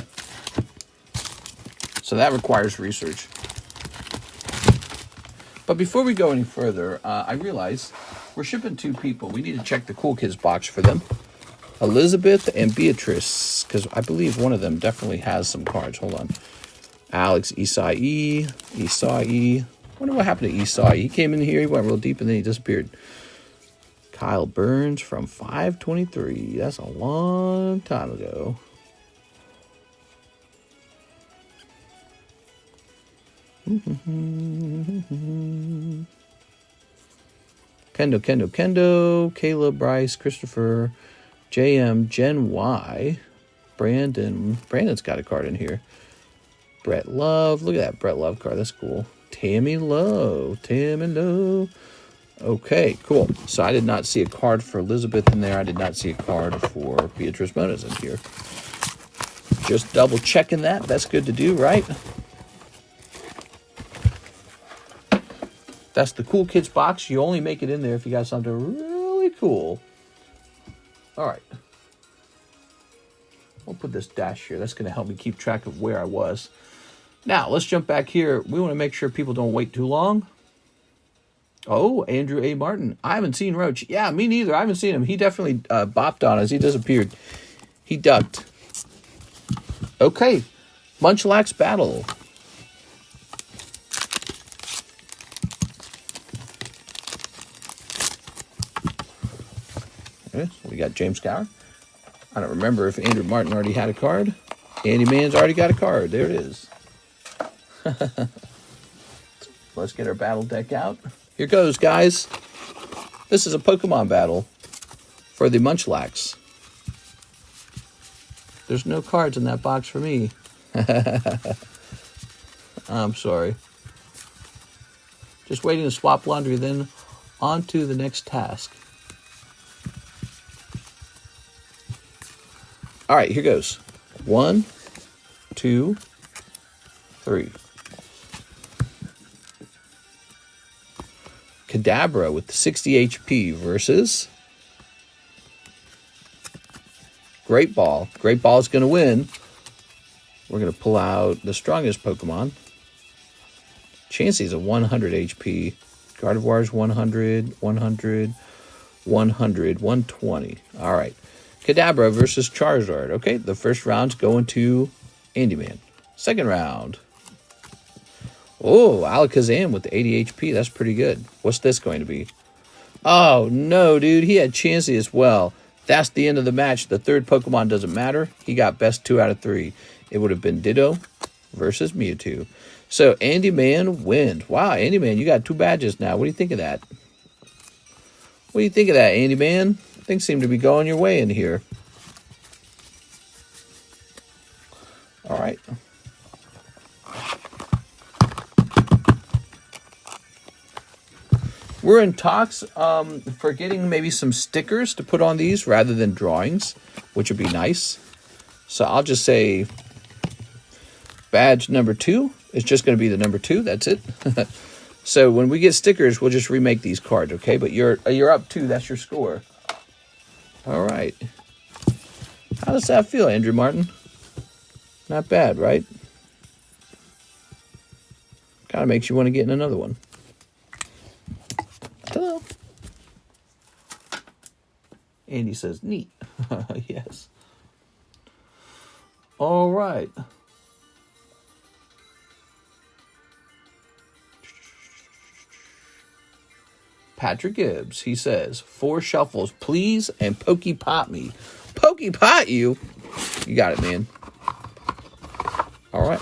So that requires research. But before we go any further, I realize we're shipping 2 people. We need to check the Cool Kids box for them. Elizabeth and Beatrice, because I believe one of them definitely has some cards. Hold on. Alex Isai. I wonder what happened to Isai. He came in here, he went real deep, and then he disappeared. Kyle Burns from 523. That's a long time ago. Kendo, Caleb, Bryce, Christopher, JM, Gen Y, Brandon. Brandon's got a card in here. Brett Love. Look at that Brett Love card. That's cool. Tammy Lowe. Okay, cool. So I did not see a card for Elizabeth in there. I did not see a card for Beatrice Mona in here. Just double checking that. That's good to do, right? That's the Cool Kids box. You only make it in there if you got something really cool. All right. We'll put this dash here. That's going to help me keep track of where I was. Now, let's jump back here. We want to make sure people don't wait too long. Oh, Andrew A. Martin. I haven't seen Roach. Yeah, me neither. I haven't seen him. He definitely bopped on us. He disappeared. He ducked. Okay. Munchlax Battle. Okay, so we got James Gower. I don't remember if Andrew Martin already had a card. Andy Mann's already got a card. There it is. Let's get our battle deck out. Here goes, guys. This is a Pokemon battle for the Munchlax. There's no cards in that box for me. I'm sorry. Just waiting to swap laundry, then on to the next task. All right, here goes. 1, 2, 3. Kadabra with 60 HP versus Great Ball. Great Ball is going to win. We're going to pull out the strongest Pokemon. Chansey's a 100 HP. Gardevoir's 100, 100, 100, 120. All right. Kadabra versus Charizard. Okay, the first round's going to Andy Man. Second round. Oh, Alakazam with 80 HP. That's pretty good. What's this going to be? Oh, no, dude. He had Chansey as well. That's the end of the match. The third Pokemon doesn't matter. He got best 2 out of 3. It would have been Ditto versus Mewtwo. So, Andy Man wins. Wow, Andy Man, you got 2 badges now. What do you think of that? What do you think of that, Andy Man? Things seem to be going your way in here. All right. We're in talks for getting maybe some stickers to put on these rather than drawings, which would be nice. So I'll just say badge number 2 It's just going to be the number 2. That's it. So when we get stickers, we'll just remake these cards, okay? But you're up 2. That's your score. All right. How does that feel, Andrew Martin? Not bad, right? Kind of makes you want to get in another one. Ta-da. Andy says, neat. Yes. All right. Patrick Gibbs, he says, 4 shuffles, please, and pokey pot me. Pokey pot you? You got it, man. All right.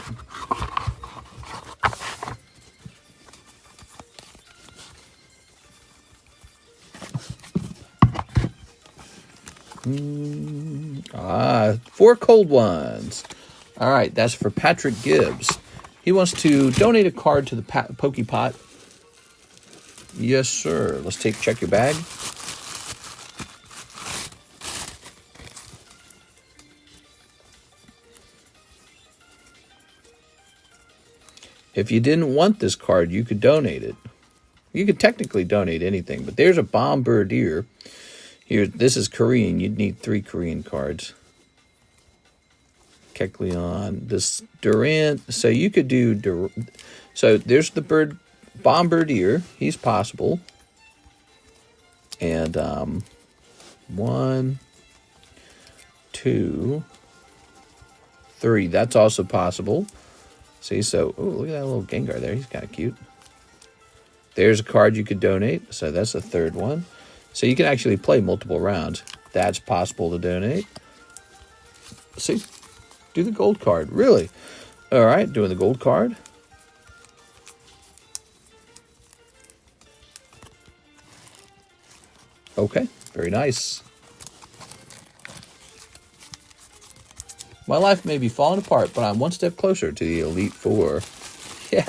Four cold ones. All right, that's for Patrick Gibbs. He wants to donate a card to the Pokey Pot. Yes, sir. Let's check your bag. If you didn't want this card, you could donate it. You could technically donate anything, but there's a Bombardier. Here, this is Korean. You'd need 3 Korean cards. Kecleon, this Durant. So you could do... So there's the bird Bombardier. He's possible. And 1, 2, 3. That's also possible. See, so... Oh, look at that little Gengar there. He's kind of cute. There's a card you could donate. So that's the 3rd one. So you can actually play multiple rounds. That's possible to donate. See? Do the gold card. Really? All right, doing the gold card. Okay, very nice. My life may be falling apart, but I'm one step closer to the Elite Four. Yeah.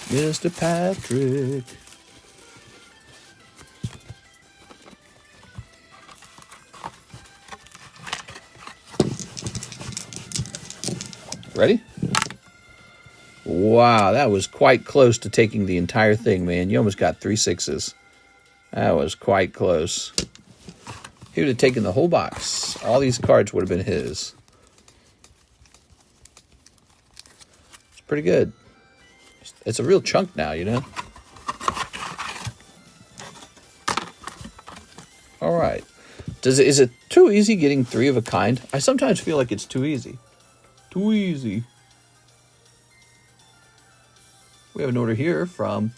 Mr. Patrick. Ready? Wow, that was quite close to taking the entire thing, man. You almost got 3 6s. That was quite close. He would have taken the whole box. All these cards would have been his. It's pretty good. It's a real chunk now, you know? All right. Is it too easy getting 3 of a kind? I sometimes feel like it's too easy. Too easy. We have an order here from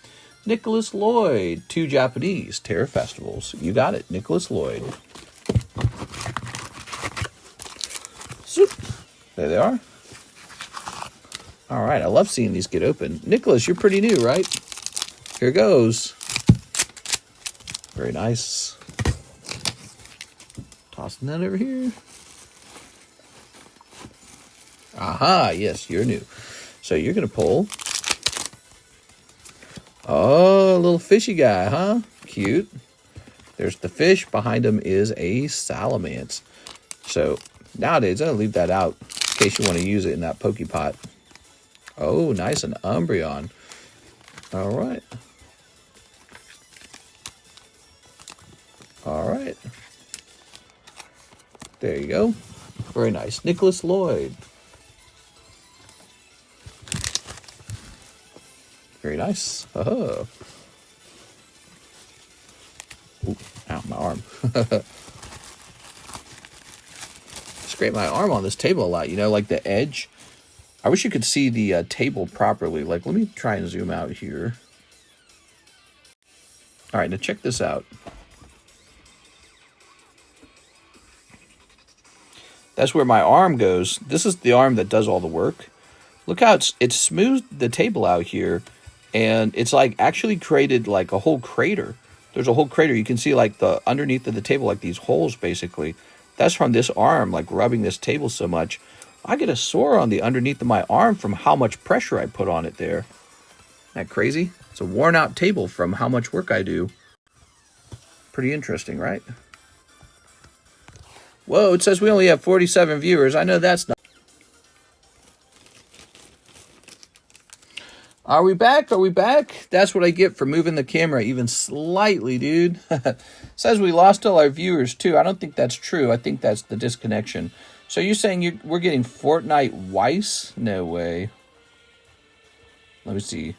Nicholas Lloyd, 2 Japanese Terror Festivals. You got it, Nicholas Lloyd. Zoop. There they are. All right, I love seeing these get open. Nicholas, you're pretty new, right? Here goes. Very nice. Tossing that over here. Aha, yes, you're new. So you're going to pull. Oh, a little fishy guy, huh? Cute. There's the fish. Behind him is a salamence. So nowadays, I'll leave that out in case you want to use it in that Poke Pot. Oh, nice, an Umbreon. All right. All right. There you go. Very nice. Nicholas Lloyd. Very nice. Oh. Ooh, ow, my arm. Scrape my arm on this table a lot, you know, like the edge. I wish you could see the table properly. Like, let me try and zoom out here. All right, now check this out. That's where my arm goes. This is the arm that does all the work. Look how it's smoothed the table out here. And it's like actually created like a whole crater. There's a whole crater. You can see like the underneath of the table, like these holes basically. That's from this arm, like rubbing this table so much. I get a sore on the underneath of my arm from how much pressure I put on it there. Isn't that crazy? It's a worn out table from how much work I do. Pretty interesting, right? Whoa, it says we only have 47 viewers. I know that's not. Are we back? Are we back? That's what I get for moving the camera even slightly, dude. Says we lost all our viewers, too. I don't think that's true. I think that's the disconnection. So you're saying we're getting Fortnite Weiss? No way. Let me see.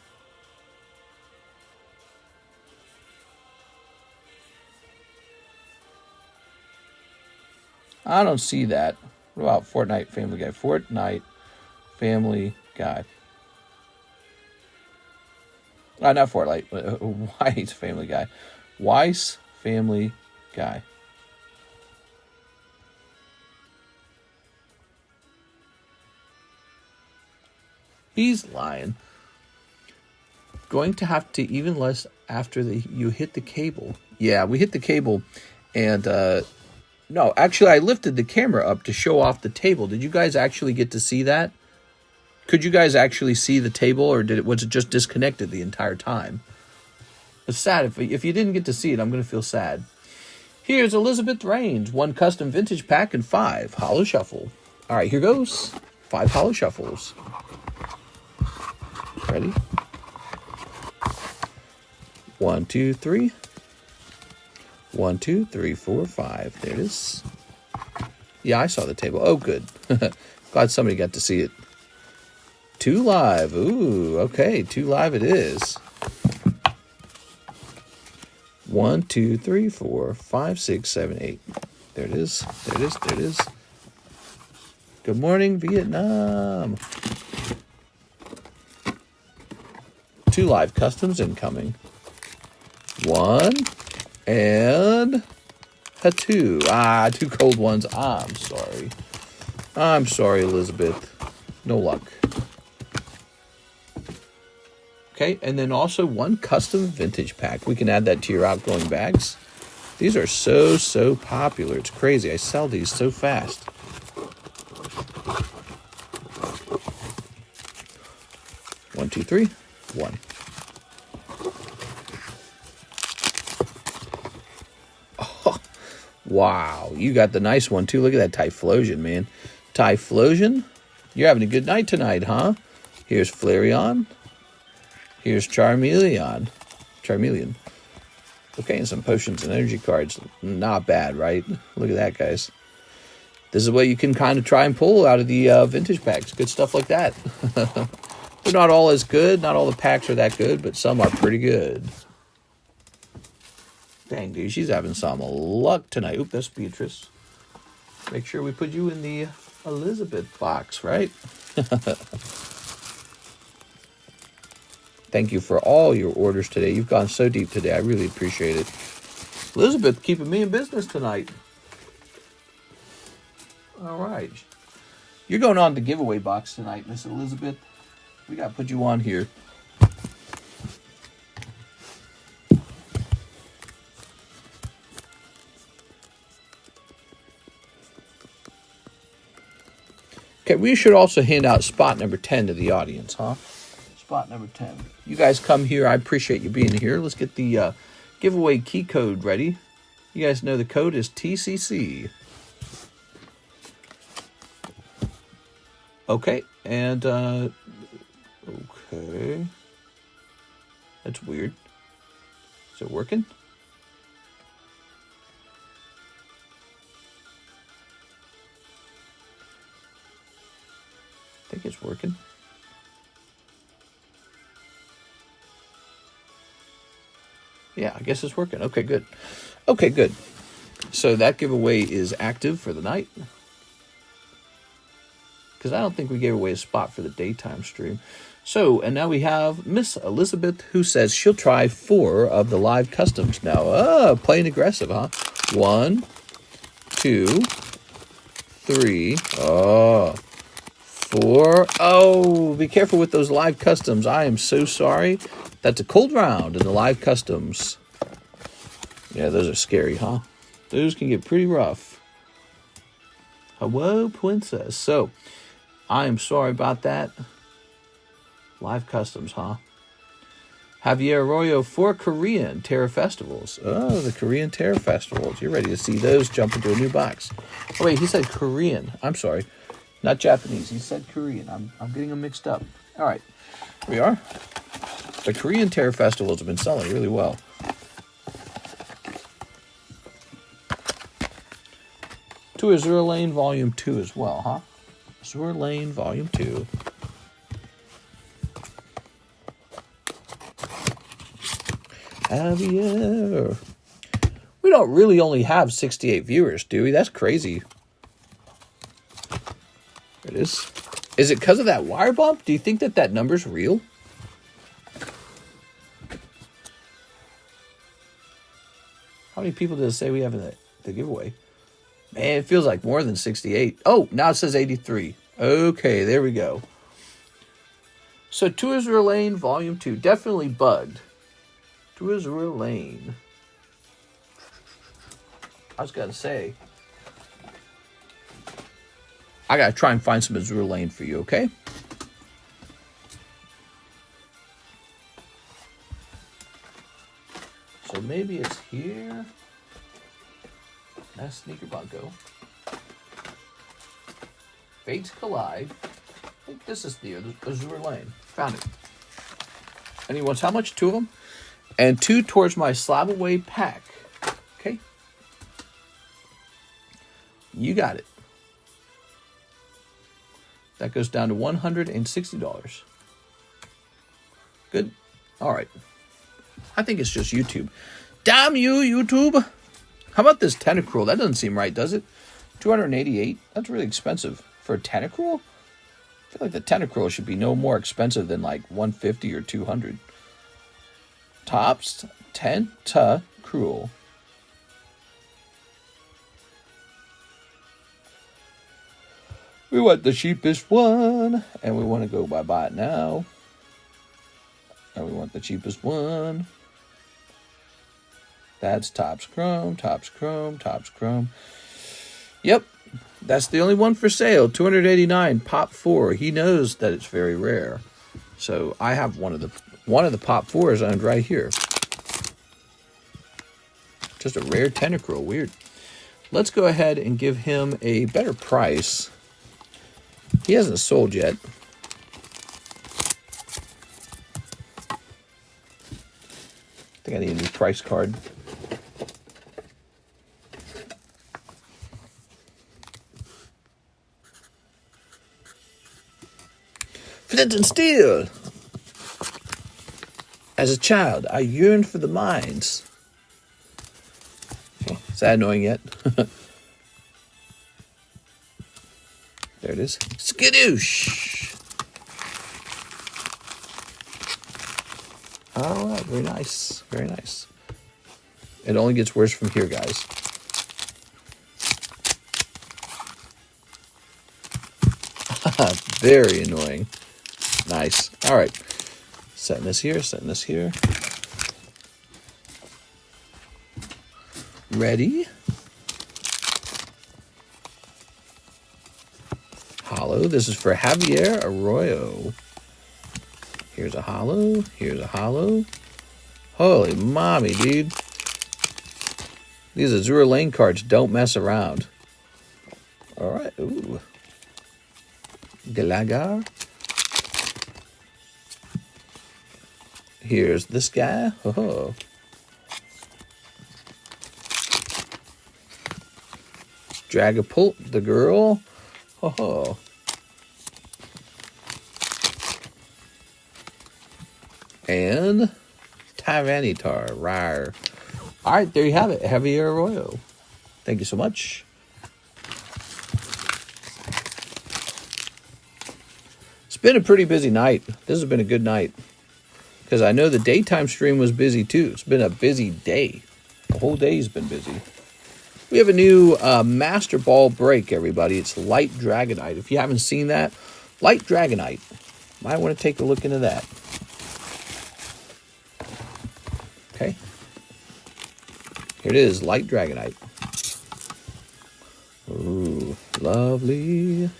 I don't see that. What about Fortnite Family Guy? Fortnite Family Guy. Not Fortnite. Weiss Family Guy. Weiss Family Guy. He's lying. Going to have to even less after you hit the cable. Yeah, we hit the cable, and no, actually, I lifted the camera up to show off the table. Did you guys actually get to see that? Could you guys actually see the table, or was it just disconnected the entire time? It's sad. If you didn't get to see it, I'm going to feel sad. Here's Elizabeth Raines. 1 custom vintage pack and 5 hollow shuffle. All right, here goes. 5 hollow shuffles. Ready? 1, 2, 3. 1, 2, 3, 4, 5. There it is. Yeah, I saw the table. Oh, good. Glad somebody got to see it. 2 live. Ooh, okay. 2 live it is. 1, 2, 3, 4, 5, 6, 7, 8. There it is. There it is. There it is. Good morning, Vietnam. 2 live customs incoming. 1 and a 2. 2 cold ones. I'm sorry. I'm sorry, Elizabeth. No luck. Okay, and then also 1 custom vintage pack. We can add that to your outgoing bags. These are so popular. It's crazy. I sell these so fast. One, 2, 3, 1. Oh, wow, you got the nice one too. Look at that Typhlosion, man. Typhlosion, you're having a good night tonight, huh? Here's Flareon. Here's Charmeleon. Okay, and some potions and energy cards. Not bad, right? Look at that, guys. This is what you can kind of try and pull out of the vintage packs. Good stuff like that. They're not all as good. Not all the packs are that good, but some are pretty good. Dang, dude, she's having some luck tonight. Oop, that's Beatrice. Make sure we put you in the Elizabeth box, right? Thank you for all your orders today. You've gone so deep today. I really appreciate it. Elizabeth keeping me in business tonight. All right. You're going on the giveaway box tonight, Miss Elizabeth. We got to put you on here. Okay, we should also hand out spot number 10 to the audience, huh? Spot number 10. You guys come here. I appreciate you being here. Let's get the giveaway key code ready. You guys know the code is TCC. Okay, and okay. That's weird. Is it working? I think it's working. Yeah, I guess it's working. Okay, good. Okay, good. So that giveaway is active for the night. Because I don't think we gave away a spot for the daytime stream. So, and now we have Miss Elizabeth, who says she'll try 4 of the live customs now. Playing aggressive, huh? 1, 2, 3, 4. Oh, be careful with those live customs. I am so sorry. That's a cold round in the live customs. Yeah, those are scary, huh? Those can get pretty rough. Hello, princess. So, I am sorry about that. Live customs, huh? Javier Arroyo for Korean Terror Festivals. Oh, the Korean Terror Festivals. You're ready to see those jump into a new box. Oh, wait, he said Korean. I'm sorry. Not Japanese. He said Korean. I'm getting them mixed up. All right. Here we are. The Korean Terror Festivals have been selling really well. To Azure Lane Volume 2 as well, huh? Azure Lane Volume 2. Javier. We don't really only have 68 viewers, do we? That's crazy. There it is. Is it because of that wire bump? Do you think that that number's real? How many people did it say we have in the giveaway? Man, it feels like more than 68. Oh, now it says 83. Okay, there we go. So, To Azure Lane Volume 2. Definitely bugged. To Azure Lane. I was going to say, I got to try and find some Azure Lane for you, okay? So maybe it's here. That's Sneaker Bunko. Fates Collide. I think this is the Azure Lane. Found it. And he wants how much? 2 of them? And 2 towards my slab away pack. Okay. You got it. That goes down to $160. Good. All right. I think it's just YouTube. Damn you, YouTube. How about this Tentacruel? That doesn't seem right, does it? $288. That's really expensive for a Tentacruel. I feel like the Tentacruel should be no more expensive than like $150 or $200. Tops Tentacruel. We want the cheapest one, and we want to go buy it now. And we want the cheapest one. That's Topps Chrome, Topps Chrome, Topps Chrome. Yep, that's the only one for sale. $289, Pop 4. He knows that it's very rare, so I have one of the Pop 4s owned right here. Just a rare Tentacruel. Weird. Let's go ahead and give him a better price. He hasn't sold yet. I think I need a new price card. Flint and Steel. As a child, I yearned for the mines. Okay, is that annoying yet? There it is. Skadoosh. All right, very nice. Very nice. It only gets worse from here, guys. Very annoying. Nice. All right. Setting this here, setting this here. Ready? Hollow. This is for Javier Arroyo. Here's a hollow. Here's a hollow. Holy mommy, dude. These Azure Lane cards don't mess around. All right. Ooh. Galagar. Here's this guy. Oh. Dragapult, the girl. Oh. And Tyranitar. Rar. All right, there you have it. Javier Arroyo. Thank you so much. It's been a pretty busy night. This has been a good night. Because I know the daytime stream was busy too. It's been a busy day. The whole day's been busy. We have a new Master Ball break, everybody. It's Light Dragonite. If you haven't seen that, Light Dragonite. Might want to take a look into that. Okay. Here it is, Light Dragonite. Ooh, lovely.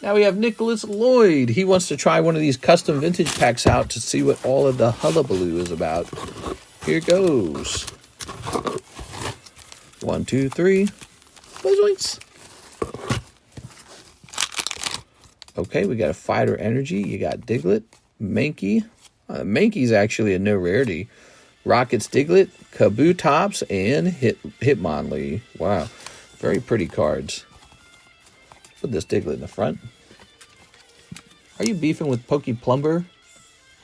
Now we have Nicholas Lloyd. He wants to try one of these custom vintage packs out to see what all of the hullabaloo is about. Here goes. 1, 2, 3. Bozoinks. Okay, we got a Fighter Energy. You got Diglett, Mankey. Mankey's actually a no rarity. Rockets Diglett, Kabutops, and Hitmonlee. Wow, very pretty cards. Put this Diglett in the front. Are you beefing with Pokey Plumber?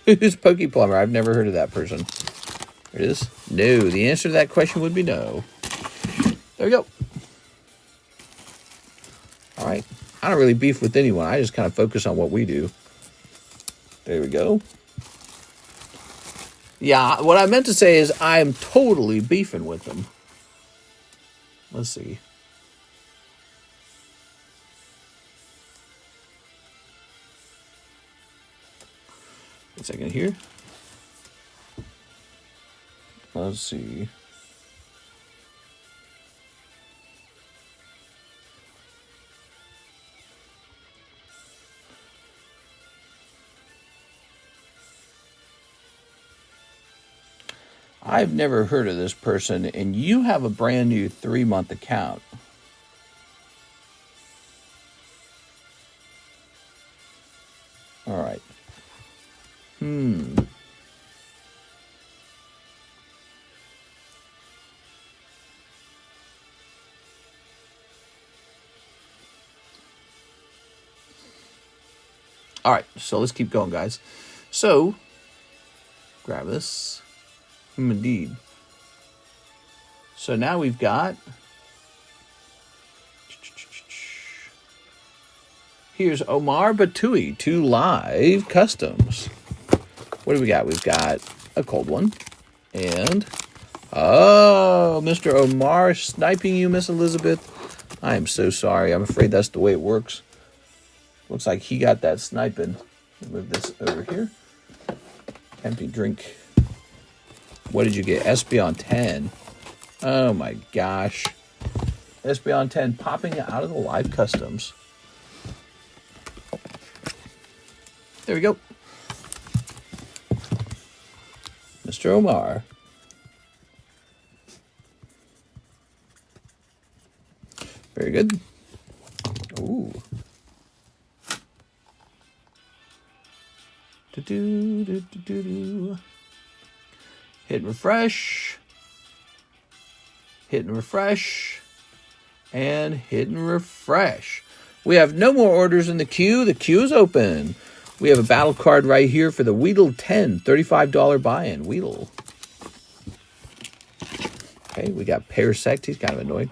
Who's Pokey Plumber? I've never heard of that person. There it is. No, the answer to that question would be no. There we go. All right. I don't really beef with anyone. I just kind of focus on what we do. There we go. Yeah, what I meant to say is I am totally beefing with them. Let's see. A second here. Let's see. I've never heard of this person, and you have a brand new 3-month account. All right. All right, so let's keep going, guys. So, grab this. Indeed. So now we've got... Here's Omar Batui, 2 live customs. What do we got? We've got a cold one. And... Oh, Mr. Omar sniping you, Miss Elizabeth. I am so sorry. I'm afraid that's the way it works. Looks like he got that sniping. Move this over here. Empty drink. What did you get? Espeon 10. Oh my gosh. Espeon 10 popping out of the live customs. There we go. Mr. Omar. Very good. Ooh. Do-do-do-do-do-do. Hit and refresh. Hit and refresh. And hit and refresh. We have no more orders in the queue. The queue is open. We have a battle card right here for the Weedle 10. $35 buy-in. Weedle. Okay, we got Parasect. He's kind of annoyed.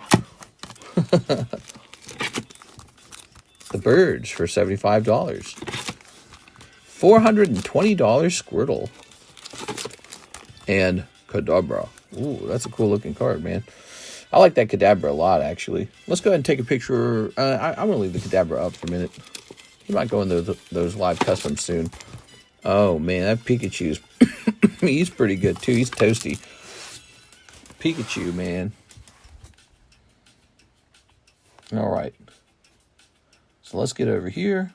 The Birds for $75. $420 Squirtle. And Kadabra. Ooh, that's a cool looking card, man. I like that Kadabra a lot, actually. Let's go ahead and take a picture. I'm going to leave the Kadabra up for a minute. He might go in those live customs soon. Oh, man, that Pikachu's... he's pretty good, too. He's toasty. Pikachu, man. All right. So let's get over here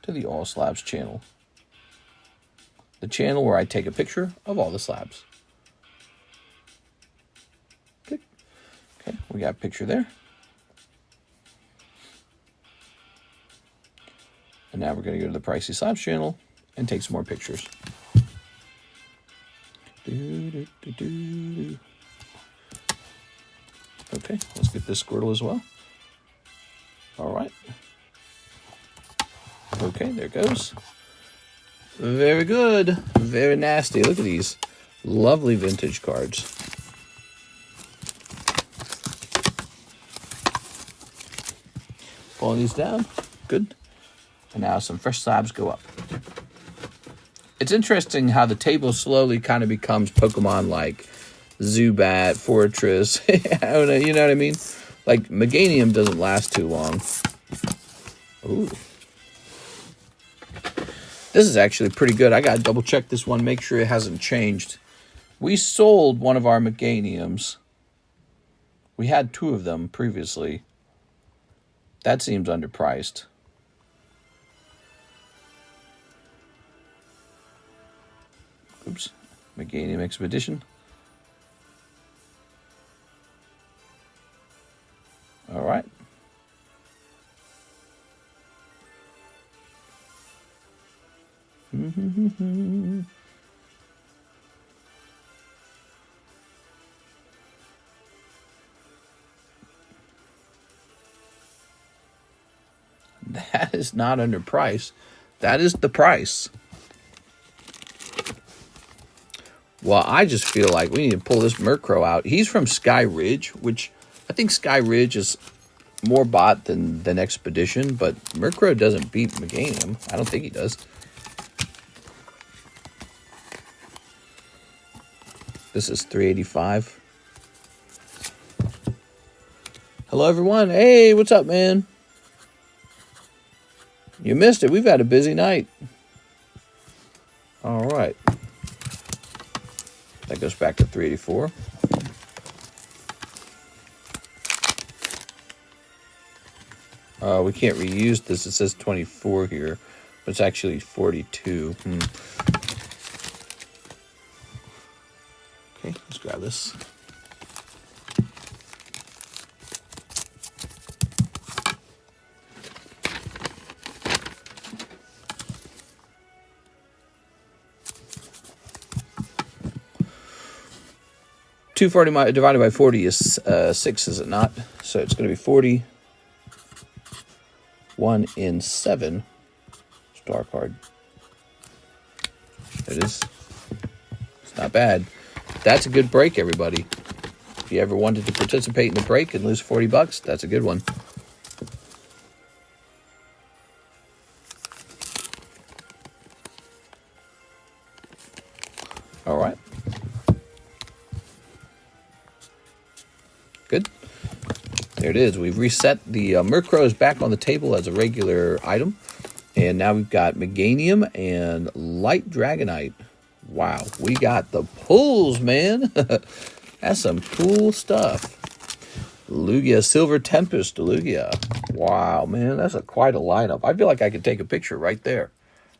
to the All Slabs channel. The channel where I take a picture of all the slabs. Okay, we got a picture there. And now we're going to go to the Pricey Slabs channel and take some more pictures. Okay, let's get this Squirtle as well. All right. Okay, there it goes. Very good. Very nasty. Look at these lovely vintage cards. Pulling these down. Good. And now some fresh slabs go up. It's interesting how the table slowly kind of becomes Pokemon like Zubat, Fortress. I don't know, you know what I mean? Like, Meganium doesn't last too long. Ooh. This is actually pretty good. I got to double check this one, make sure it hasn't changed. We sold one of our Meganiums. We had 2 of them previously. That seems underpriced. Oops. Meganium Expedition. All right. That is not under price. That is the price. Well, I just feel like we need to pull this Murkrow out. He's from Sky Ridge, which I think Sky Ridge is more bought than Expedition, but Murkrow doesn't beat Meganium. I don't think he does. This is $385. Hello, everyone. Hey, what's up, man? You missed it. We've had a busy night. All right. That goes back to $384. We can't reuse this. It says 24 here, but it's actually 42. Okay, let's grab this. $240 divided by 40 is 6, is it not? So it's going to be 40. 1 in 7. Star card. There it is. It's not bad. That's a good break, everybody. If you ever wanted to participate in the break and lose $40, that's a good one. All right. Good. There it is. We've reset the Murkrow is back on the table as a regular item. And now we've got Meganium and Light Dragonite. Wow. We got the pulls, man. That's some cool stuff. Lugia, Silver Tempest, Lugia. Wow, man. That's quite a lineup. I feel like I could take a picture right there.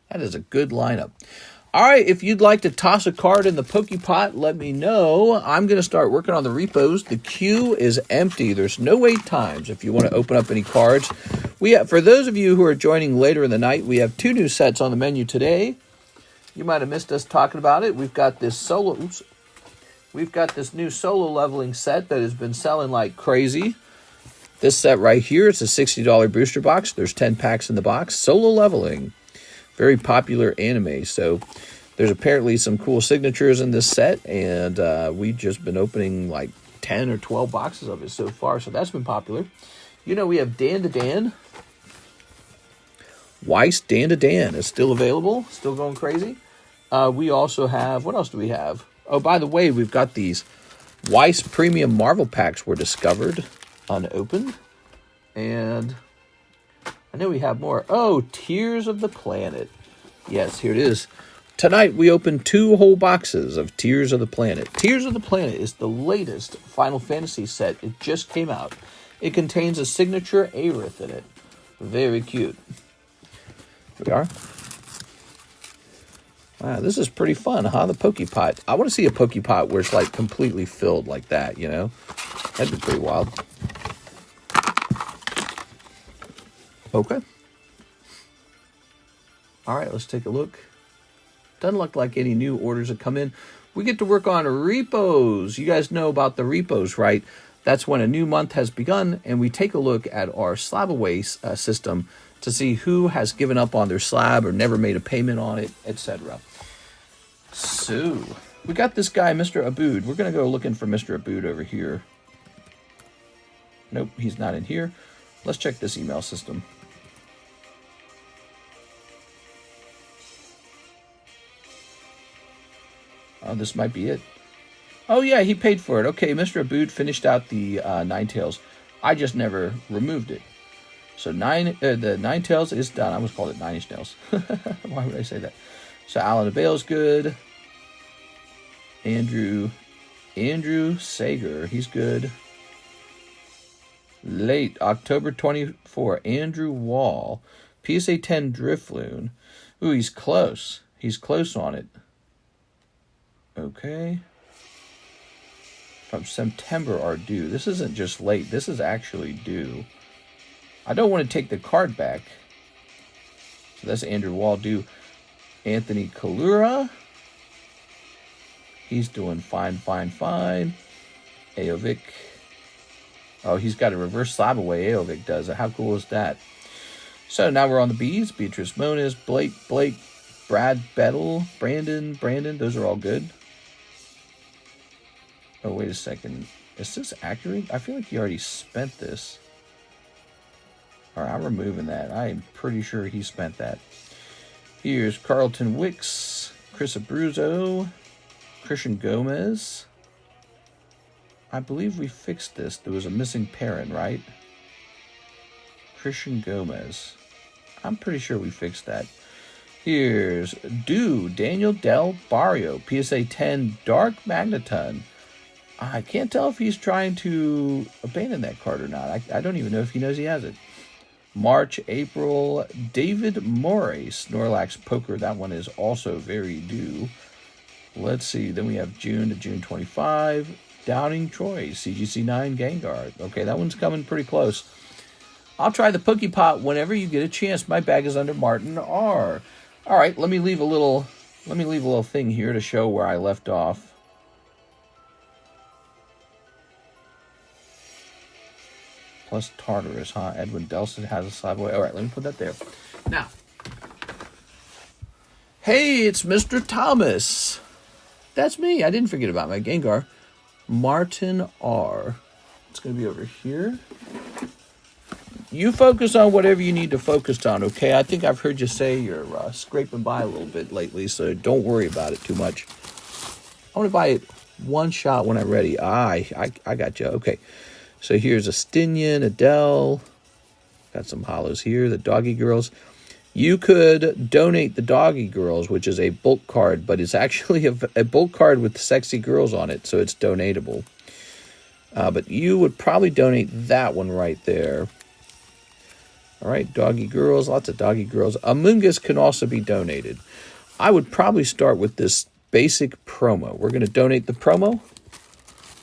That is a good lineup. All right, if you'd like to toss a card in the Pokepot, let me know. I'm going to start working on the repos. The queue is empty. There's no wait times if you want to open up any cards. For those of you who are joining later in the night, we have 2 new sets on the menu today. You might have missed us talking about it. We've got this new solo leveling set that has been selling like crazy. This set right here, it's a $60 booster box. There's 10 packs in the box. Solo leveling. Very popular anime. So there's apparently some cool signatures in this set, and we've just been opening like 10 or 12 boxes of it so far. So that's been popular. You know, we have Dan to Dan. Weiss Dan to Dan is still available, still going crazy. We also have, what else do we have? Oh, by the way, we've got these Weiss Premium Marvel Packs were discovered, unopened. And I know we have more. Oh, Tears of the Planet. Yes, here it is. Tonight we opened 2 whole boxes of Tears of the Planet. Tears of the Planet is the latest Final Fantasy set. It just came out. It contains a signature Aerith in it. Very cute. Here we are. Wow, this is pretty fun, huh? The Pokepot. I want to see a Pokepot where it's like completely filled like that, you know? That'd be pretty wild. Okay. All right, let's take a look. Doesn't look like any new orders have come in. We get to work on repos. You guys know about the repos, right? That's when a new month has begun, and we take a look at our slab away system to see who has given up on their slab or never made a payment on it, etc. So, we got this guy, Mr. Abood. We're going to go looking for Mr. Abood over here. Nope, he's not in here. Let's check this email system. Oh, this might be it. Oh, yeah, he paid for it. Okay, Mr. Abood finished out the Ninetales. I just never removed it. So the Ninetales is done. I almost called it Nine-Inch Nails. Why would I say that? So Alan Abale's good. Andrew Sager, he's good. Late October 24, Andrew Wall. PSA 10 Drifloon. Ooh, he's close. He's close on it. Okay. From September are due. This isn't just late. This is actually due. I don't want to take the card back. So that's Andrew Wall due. Anthony Kalura. He's doing fine, fine, fine. Aovic. Oh, he's got a reverse slab away. Aovic does it. How cool is that? So now we're on the B's. Beatrice Moniz, Blake, Brad Bettle, Brandon. Those are all good. Oh, wait a second. Is this accurate? I feel like you already spent this. All right, I'm removing that. I'm pretty sure he spent that. Here's Carlton Wicks, Chris Abruzzo, Christian Gomez. I believe we fixed this. There was a missing parent, right? Christian Gomez. I'm pretty sure we fixed that. Here's Daniel Del Barrio, PSA 10 Dark Magneton. I can't tell if he's trying to abandon that card or not. I don't even know if he knows he has it. March, April, David Morey, Snorlax Poker. That one is also very due. Let's see. Then we have June to June 25. Downing Troy, CGC 9 Gengar. Okay, that one's coming pretty close. I'll try the Pokepot whenever you get a chance. My bag is under Martin R. All right, let me leave a little thing here to show where I left off. Plus Tartarus, huh? Edwin Delson has a slab away. All right, let me put that there. Now, hey, it's Mr. Thomas. That's me. I didn't forget about my Gengar. Martin R. It's going to be over here. You focus on whatever you need to focus on, okay? I think I've heard you say you're scraping by a little bit lately, so don't worry about it too much. I want to buy it one shot when I'm ready. I got you. Okay. So here's a Stinian, Adele. Got some hollows here. The Doggy Girls. You could donate the Doggy Girls, which is a bulk card, but it's actually a bulk card with sexy girls on it, so it's donatable. But you would probably donate that one right there. All right, Doggy Girls, lots of Doggy Girls. Amoonguss can also be donated. I would probably start with this basic promo. We're going to donate the promo.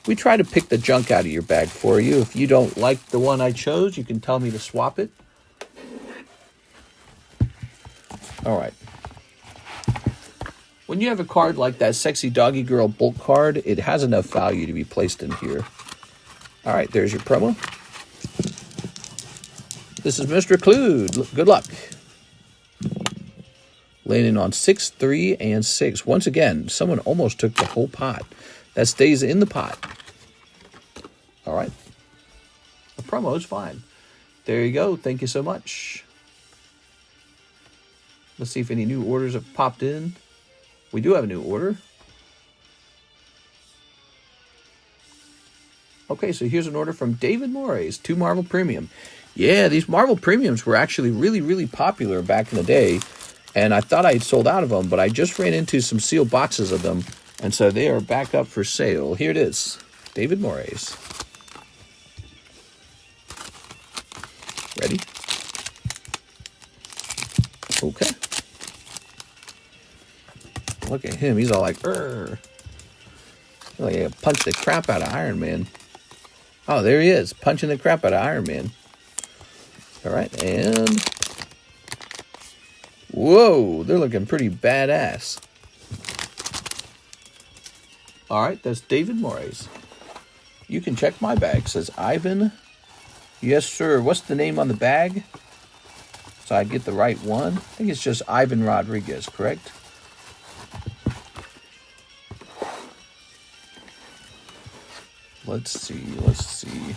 We try to pick the junk out of your bag for you. If you don't like the one I chose, you can tell me to swap it. All right. When you have a card like that Sexy Doggy Girl bulk card, it has enough value to be placed in here. All right, there's your promo. This is Mr. Clued. Good luck. Landing on 6, 3, and 6. Once again, someone almost took the whole pot. That stays in the pot. All right. The promo is fine. There you go. Thank you so much. Let's see if any new orders have popped in. We do have a new order. Okay, so here's an order from David Morris, 2 Marvel Premium. Yeah, these Marvel Premiums were actually really, really popular back in the day. And I thought I had sold out of them, but I just ran into some sealed boxes of them. And so they are back up for sale. Here it is. David Morris. Ready? Okay. Look at him. He's all like, "Urgh." Like he punched the crap out of Iron Man. Oh, there he is. Punching the crap out of Iron Man. All right, and whoa, they're looking pretty badass. All right, that's David Morris. You can check my bag. It says Ivan. Yes, sir. What's the name on the bag? So I get the right one. I think it's just Ivan Rodriguez, correct? Let's see.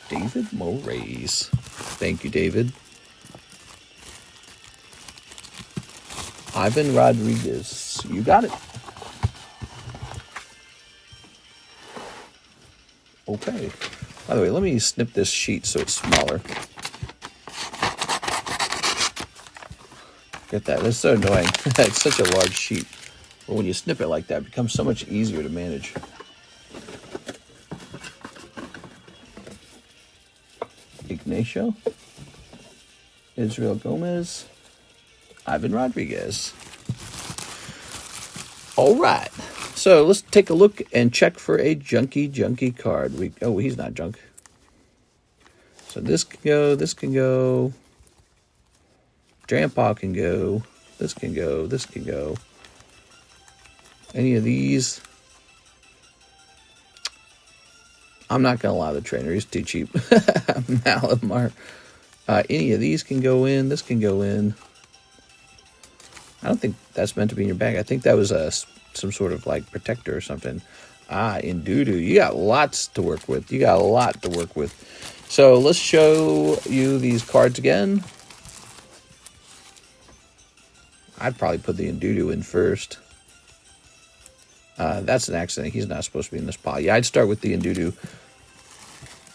David Morris. Thank you, David. Ivan Rodriguez. You got it. Okay. By the way, let me snip this sheet so it's smaller. Get that. That's so annoying. It's such a large sheet. But when you snip it like that, it becomes so much easier to manage. Ignacio, Israel Gomez, Ivan Rodriguez. All right. So let's take a look and check for a junky card. Oh, he's not junk. So this can go, this can go. Grandpa can go. This can go, this can go. Any of these? I'm not going to allow the trainer. He's too cheap. Malamar. Any of these can go in. This can go in. I don't think that's meant to be in your bag. I think that was some sort of like protector or something. In doo-doo. You got lots to work with. You got a lot to work with. So let's show you these cards again. I'd probably put the Indudu in first. That's an accident. He's not supposed to be in this pile. Yeah, I'd start with the Indudu.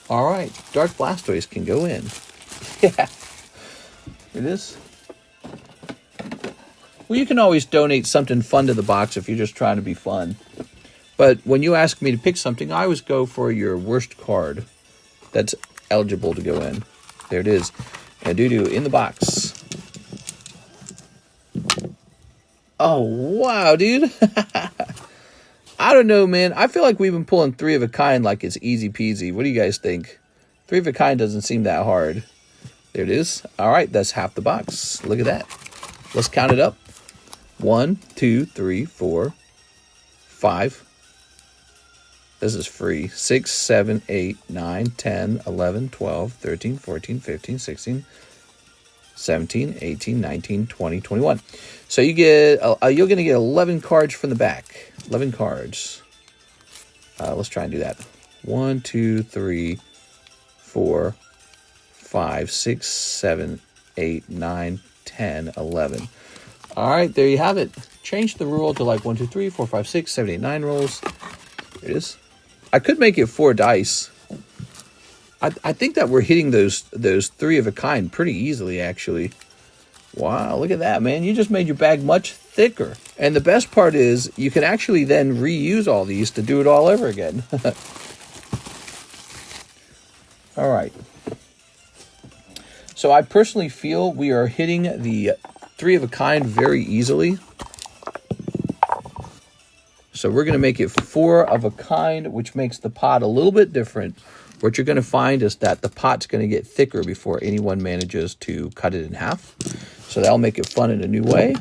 All right. Dark Blastoise can go in. Yeah. It is. Well, you can always donate something fun to the box if you're just trying to be fun. But when you ask me to pick something, I always go for your worst card that's eligible to go in. There it is. Indudu in the box. Oh, wow, dude. I don't know, man. I feel like we've been pulling 3 of a kind like it's easy peasy. What do you guys think? 3 of a kind doesn't seem that hard. There it is. All right, that's half the box. Look at that. Let's count it up. 1, 2, 3, 4, 5. This is free. 6, 7, 8, 9, 10, 11, 12, 13, 14, 15, 16, 17, 18, 19, 20, 21. So you get, you're going to get 11 cards from the back. 11 cards. Let's try and do that. 1, 2, 3, 4, 5, 6, 7, 8, 9, 10, 11. All right, there you have it. Change the rule to like 1, 2, 3, 4, 5, 6, 7, 8, 9 rolls. There it is. I could make it 4 dice. I think that we're hitting those 3 of a kind pretty easily, actually. Wow, look at that, man. You just made your bag much thicker. And the best part is you can actually then reuse all these to do it all over again. All right. So I personally feel we are hitting the 3 of a kind very easily. So we're going to make it 4 of a kind, which makes the pot a little bit different. What you're going to find is that the pot's going to get thicker before anyone manages to cut it in half. So that'll make it fun in a new way.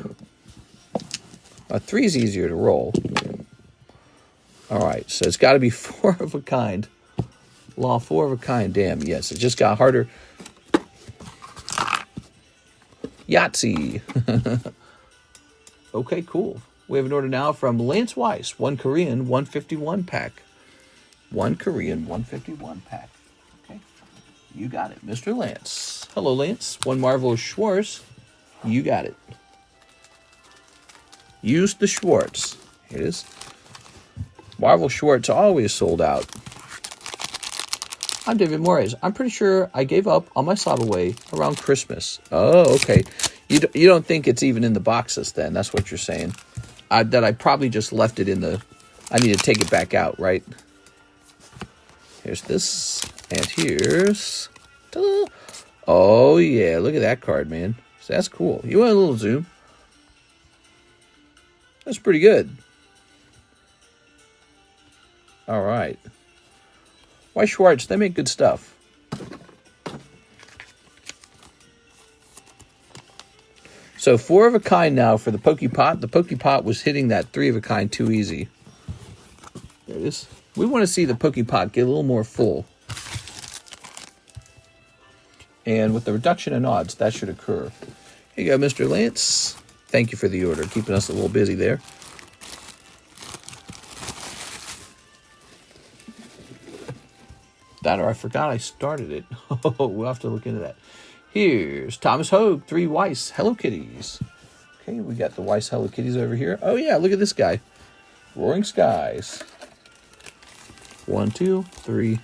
A 3 is easier to roll. All right, so it's got to be 4 of a kind. Law 4 of a kind. Damn, yes, it just got harder. Yahtzee. Okay, cool. We have an order now from Lance Weiss. 1 Korean, 151 pack. 1 Korean, 151 pack. Okay, you got it, Mr. Lance. Hello, Lance. 1 Marvel Schwartz. You got it. Use the Schwartz. Here it is. Marvel Schwartz always sold out. I'm David Morris. I'm pretty sure I gave up on my Sabaway around Christmas. Oh, okay. You don't think it's even in the boxes then? That's what you're saying. That I probably just left it in the... I need to take it back out, right? Here's this. And here's... Ta-da. Oh, yeah. Look at that card, man. So that's cool. You want a little zoom? That's pretty good. All right. Why Schwartz? They make good stuff. So 4 of a kind now for the Pokepot. The Pokepot was hitting that 3 of a kind too easy. There it is. We want to see the Pokepot get a little more full. And with the reduction in odds, that should occur. Here you go, Mr. Lance. Thank you for the order. Keeping us a little busy there. That or I forgot I started it. We'll have to look into that. Here's Thomas Hogue, 3 Weiss Hello Kitties. Okay, we got the Weiss Hello Kitties over here. Oh, yeah, look at this guy. Roaring Skies. 1, 2, 3.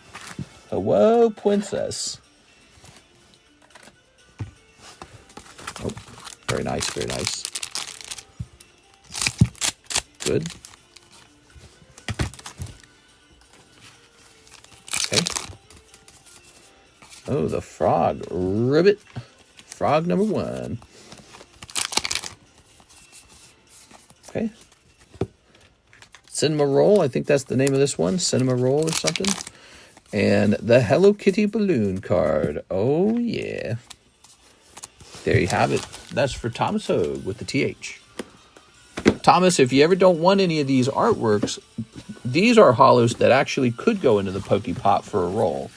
Hello, Princess. Oh, very nice, very nice. Good. Okay. Oh, the Frog Ribbit. Frog number 1. Okay. Cinema Roll. I think that's the name of this one. Cinema Roll or something. And the Hello Kitty balloon card. Oh, yeah. There you have it. That's for Thomas Hogue with the TH. Thomas, if you ever don't want any of these artworks, these are hollows that actually could go into the Pokey Pop for a roll.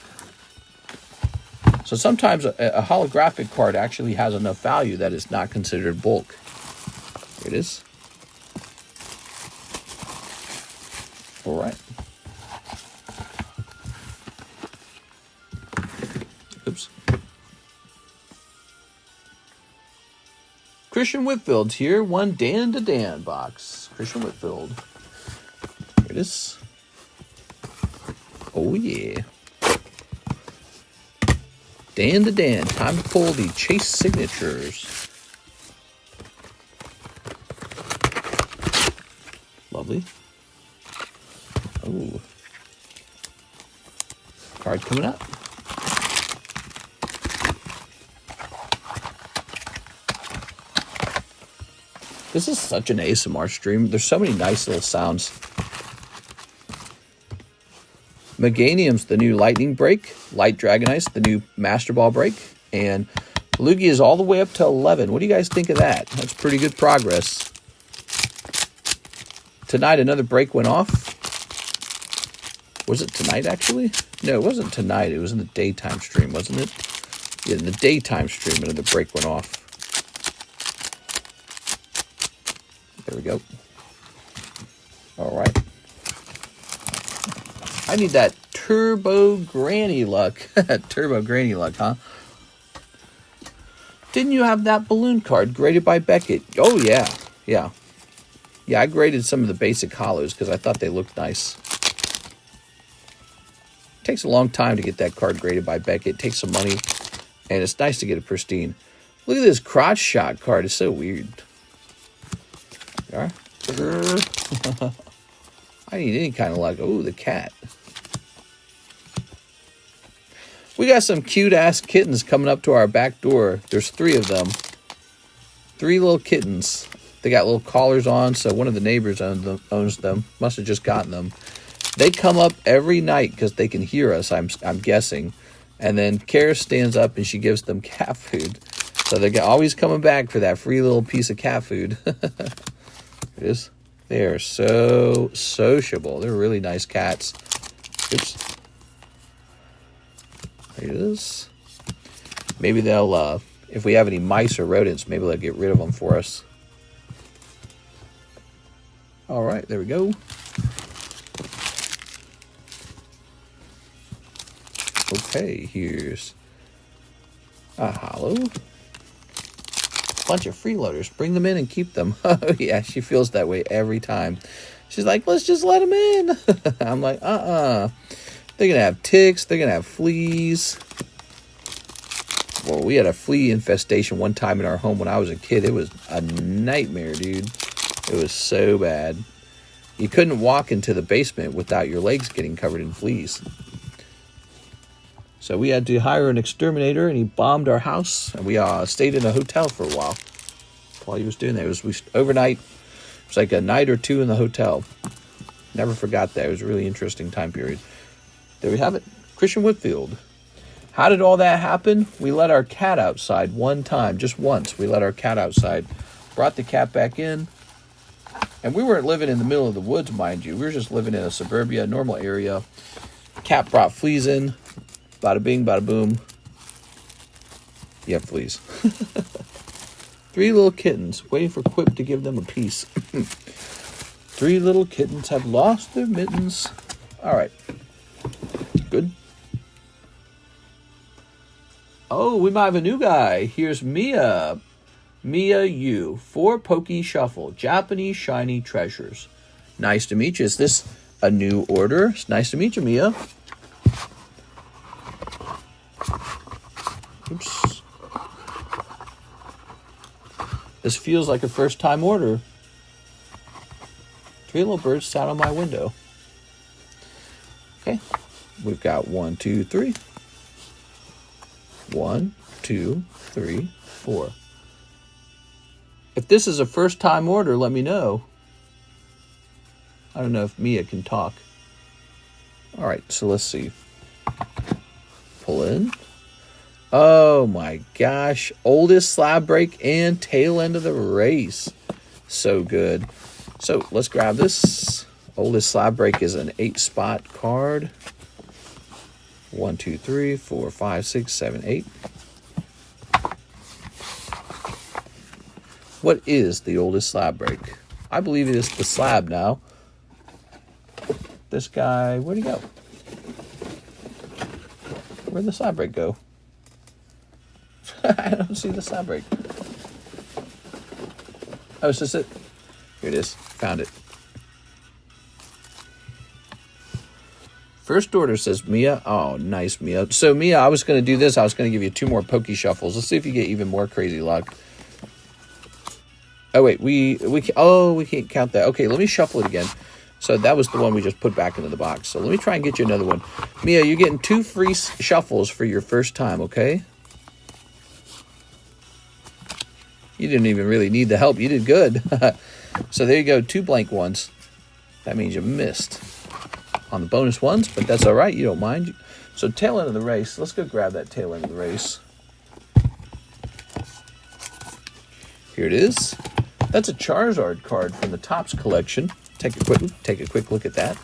So sometimes a holographic card actually has enough value that it's not considered bulk. Here it is. All right. Oops. Christian Whitfield's here. One Dan to Dan box. Christian Whitfield. Here it is. Oh, yeah. Dan to Dan. Time to pull the Chase signatures. Lovely. Oh. Card coming up. This is such an ASMR stream. There's so many nice little sounds. Meganium's the new Lightning Break. Light Dragon Ice, the new Master Ball Break. And Lugia is all the way up to 11. What do you guys think of that? That's pretty good progress. Tonight, another break went off. Was it tonight, actually? No, it wasn't tonight. It was in the daytime stream, wasn't it? Yeah, in the daytime stream, another break went off. There we go. All right. I need that Turbo Granny Luck. Turbo Granny Luck, huh? Didn't you have that balloon card graded by Beckett? Oh, yeah. Yeah. Yeah, I graded some of the basic hollows because I thought they looked nice. It takes a long time to get that card graded by Beckett. It takes some money, and it's nice to get it pristine. Look at this crotch shot card. It's so weird. There. I need any kind of luck. Oh, the cat. We got some cute-ass kittens coming up to our back door. There's 3 of them. 3 little kittens. They got little collars on, so one of the neighbors owns them. Must have just gotten them. They come up every night because they can hear us, I'm guessing. And then Kara stands up and she gives them cat food. So they're always coming back for that free little piece of cat food. It is. They are so sociable. They're really nice cats. Oops. There it is. Maybe they'll, if we have any mice or rodents, maybe they'll get rid of them for us. All right, there we go. Okay, here's a hollow. Bunch of freeloaders. Bring them in and keep them. Oh, yeah, she feels that way every time. She's like, let's just let them in. I'm like, They're going to have ticks. They're going to have fleas. Well, we had a flea infestation one time in our home when I was a kid. It was a nightmare, dude. It was so bad. You couldn't walk into the basement without your legs getting covered in fleas. So we had to hire an exterminator, and he bombed our house. And we stayed in a hotel for a while he was doing that. It was overnight. It was like a night or 2 in the hotel. Never forgot that. It was a really interesting time period. There we have it. Christian Whitfield. How did all that happen? We let our cat outside one time, just once. We let our cat outside. Brought the cat back in. And we weren't living in the middle of the woods, mind you. We were just living in a suburbia, normal area. Cat brought fleas in. Bada bing, bada boom. You have fleas. 3 little kittens waiting for Quip to give them a piece. 3 little kittens have lost their mittens. All right. Good. Oh, we might have a new guy. Here's Mia. Mia Yu. 4 Pokey Shuffle. Japanese Shiny Treasures. Nice to meet you. Is this a new order? It's nice to meet you, Mia. Oops. This feels like a first-time order. 3 little birds sat on my window. Okay. We've got 1, 2, 3. 1, 2, 3, 4. If this is a first-time order, let me know. I don't know if Mia can talk. All right, so let's see. Pull in. Oh my gosh. Oldest slab break and tail end of the race. So good. So let's grab this. Oldest slab break is an 8-spot card. 1, 2, 3, 4, 5, 6, 7, 8. What is the oldest slab break? I believe it is the slab now. This guy, where'd he go? Where'd the slab break go? I don't see the slab break. Oh, is this it? Here it is. Found it. First order says Mia. Oh, nice, Mia. So, Mia, I was going to do this. I was going to give you 2 more Poke Shuffles. Let's see if you get even more crazy luck. Oh, wait. We can't count that. Okay, let me shuffle it again. So, that was the one we just put back into the box. So, let me try and get you another one. Mia, you're getting 2 free shuffles for your first time, okay? You didn't even really need the help. You did good. So, there you go. 2 blank ones. That means you missed on the bonus ones, but that's all right. You don't mind. So, tail end of the race. Let's go grab that tail end of the race. Here it is. That's a Charizard card from the Topps collection. Take a quick look at that.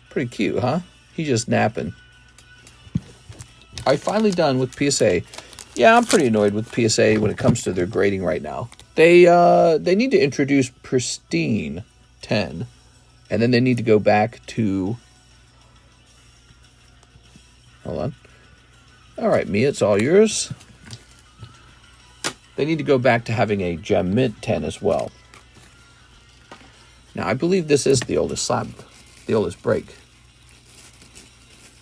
Pretty cute, huh? He's just napping. Are you finally done with PSA? Yeah, I'm pretty annoyed with PSA when it comes to their grading right now. They need to introduce Pristine 10, and then they need to go back to... Hold on. All right, Mia, it's all yours. They need to go back to having a Gem Mint 10 as well. Now, I believe this is the oldest slab, the oldest break.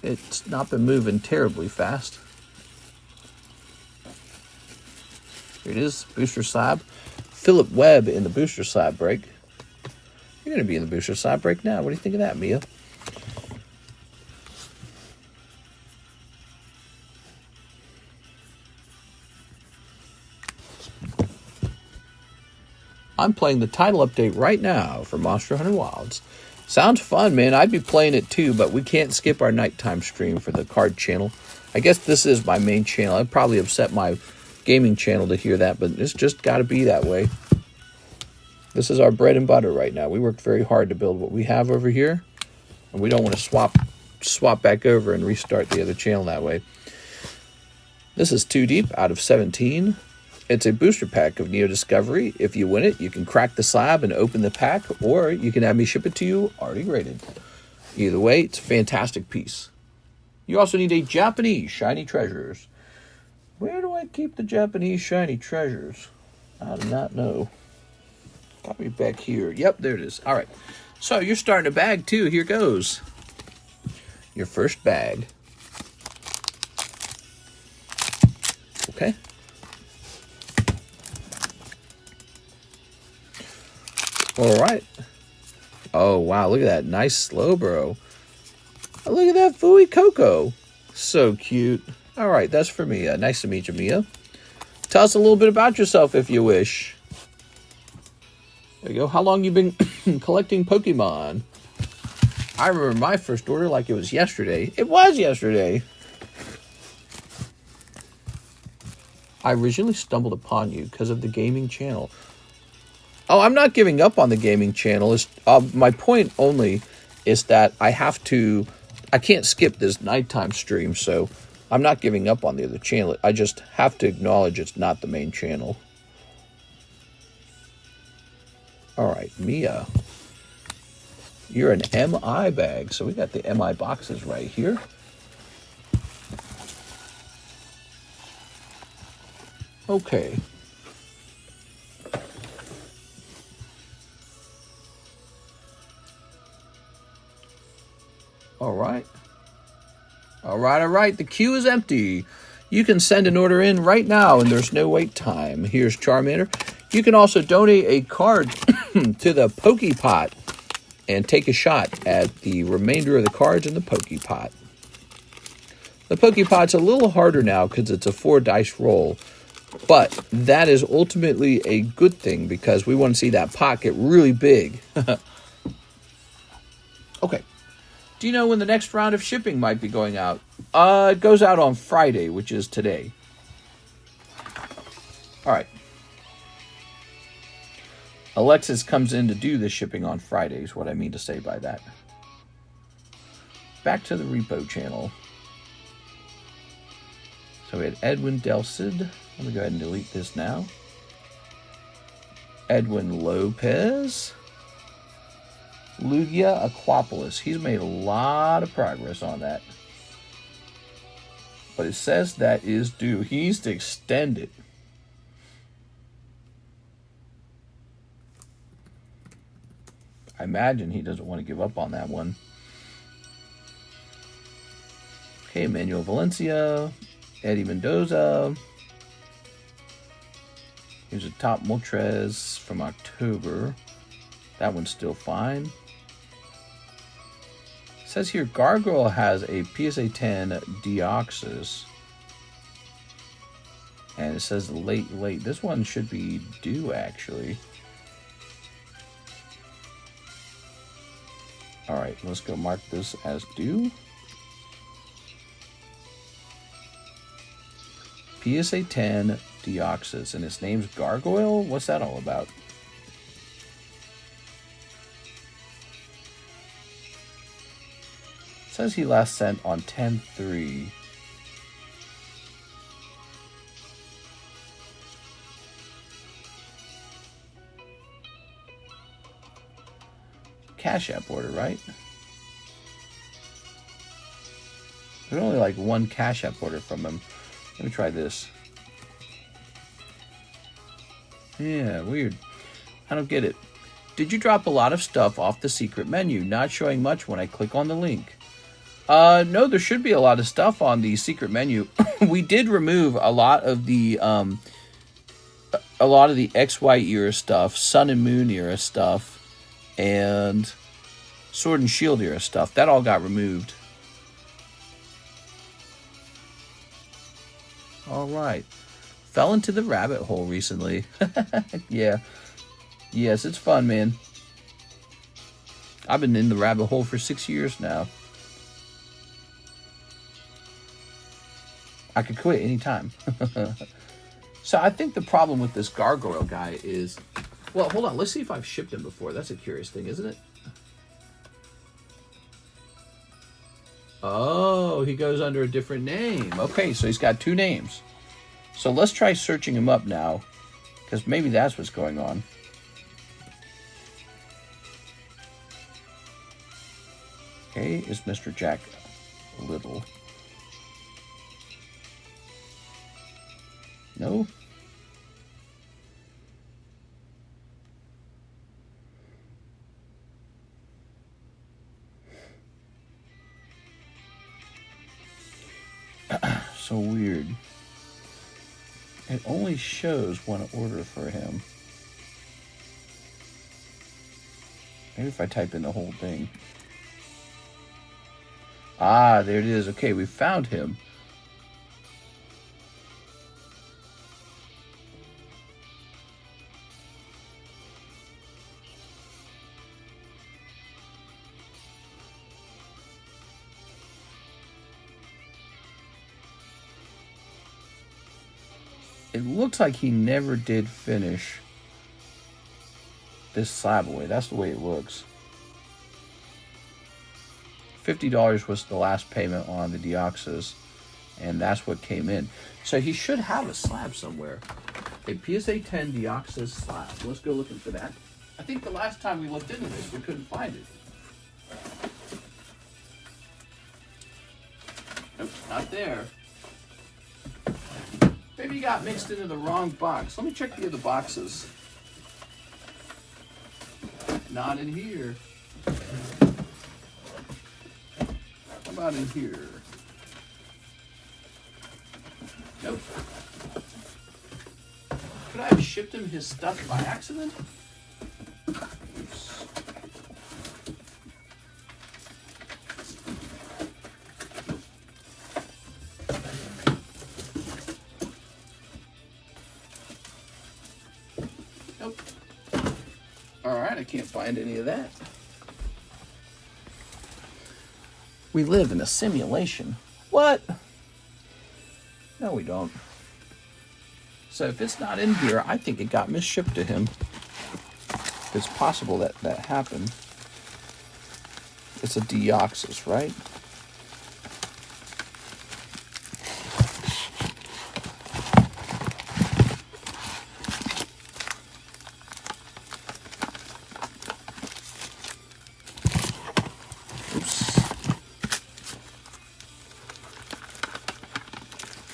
It's not been moving terribly fast. Here it is, booster slab. Philip Webb in the booster slab break. You're going to be in the booster slab break now. What do you think of that, Mia? I'm playing the title update right now for Monster Hunter Wilds. Sounds fun, man. I'd be playing it too, but we can't skip our nighttime stream for the card channel. I guess this is my main channel. I'd probably upset my gaming channel to hear that, but it's just got to be that way. This is our bread and butter right now. We worked very hard to build what we have over here, and we don't want to swap back over and restart the other channel that way. This is 2 deep out of 17. It's a booster pack of Neo Discovery. If you win it, you can crack the slab and open the pack, or you can have me ship it to you already graded. Either way, it's a fantastic piece. You also need a Japanese Shiny Treasures. Where do I keep the Japanese Shiny Treasures? I do not know. Probably back here. Yep, there it is. All right. So you're starting a bag too. Here goes. Your first bag. Okay. All right. Oh, wow. Look at that. Nice Slowbro. Oh, look at that Fooey Coco. So cute. All right. That's for Mia. Nice to meet you, Mia. Tell us a little bit about yourself if you wish. There you go. How long you been collecting Pokemon? I remember my first order like it was yesterday. It was yesterday. I originally stumbled upon you because of the gaming channel. Oh, I'm not giving up on the gaming channel. My point only is that I can't skip this nighttime stream, so I'm not giving up on the other channel. I just have to acknowledge it's not the main channel. All right, Mia. You're an MI bag, so we got the MI boxes right here. Okay. All right. All right. The queue is empty. You can send an order in right now, and there's no wait time. Here's Charmander. You can also donate a card to the Pokepot and take a shot at the remainder of the cards in the Pokepot. The Pokepot's a little harder now because it's a 4-dice roll, But that is ultimately a good thing because we want to see that pot get really big. Okay. Do you know when the next round of shipping might be going out? It goes out on Friday, which is today. All right. Alexis comes in to do the shipping on Friday is what I mean to say by that. Back to the repo channel. So we had Edwin Delcid. Let me go ahead and delete this now. Edwin Lopez. Lugia Aquapolis. He's made a lot of progress on that. But it says that is due. He needs to extend it. I imagine he doesn't want to give up on that one. Okay, Manuel Valencia. Eddie Mendoza. Here's a top Moltres from October. That one's still fine. It says here Gargoyle has a PSA 10 Deoxys. And it says late. This one should be due actually. Alright, let's go mark this as due. PSA 10 Deoxys, and his name's Gargoyle? What's that all about? It says he last sent on 10/3. Cash App order, right? There's only like one Cash App order from him. Let me try this. Yeah, weird. I don't get it. Did you drop a lot of stuff off the secret menu? Not showing much when I click on the link. No, there should be a lot of stuff on the secret menu. We did remove a lot of the XY era stuff, Sun and Moon era stuff, and Sword and Shield era stuff. That all got removed. All right. Fell into the rabbit hole recently. Yeah. Yes, it's fun, man. I've been in the rabbit hole for 6 years now. I could quit anytime. So I think the problem with this Gargoyle guy is... Well, hold on. Let's see if I've shipped him before. That's a curious thing, isn't it? Oh, he goes under a different name. Okay, so he's got two names. So let's try searching him up now, because maybe that's what's going on. Okay, is Mr. Jack Little. No. So weird. It only shows one order for him. Maybe if I type in the whole thing. Ah, there it is. Okay, we found him. It looks like he never did finish this slab away. That's the way it looks. $50 was the last payment on the Deoxys, and that's what came in. So he should have a slab somewhere. A PSA 10 Deoxys slab. Let's go looking for that. I think the last time we looked into this, we couldn't find it. Nope, not there. Maybe you got mixed into the wrong box. Let me check the other boxes. Not in here. How about in here? Nope. Could I have shipped him his stuff by accident? Oops. Nope. All right, I can't find any of that. We live in a simulation. What? No, we don't. So if it's not in here, I think it got misshipped to him. It's possible that that happened. It's a Deoxys, right?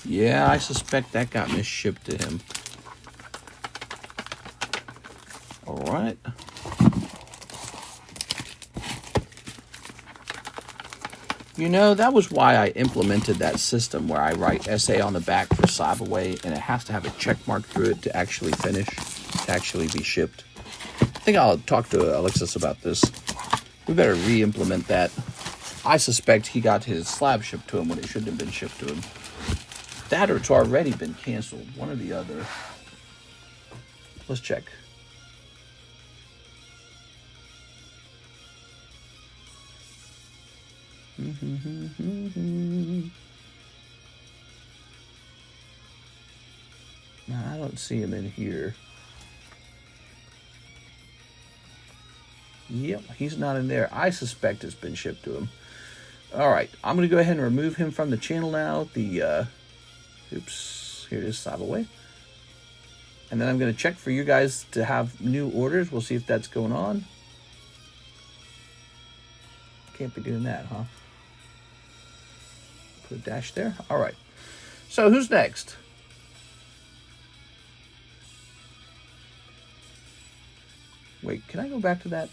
Yeah, I suspect that got misshipped to him. All right. You know, that was why I implemented that system where I write SA on the back for slab away, and it has to have a check mark through it to actually finish, to actually be shipped. I think I'll talk to Alexis about this. We better re-implement that. I suspect he got his slab shipped to him when it shouldn't have been shipped to him. That or it's already been canceled. One or the other. Let's check. No, I don't see him in here. Yep, he's not in there. I suspect it's been shipped to him. All right, I'm going to go ahead and remove him from the channel now. Oops, here it is, slab away. And then I'm going to check for you guys to have new orders. We'll see if that's going on. Can't be doing that, huh? Put a dash there. All right. So who's next? Wait, can I go back to that?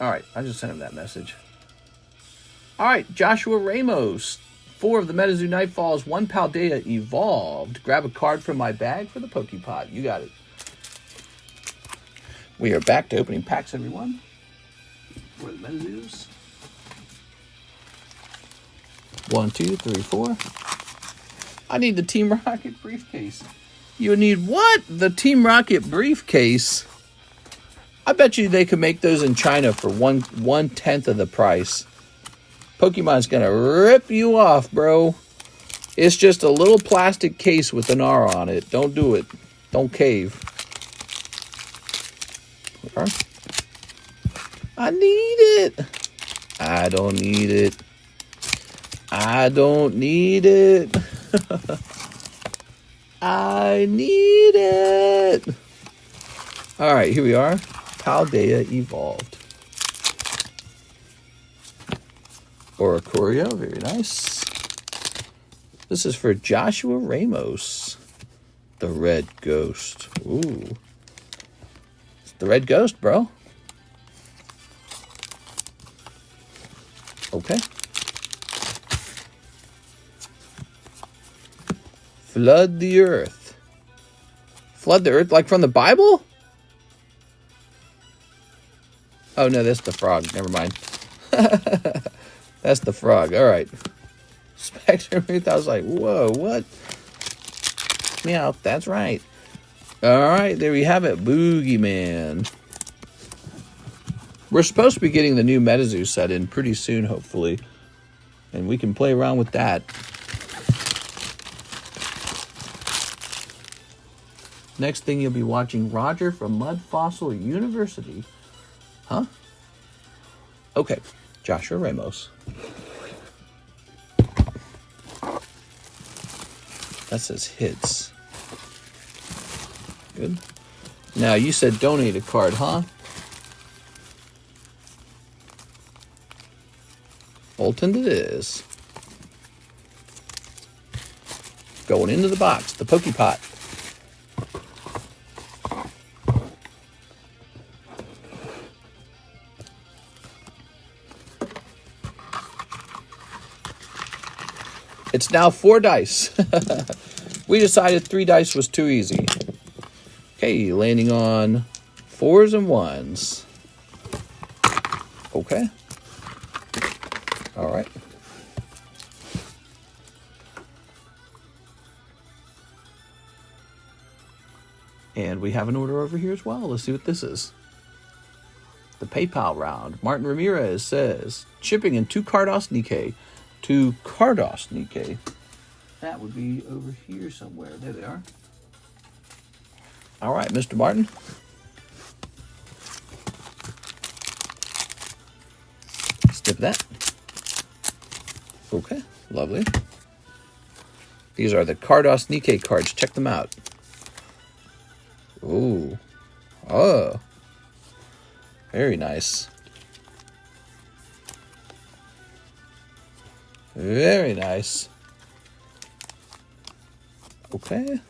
All right, I just sent him that message. All right, Joshua Ramos. 4 of the MetaZoo Nightfalls, 1 Paldea evolved. Grab a card from my bag for the Pokepot. You got it. We are back to opening packs, everyone. For the MetaZoos. 1, 2, 3, 4. I need the Team Rocket briefcase. You need what? The Team Rocket briefcase? I bet you they could make those in China for 1/10 of the price. Pokemon's gonna rip you off, bro. It's just a little plastic case with an R on it. Don't do it. Don't cave. Okay. I need it. I don't need it. I don't need it. I need it. All right, here we are. Paldea evolved. Oricorio, very nice. This is for Joshua Ramos. The Red Ghost. Ooh. It's the Red Ghost, bro. Okay. Flood the earth. Flood the earth like from the Bible? Oh, no, that's the frog. Never mind. That's the frog. All right. Spectre Myth. I was like, whoa, what? Meow. That's right. All right. There we have it. Boogeyman. We're supposed to be getting the new MetaZoo set in pretty soon, hopefully. And we can play around with that. Next thing you'll be watching Roger from Mud Fossil University. Huh? Okay. Joshua Ramos. That says hits. Good. Now, you said donate a card, huh? Bolton it is. Going into the box, the Pokepot. It's now 4 dice. We decided 3 dice was too easy. Okay, landing on 4s and 1s. Okay. All right. And we have an order over here as well. Let's see what this is. The PayPal round. Martin Ramirez says, shipping in 2 Cardos Nikkei. 2 Cardos Nikkei. That would be over here somewhere. There they are. All right, Mr. Martin. Snip that. Okay, lovely. These are the Cardos Nikkei cards. Check them out. Ooh. Oh. Very nice. Very nice. Okay.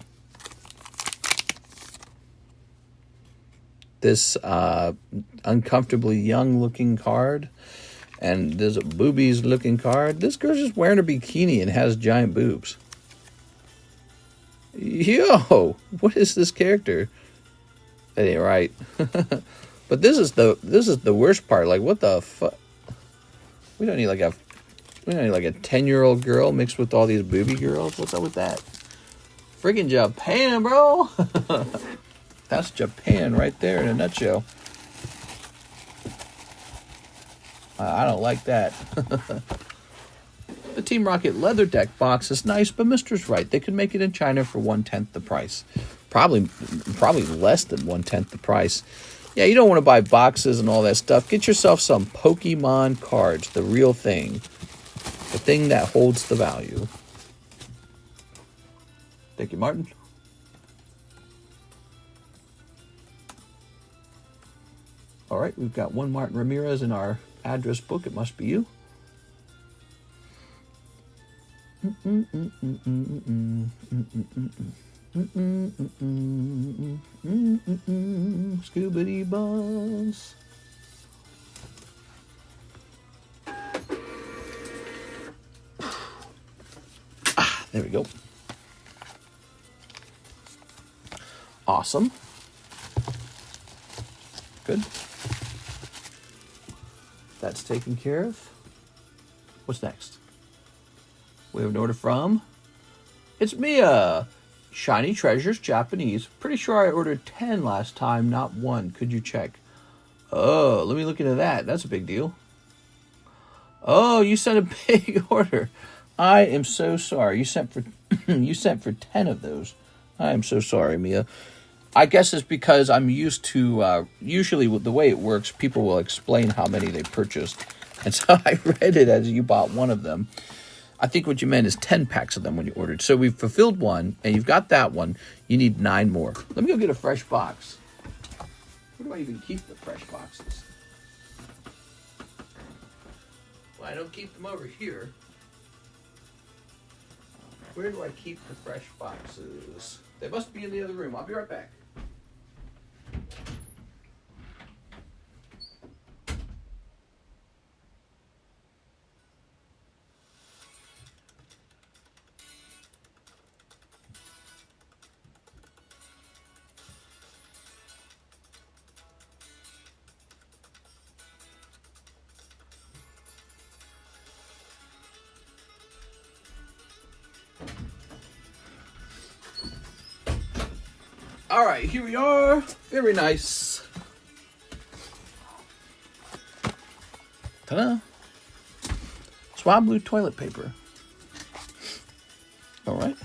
This uncomfortably young looking card. And there's a boobies looking card. This girl's just wearing a bikini and has giant boobs. Yo, what is this character? That ain't right. But this is the worst part. Like, what the fuck? We don't need like a 10-year-old girl mixed with all these booby girls. What's up with that? Freaking Japan, bro. That's Japan right there in a nutshell. I don't like that. The Team Rocket leather deck box is nice, but Mister's right. They could make it in China for 1/10 the price. Probably less than 1/10 the price. Yeah, you don't want to buy boxes and all that stuff. Get yourself some Pokemon cards, the real thing. The thing that holds the value. Thank you, Martin. All right, we've got one Martin Ramirez in our address book. It must be you. Scoobity buzz. There we go. Awesome. Good. That's taken care of. What's next? We have an order from... It's Mia. Shiny Treasures, Japanese. Pretty sure I ordered 10 last time, not 1. Could you check? Oh, let me look into that. That's a big deal. Oh, you sent a big order. I am so sorry. You sent for 10 of those. I am so sorry, Mia. I guess it's because I'm used to, usually the way it works, people will explain how many they purchased. And so I read it as you bought 1 of them. I think what you meant is 10 packs of them when you ordered. So we've fulfilled 1, and you've got that one. You need 9 more. Let me go get a fresh box. Where do I even keep the fresh boxes? Well, I don't keep them over here. Where do I keep the fresh boxes? They must be in the other room. I'll be right back. All right, here we are. Very nice. Ta-da. Swab blue toilet paper. All right.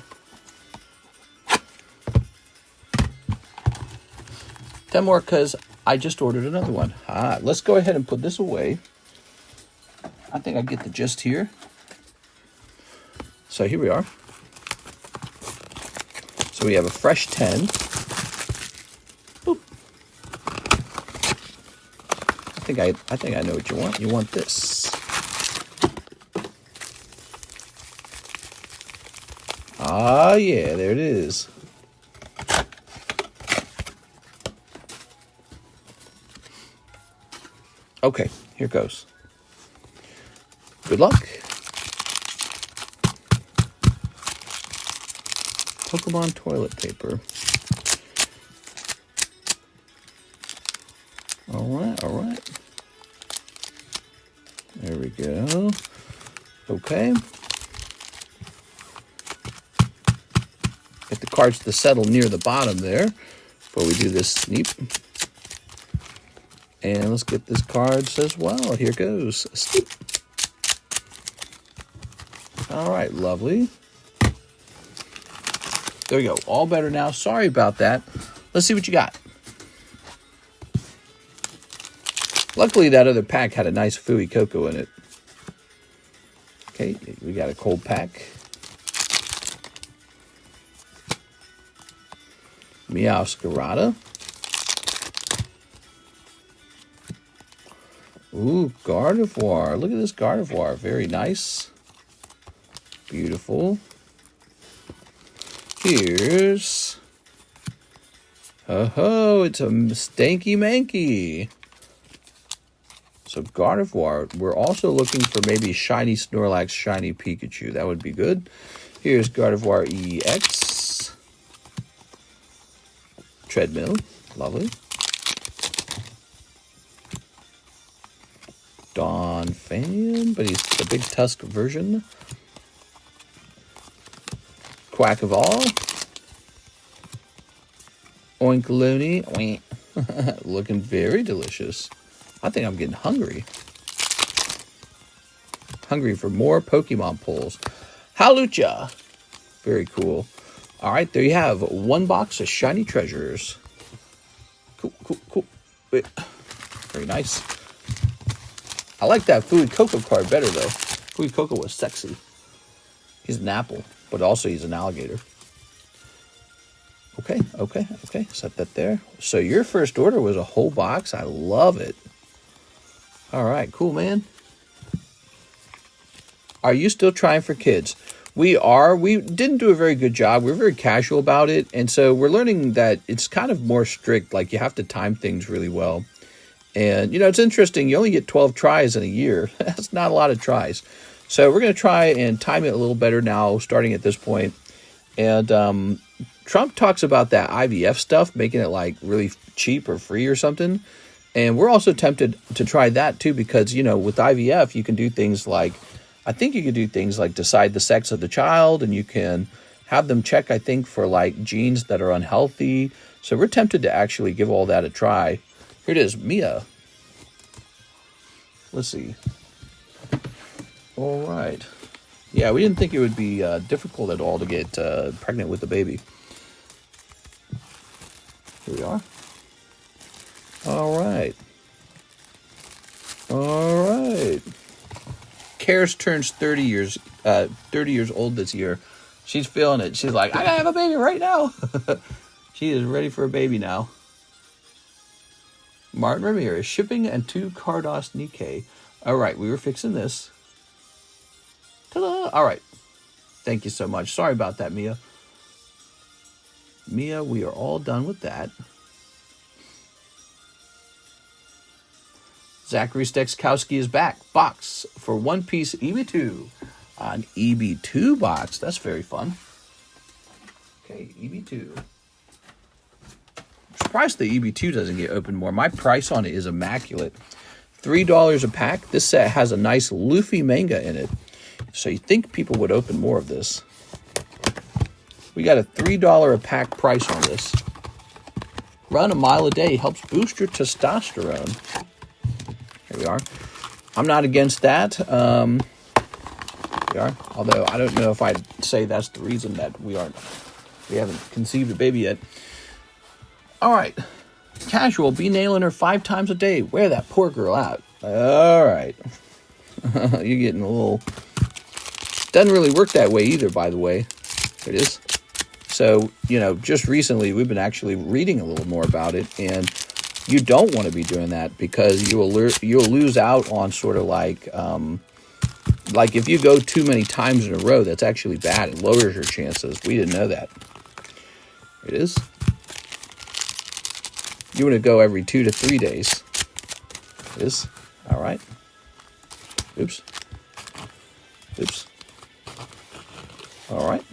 Ten more because I just ordered another one. Let's go ahead and put this away. I think I get the gist here. So here we are. So we have a fresh 10. Boop. I think I know what you want. You want this. Ah, yeah, there it is. Okay, here goes. Good luck. Pokemon toilet paper. All right. There we go. Okay. Get the cards to settle near the bottom there before we do this snip. And let's get this cards as well. Here goes. Snip. All right, lovely. There we go. All better now. Sorry about that. Let's see what you got. Luckily, that other pack had a nice Fooey Cocoa in it. Okay, we got a cold pack. Meowscarada. Ooh, Gardevoir. Look at this Gardevoir. Very nice. Beautiful. Here's... Oh, it's a Stanky Manky. So Gardevoir. We're also looking for maybe shiny Snorlax, shiny Pikachu. That would be good. Here's Gardevoir EX. Treadmill. Lovely. Dawn Fan, but he's the big tusk version. Quack of all. Oink Looney. Looking very delicious. I think I'm getting hungry. Hungry for more Pokemon pulls. Hawlucha. Very cool. All right, there you have one box of shiny treasures. Cool. Wait. Very nice. I like that Fooey Cocoa card better, though. Fooey Cocoa was sexy. He's an apple, but also he's an alligator. Okay. Set that there. So your first order was a whole box. I love it. All right, cool, man. Are you still trying for kids? We are. We didn't do a very good job. We're very casual about it. And so we're learning that it's kind of more strict. Like, you have to time things really well. And, you know, it's interesting. You only get 12 tries in a year. That's not a lot of tries. So we're going to try and time it a little better now, starting at this point. And Trump talks about that IVF stuff, making it, like, really cheap or free or something. And we're also tempted to try that, too, because, you know, with IVF, you can do things like, I think you can do things like decide the sex of the child, and you can have them check, I think, for, like, genes that are unhealthy. So we're tempted to actually give all that a try. Here it is, Mia. Let's see. All right. Yeah, we didn't think it would be difficult at all to get pregnant with the baby. Here we are. All right. Karis turns 30 years old this year. She's feeling it. She's like, I gotta have a baby right now. She is ready for a baby now. Martin Ramirez, shipping and 2 Cardos Nikkei. All right, we were fixing this. Ta-da! All right. Thank you so much. Sorry about that, Mia. Mia, we are all done with that. Zachary Stekskowski is back. Box for One Piece EB2. An EB2 box. That's very fun. Okay, EB2. Surprised the EB2 doesn't get opened more. My price on it is immaculate. $3 a pack. This set has a nice Luffy manga in it. So you think people would open more of this. We got a $3 a pack price on this. Run a mile a day helps boost your testosterone. Here we are. I'm not against that. Here we are. Although I don't know if I'd say that's the reason that we haven't conceived a baby yet. All right. Casual, be nailing her 5 times a day. Wear that poor girl out. All right. You're getting a little... Doesn't really work that way either, by the way. There it is. So, you know, just recently we've been actually reading a little more about it, and you don't want to be doing that because you'll lose out on sort of like if you go too many times in a row, that's actually bad. It lowers your chances. We didn't know that. There it is. You want to go every 2 to 3 days. It is. All right. Oops. All right.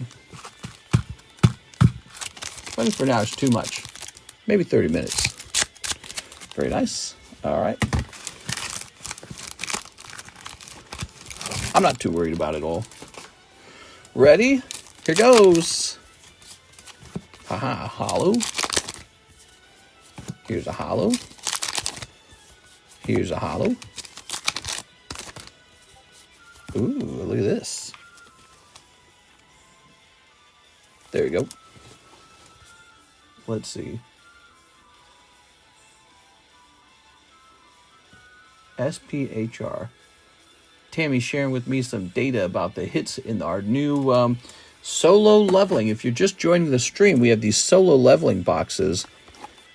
24 hours is too much. Maybe 30 minutes. Very nice. All right. I'm not too worried about it all. Ready? Here goes. Haha, hollow. Here's a hollow. Here's a hollow. Ooh, look at this. There you go. Let's see. SPHR. Tammy's sharing with me some data about the hits in our new solo leveling. If you're just joining the stream, we have these solo leveling boxes.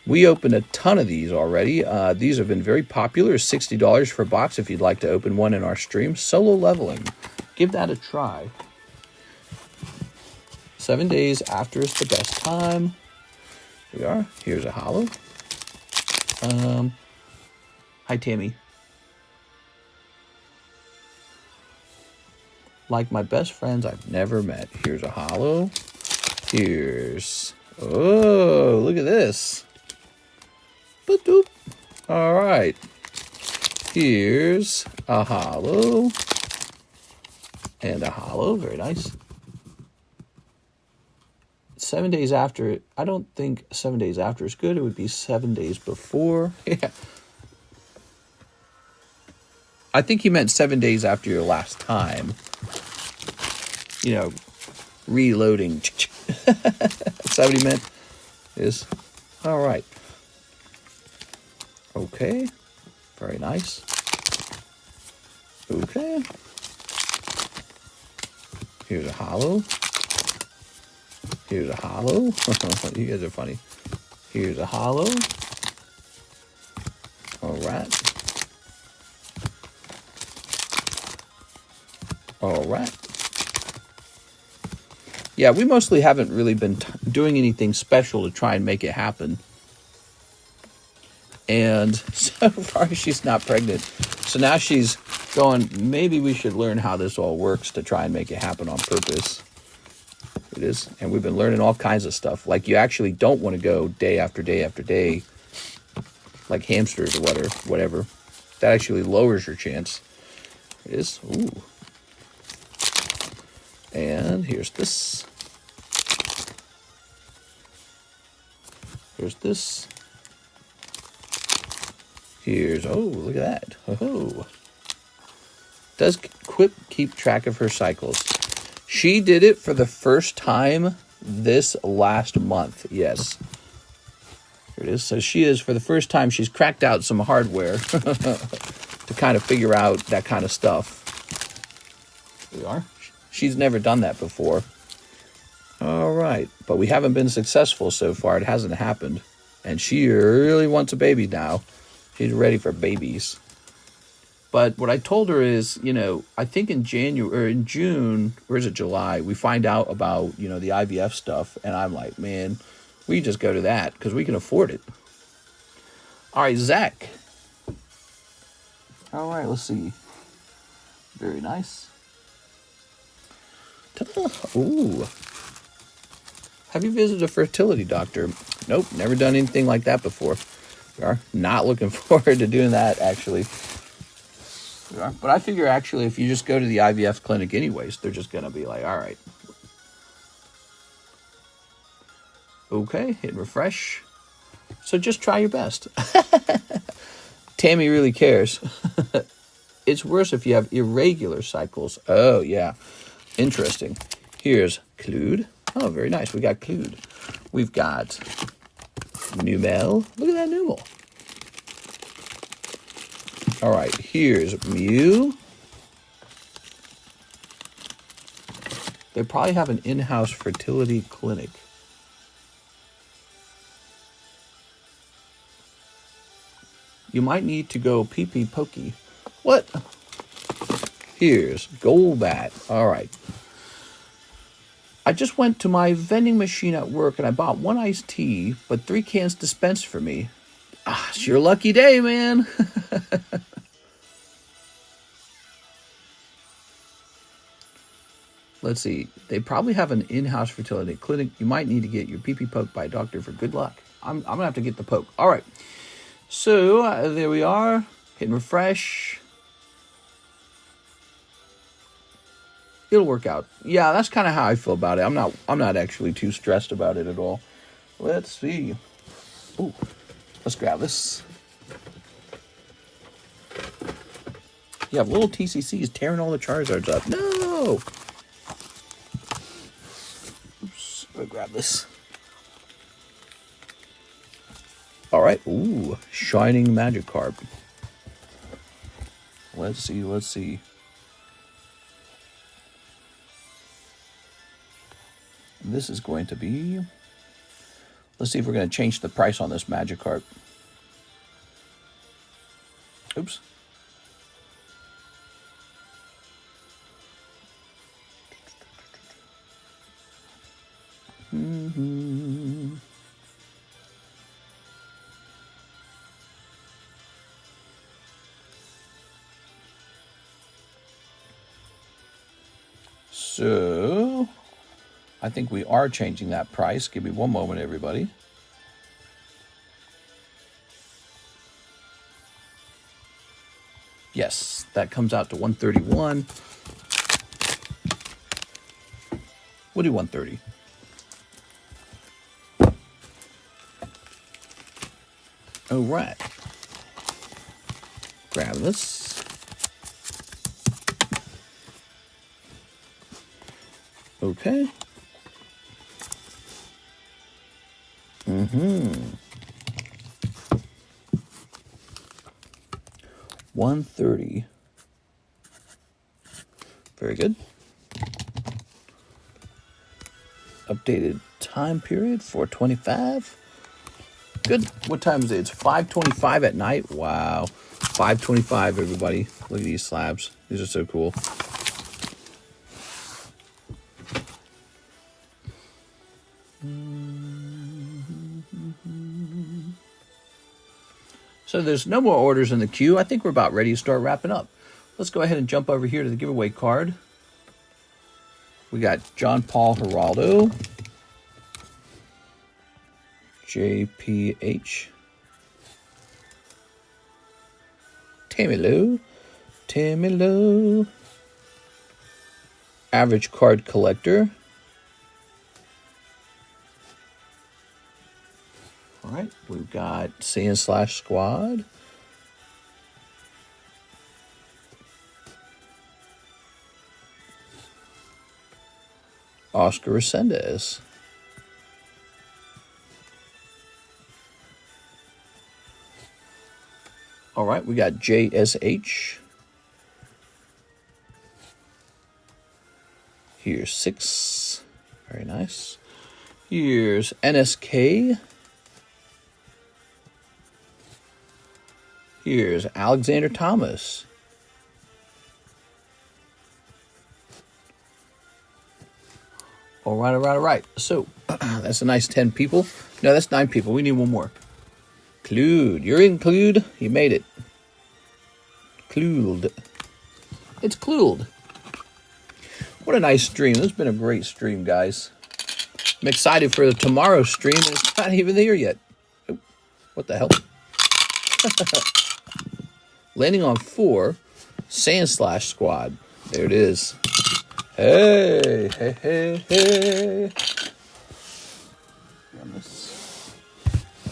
We opened a ton of these already. These have been very popular. $60 for a box if you'd like to open one in our stream. Solo leveling. Give that a try. 7 days after is the best time. Here we are. Here's a hollow. Hi, Tammy. Like my best friends I've never met. Here's a hollow. Here's... Oh, look at this. Ba-doop. All right. Here's a hollow. And a hollow. Very nice. 7 days after... I don't think 7 days after is good. It would be 7 days before. Yeah. I think he meant 7 days after your last time. You know, reloading. That's what he meant. Is all right. Okay. Very nice. Okay. Here's a hollow. Here's a hollow. You guys are funny. Here's a hollow. All right. All right. Yeah, we mostly haven't really been doing anything special to try and make it happen. And so far, she's not pregnant. So now she's going, maybe we should learn how this all works to try and make it happen on purpose. It is. And we've been learning all kinds of stuff. Like you actually don't want to go day after day after day, like hamsters or whatever. That actually lowers your chance. It is. Ooh. And here's this. Here's this. Here's, oh, look at that. Oh. Does Quip keep track of her cycles? She did it for the first time this last month. Yes. Here it is. So she is, for the first time, she's cracked out some hardware to kind of figure out that kind of stuff. Here we are. She's never done that before. All right. But we haven't been successful so far. It hasn't happened. And she really wants a baby now. She's ready for babies. But what I told her is, you know, I think in January or in June, or is it July, we find out about, you know, the IVF stuff. And I'm like, man, we just go to that because we can afford it. All right, Zach. All right, let's see. Very nice. Ooh. Have you visited a fertility doctor? Nope, never done anything like that before. We are not looking forward to doing that, actually. We are. But I figure, actually, if you just go to the IVF clinic anyways, they're just going to be like, all right. Okay, hit refresh. So just try your best. Tammy really cares. It's worse if you have irregular cycles. Oh, yeah. Interesting. Here's Clued. Oh, very nice. We got Clued. We've got Numel. Look at that Numel. All right. Here's Mew. They probably have an in-house fertility clinic. You might need to go pee-pee pokey. What? Here's Golbat. All right. I just went to my vending machine at work and I bought 1 iced tea, but 3 cans dispensed for me. Ah, it's your lucky day, man. Let's see. They probably have an in-house fertility clinic. You might need to get your pee-pee poked by a doctor for good luck. I'm going to have to get the poke. All right. So, there we are. Hitting refresh. It'll work out. Yeah, that's kind of how I feel about it. I'm not actually too stressed about it at all. Let's see. Ooh. Let's grab this. You have little TCCs tearing all the Charizards up. No! Oops. Let me grab this. Alright. Ooh. Shining Magikarp. Let's see. Let's see. This is going to be... Let's see if we're going to change the price on this Magikarp. Oops. So, I think we are changing that price. Give me one moment, everybody. Yes, that comes out to 131. We'll do 130. All right. Grab this. Okay. 130. Very good. Updated time period, 4:25. Good. What time is it? It's 5:25 at night. Wow. 5:25, everybody. Look at these slabs. These are so cool. So there's no more orders in the queue. I think we're about ready to start wrapping up. Let's go ahead and jump over here to the giveaway card. We got John Paul Geraldo, JPH, Tamilo, Average Card Collector. All right, we've got Sand / Squad. Oscar Resendez. All right, we got JSH. Here's 6. Very nice. Here's NSK. Here's Alexander Thomas. All right. So, that's a nice 10 people. No, that's 9 people. We need one more. Clued. You're in, Clued. You made it. Clued. It's Clued. What a nice stream. This has been a great stream, guys. I'm excited for tomorrow's stream, and it's not even there yet. Oh, what the hell? Landing on 4. Sand / Squad. There it is. Hey.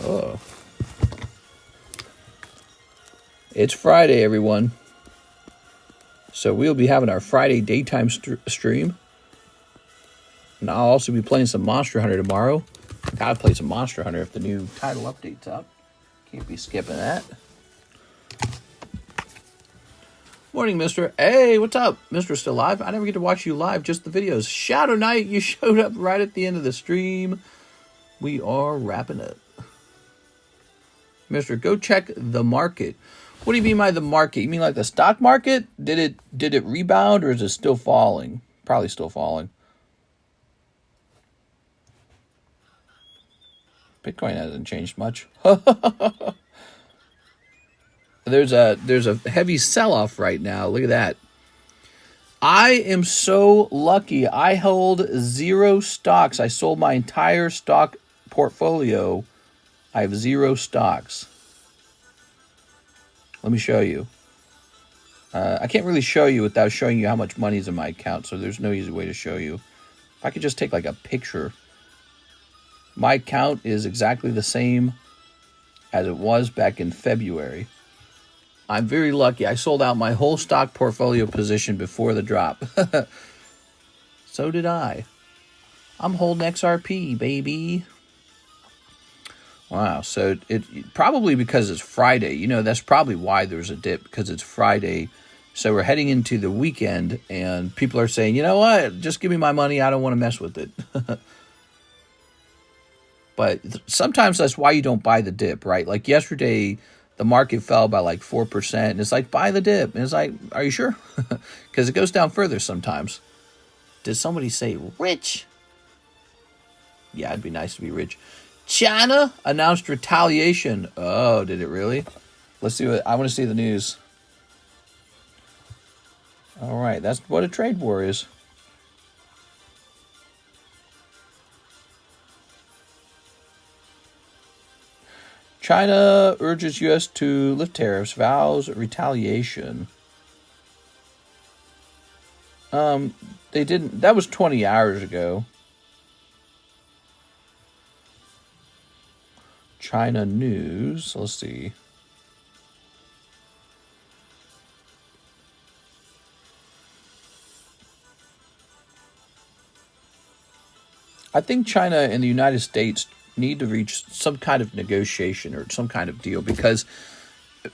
Oh. It's Friday, everyone. So we'll be having our Friday daytime stream. And I'll also be playing some Monster Hunter tomorrow. Gotta play some Monster Hunter if the new title update's up. Can't be skipping that. Morning, Mister. Hey, what's up? Mister still live? I never get to watch you live, just the videos. Shadow Knight, you showed up right at the end of the stream. We are wrapping up. Mister, go check the market. What do you mean by the market? You mean like the stock market? Did it rebound or is it still falling? Probably still falling. Bitcoin hasn't changed much. There's a heavy sell-off right now. Look at that. I am so lucky. I hold 0 stocks. I sold my entire stock portfolio. I have 0 stocks. Let me show you. I can't really show you without showing you how much money is in my account, so there's no easy way to show you. If I could just take like a picture. My account is exactly the same as it was back in February. I'm very lucky. I sold out my whole stock portfolio position before the drop. So did I. I'm holding XRP, baby. Wow, so it probably because it's Friday. You know, that's probably why there's a dip, because it's Friday. So we're heading into the weekend, and people are saying, you know what, just give me my money. I don't want to mess with it. But sometimes that's why you don't buy the dip, right? Like yesterday, the market fell by like 4%, and it's like, buy the dip. And it's like, are you sure? Because it goes down further sometimes. Did somebody say rich? Yeah, it'd be nice to be rich. China announced retaliation. Oh, did it really? Let's see what, I want to see the news. All right, that's what a trade war is. China urges U.S. to lift tariffs, vows retaliation. They didn't. That was 20 hours ago. China news. Let's see. I think China and the United States need to reach some kind of negotiation or some kind of deal, because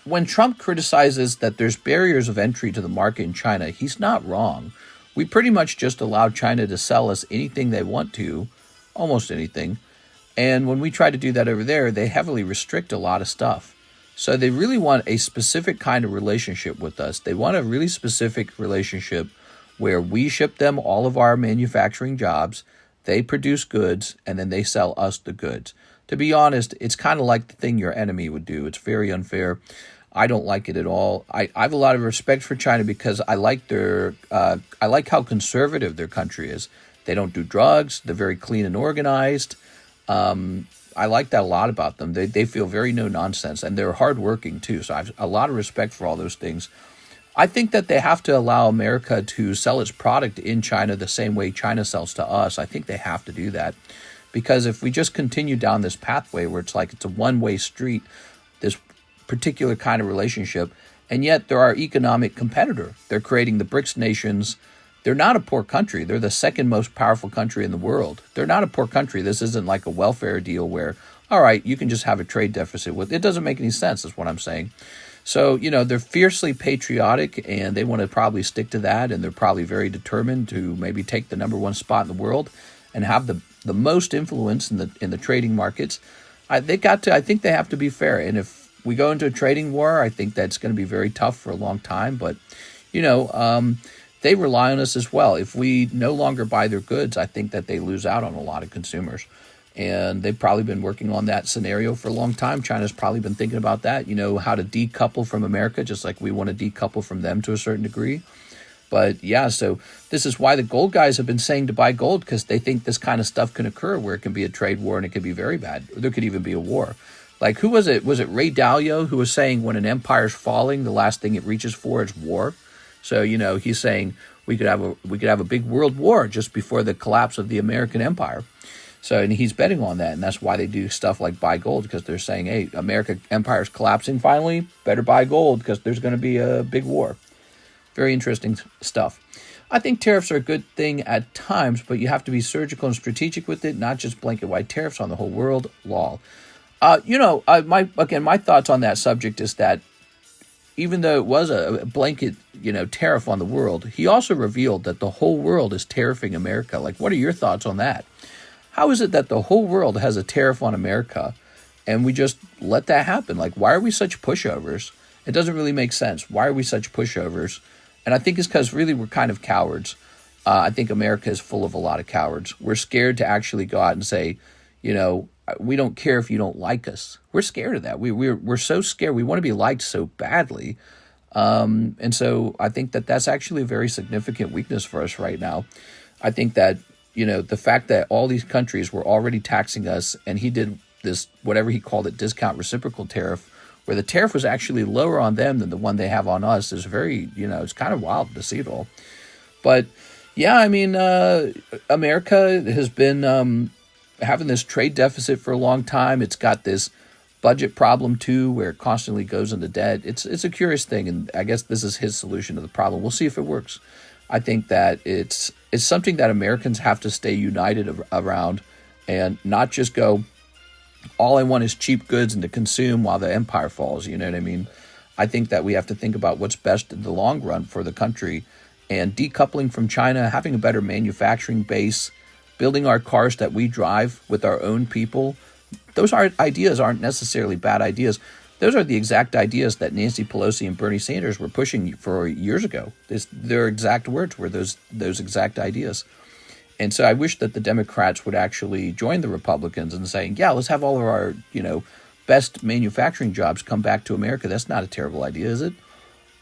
when Trump criticizes that there's barriers of entry to the market in China, he's not wrong. We pretty much just allow China to sell us anything they want to, almost anything. And when we try to do that over there, they heavily restrict a lot of stuff. So they really want a specific kind of relationship with us. They want a really specific relationship where we ship them all of our manufacturing jobs, they produce goods, and then they sell us the goods. To be honest, it's kind of like the thing your enemy would do. It's very unfair. I don't like it at all. I have a lot of respect for China because I like I like how conservative their country is. They don't do drugs. They're very clean and organized. I like that a lot about them. They feel very no nonsense, and they're hardworking too. So I have a lot of respect for all those things. I think that they have to allow America to sell its product in China the same way China sells to us. I think they have to do that, because if we just continue down this pathway where it's like it's a one-way street, this particular kind of relationship, and yet they're our economic competitor. They're creating the BRICS nations. They're not a poor country. They're the second most powerful country in the world. They're not a poor country. This isn't like a welfare deal where, all right, you can just have a trade deficit with. It doesn't make any sense, is what I'm saying. So, you know, they're fiercely patriotic, and they want to probably stick to that, and they're probably very determined to maybe take the #1 spot in the world and have the most influence in the trading markets. I think they have to be fair. And if we go into a trading war, I think that's going to be very tough for a long time. But, you know, they rely on us as well. If we no longer buy their goods, I think that they lose out on a lot of consumers. And they've probably been working on that scenario for a long time. China's probably been thinking about that, you know, how to decouple from America, just like we want to decouple from them to a certain degree. But yeah, so this is why the gold guys have been saying to buy gold, because they think this kind of stuff can occur where it can be a trade war and it could be very bad. There could even be a war. Like, who was it? Was it Ray Dalio who was saying when an empire's falling, the last thing it reaches for is war? So, you know, he's saying we could have a big world war just before the collapse of the American empire. So, and he's betting on that, and that's why they do stuff like buy gold, because they're saying, hey, American empire's collapsing finally, better buy gold because there's going to be a big war. Very interesting stuff. I think tariffs are a good thing at times, but you have to be surgical and strategic with it, not just blanket white tariffs on the whole world. Lol. My thoughts on that subject is that even though it was a blanket, tariff on the world, he also revealed that the whole world is tariffing America. Like, what are your thoughts on that? How is it that the whole world has a tariff on America and we just let that happen? Like, why are we such pushovers? It doesn't really make sense. Why are we such pushovers? And I think it's because really we're kind of cowards. I think America is full of a lot of cowards. We're scared to actually go out and say, we don't care if you don't like us. We're scared of that. We're so scared. We want to be liked so badly. And so I think that that's actually a very significant weakness for us right now. I think that, the fact that all these countries were already taxing us, and he did this, whatever he called it, discount reciprocal tariff, where the tariff was actually lower on them than the one they have on us, is very, it's kind of wild to see it all. But yeah, I mean, America has been having this trade deficit for a long time. It's got this budget problem too, where it constantly goes into debt. It's a curious thing, and I guess this is his solution to the problem. We'll see if it works. I think that it's something that Americans have to stay united around, and not just go, all I want is cheap goods and to consume while the empire falls. You know what I mean? I think that we have to think about what's best in the long run for the country, and decoupling from China, having a better manufacturing base, building our cars that we drive with our own people. Those ideas aren't necessarily bad ideas. Those are the exact ideas that Nancy Pelosi and Bernie Sanders were pushing for years ago. Their exact words were those exact ideas. And so I wish that the Democrats would actually join the Republicans in saying, yeah, let's have all of our, best manufacturing jobs come back to America. That's not a terrible idea, is it?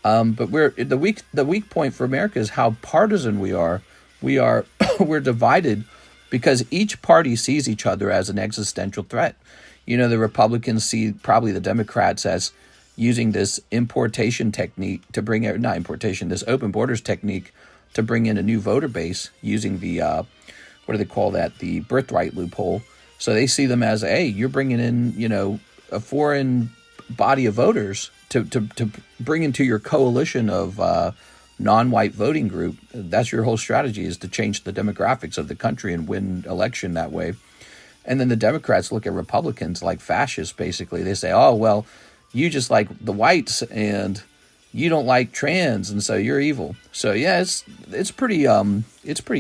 But the weak point for America is how partisan we are. We're divided because each party sees each other as an existential threat. The Republicans see probably the Democrats as using this importation technique to bring in, not importation, this open borders technique to bring in a new voter base using the, what do they call that? The birthright loophole. So they see them as, hey, you're bringing in, a foreign body of voters to bring into your coalition of non-white voting group. That's your whole strategy, is to change the demographics of the country and win election that way. And then the Democrats look at Republicans like fascists, basically. They say, oh, well, you just like the whites and you don't like trans, and so you're evil. So yeah, it's pretty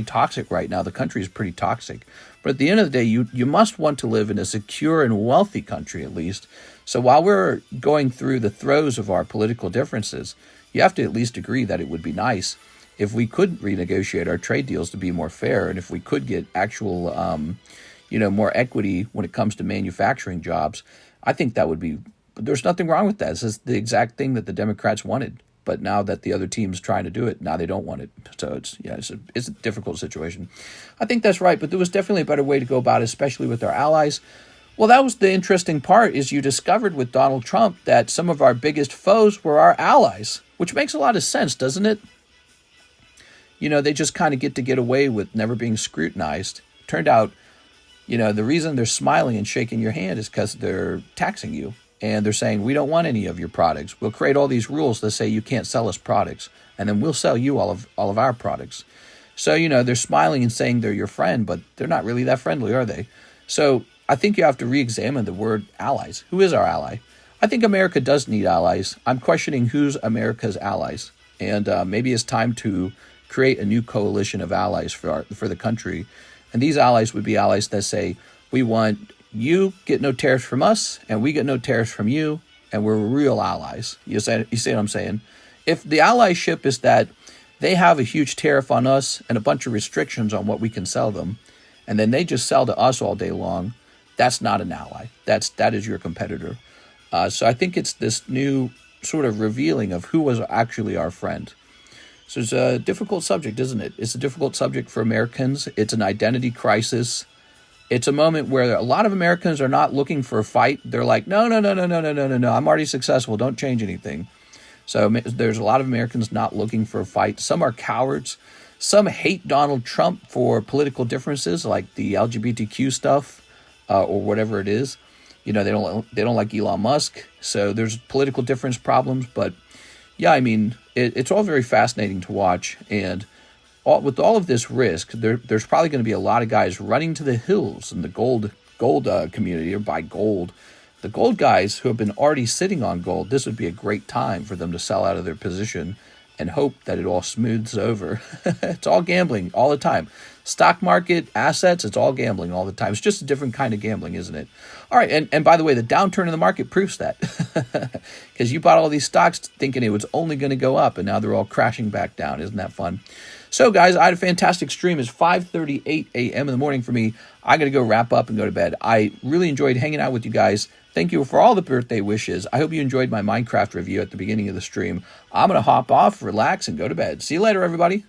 toxic right now. The country is pretty toxic. But at the end of the day, you must want to live in a secure and wealthy country, at least. So while we're going through the throes of our political differences, you have to at least agree that it would be nice if we could renegotiate our trade deals to be more fair, and if we could get actual more equity when it comes to manufacturing jobs. I think that would be, there's nothing wrong with that. This is the exact thing that the Democrats wanted. But now that the other team's trying to do it, now they don't want it. So it's a difficult situation. I think that's right, but there was definitely a better way to go about it, especially with our allies. Well, that was the interesting part, is you discovered with Donald Trump that some of our biggest foes were our allies, which makes a lot of sense, doesn't it? They just kind of get away with never being scrutinized. Turned out, the reason they're smiling and shaking your hand is because they're taxing you. And they're saying, we don't want any of your products. We'll create all these rules that say you can't sell us products, and then we'll sell you all of our products. So, they're smiling and saying they're your friend, but they're not really that friendly, are they? So I think you have to re-examine the word allies. Who is our ally? I think America does need allies. I'm questioning who's America's allies. And maybe it's time to create a new coalition of allies for the country. And these allies would be allies that say, we want you get no tariffs from us, and we get no tariffs from you, and we're real allies. You see what I'm saying? If the allyship is that they have a huge tariff on us and a bunch of restrictions on what we can sell them, and then they just sell to us all day long, that's not an ally. That is your competitor. So I think it's this new sort of revealing of who was actually our friend. So it's a difficult subject, isn't it? It's a difficult subject for Americans. It's an identity crisis. It's a moment where a lot of Americans are not looking for a fight. They're like, no, I'm already successful. Don't change anything. So there's a lot of Americans not looking for a fight. Some are cowards. Some hate Donald Trump for political differences, like the LGBTQ stuff or whatever it is. They don't like Elon Musk. So there's political difference problems. But yeah, I mean, it's all very fascinating to watch. And with all of this risk, there's probably going to be a lot of guys running to the hills in the gold community or buy gold. The gold guys who have been already sitting on gold, this would be a great time for them to sell out of their position and hope that it all smooths over. It's all gambling all the time. Stock market, assets, it's all gambling all the time. It's just a different kind of gambling, isn't it? All right, and by the way, the downturn in the market proves that. Because you bought all these stocks thinking it was only going to go up, and now they're all crashing back down. Isn't that fun? So, guys, I had a fantastic stream. It's 5:38 a.m. in the morning for me. I got to go wrap up and go to bed. I really enjoyed hanging out with you guys. Thank you for all the birthday wishes. I hope you enjoyed my Minecraft review at the beginning of the stream. I'm going to hop off, relax, and go to bed. See you later, everybody.